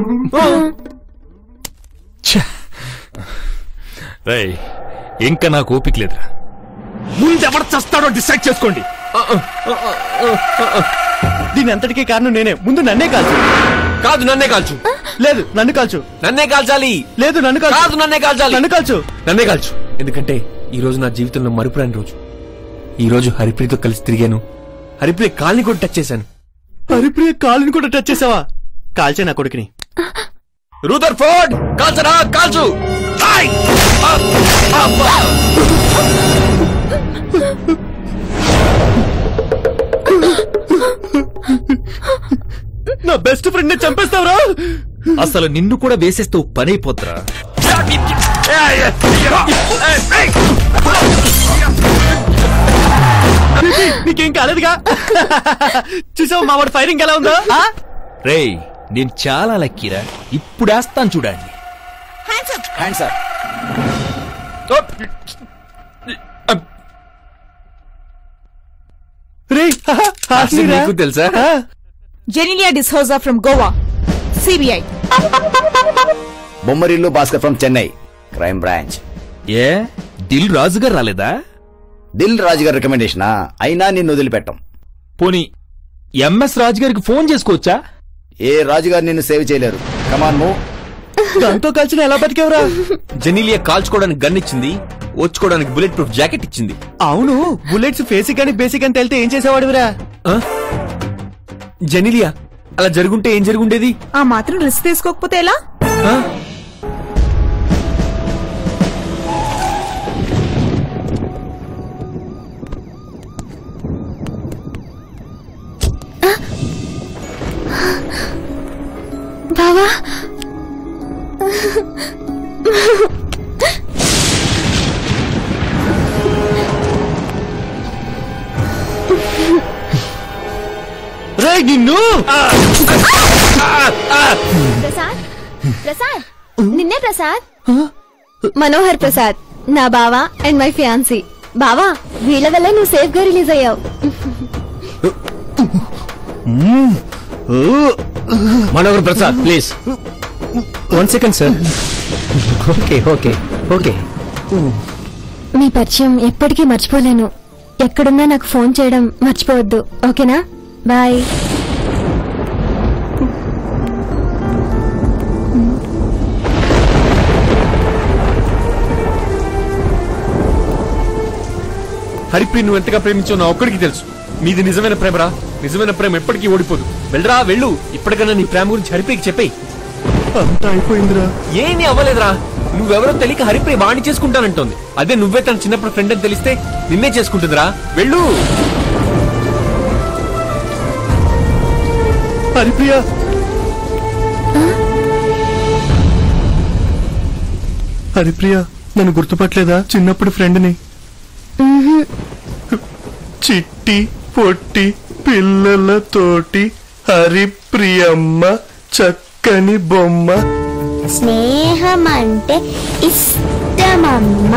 రేయ్, ఇంకా నాకు ఓపిక లేదురా. ముందెవరు చస్తాడో డిసైడ్ చేసుకోండి. దీని అంతటికీ కారణం నేనే. ముందు నన్నే కాల్చు. కాదు నన్నే కాల్చు. లేదు నన్ను కాల్చు. నన్నే కాల్చాలి. లేదు నన్ను కాల్చు. కాదు నన్నే కాల్చాలి. నన్ను కాల్చు. నన్నే కాల్చు. ఎందుకంటే ఈ రోజు నా జీవితంలో మరుపురాని రోజు. ఈ రోజు హరిప్రియతో కలిసి తిరిగాను. హరిప్రియ కాల్ని కూడా టచ్ చేశాను. హరిప్రియ కాలుని కూడా టచ్ చేసావా? కాల్చే నా కొడుకుని. రూదర్ఫోర్డ్ కాల్చరా, కాల్చు. నా బెస్ట్ ఫ్రెండ్ ని చంపేస్తావురా? అసలు నిన్ను కూడా వేసేస్తూ పని అయిపోతురా. నీకేం కాలేదుగా? చూసావు మా వాడు ఫైరింగ్ ఎలా ఉందో? రేయ్, నేను చాలా లక్కీరా. ఇప్పుడు వేస్తాను చూడండి. Hands up. నీకు తెలుసా? Genelia D'Souza from Goa, CBI. Bommarillu Bhaskar from Chennai, crime branch. ఏ దిల్ రాజు గారు రాలేదా? దిల్ రాజు గారి రికమెండేషనా? అయినా నిన్ను వదిలిపెట్టం. పోనీ ఎంఎస్ రాజు గారికి ఫోన్ చేసుకోవచ్చా? ఏ రాజుగారు నిన్ను సేవ్ చేయలేరు. Come on move. దాంతో కలిసిన ఎలా బతికేవరా? జెనిలియా కాల్చుకోవడానికి గన్ ఇచ్చింది, ఓచుకోవడానికి బుల్లెట్ ప్రూఫ్ జాకెట్ ఇచ్చింది. అవును, బుల్లెట్స్ ఫేసిక్ అని బేసిక్ అని తెలితే ఏం చేసేవాడివిరా? జెనిలియా అలా జరుగుంటే ఏం జరుగుండేది? ఆ మాత్రం రిస్క్ తీసుకోకపోతే ఎలా? బావా, రేయ్ నిన్ను! ప్రసాద్, ప్రసాద్, నిన్నే ప్రసాద్. మనోహర్ ప్రసాద్, నా బావా అండ్ మై ఫియాన్సీ. బావా, వీళ్ళ వల్ల నువ్వు సేఫ్ గా రిలీజ్ అయ్యావు. Manohar Prasad, please 1 second sir. Okay okay okay. మీ పరిచయం ఎప్పటికీ మర్చిపోలేను. ఎక్కడున్నా నాకు ఫోన్ చేయడం మర్చిపోవద్దు, ఓకేనా? బాయ్. హరిప్రియ నువ్వు ఎంతగా ప్రేమించావు నా ఒక్కడికి తెలుసు. మీది నిజమైన ప్రేమరా. నిజమైన ప్రేమ ఎప్పటికీ ఓడిపోదు. వెళ్ళరా వెళ్ళు. ఇప్పటికన్నా నీ ప్రేమ గురించి హరిప్రియకి చెప్పేయి. అంతా అయిపోయిందిరా. ఏమీ అవ్వలేదురా. నువ్వెవరో తెలియక హరిప్రియ వాణ్ణి చేసుకుంటానంటోంది. అదే నువ్వే తన చిన్నప్పుడు ఫ్రెండ్ అని తెలిస్తే నిన్నే చేసుకుంటుందిరా. వెళ్ళు. హరిప్రియ హరిప్రియ నన్ను గుర్తుపట్టలేదా? చిన్నప్పుడు ఫ్రెండ్ని. చిట్టి పొట్టి పిల్లలతోటి హరిప్రియమ్మ చక్కని బొమ్మ. స్నేహం అంటే ఇష్టమమ్మ.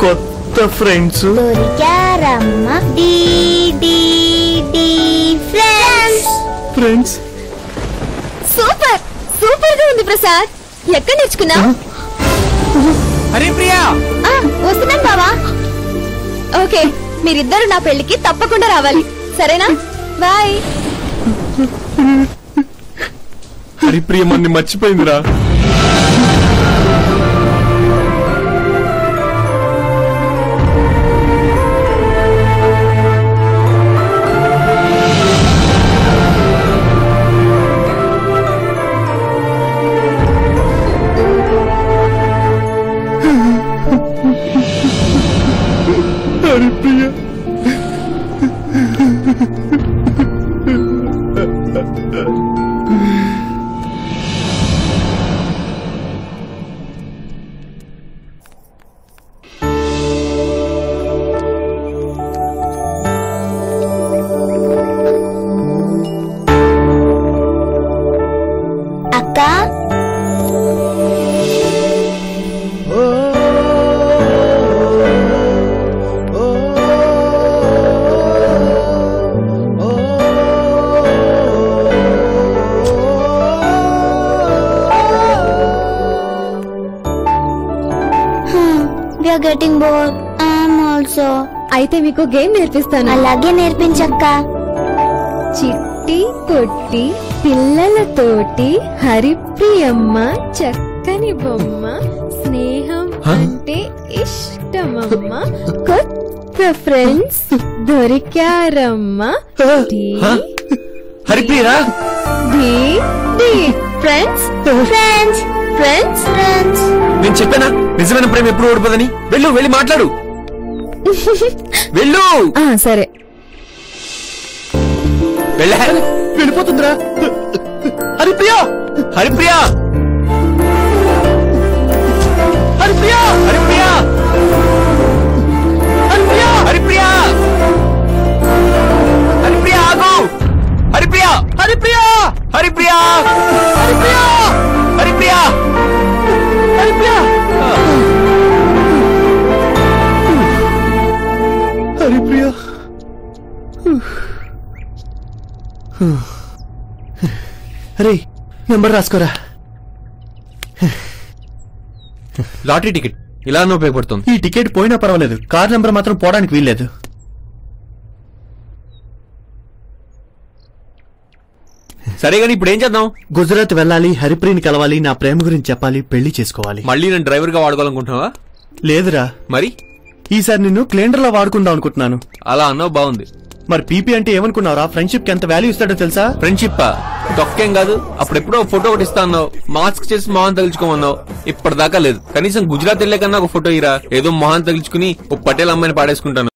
కొత్త ఫ్రెండ్స్ దొరికారమ్మ. ఫ్రెండ్స్. సూపర్ సూపర్ గా ఉంది ప్రసాద్. ఎక్కడ నేర్చుకున్నా? హరిప్రియ వస్తున్నాను బావా. ఓకే, మీరిద్దరు నా పెళ్లికి తప్పకుండా రావాలి, సరేనా? బాయ్. హరిప్రియ మన్ని మర్చిపోయిందిరా. హరిప్రియ అక్క we are getting bored. I am also. అయితే మీకు గేమ్ నేర్పిస్తాను. అలాగే నేర్పించక్క. చిట్టి పొట్టి పిల్లలతోటి హరిప్రియమ్మ చక్కని బొమ్మ. స్నేహం అంటే ఇష్టమమ్మ. కొత్త ఫ్రెండ్స్ దొరికారమ్మ. హరిప్రియరా? Friends friends friends friends. నేను చెప్పానా నిజమైన ప్రేమ ఎప్పుడు ఓడిపోదని? వెళ్ళు, వెళ్ళి మాట్లాడు. వెళ్ళు. సరే. వెళ్ళిపోతుందిరా. హరిప్రియ హరిప్రియ హరిప్రియ హరిప్రియ హరిప్రియ హరిప్రియ హరిప్రియ ఆగు. హరిప్రియ హరిప్రియ హరిప్రియ హరిప్రియ హరిప్రియ హరిప్రియ హరిప్రియ. అరే నెంబర్ రాసుకోరా. లాటరీ టికెట్ ఇలా ఉపయోగపడుతుంది. ఈ టికెట్ పోయినా పర్వాలేదు, కార్ నెంబర్ మాత్రం పోవడానికి వీల్లేదు. సరే గానీ ఇప్పుడు ఏం చేద్దాం? గుజరాత్ వెళ్ళాలి, హరిప్రియని కలవాలి, నా ప్రేమ గురించి చెప్పాలి, పెళ్లి చేసుకోవాలి. మళ్ళీ నేను డ్రైవర్ గా వాడుకోవాలనుకుంటున్నావా? లేదురా. మరి ఈసారి నిన్ను క్లీనర్ లా వాడుకుందాం అనుకుంటున్నాను. అలా అన్నావు, బాగుంది. మరి పీపీ అంటే ఏమనుకున్నావురా? ఫ్రెండ్షిప్ కి ఎంత వాల్యూ ఇస్తాడో తెలుసా? ఫ్రెండ్షిప్ తొక్కేం కాదు. అప్పుడెప్పుడో ఫోటో ఒకటి ఇస్తా అన్నావు, మాస్క్ చేసి మొహం తగిలించుకోమన్నావు. ఇప్పటిదాకా లేదు. కనీసం గుజరాత్ వెళ్లే కన్నా ఒక ఫోటో ఇరా. ఏదో మొహం తగిలించుకుని ఓ పటేల్ అమ్మాయిని పాడేసుకుంటాను.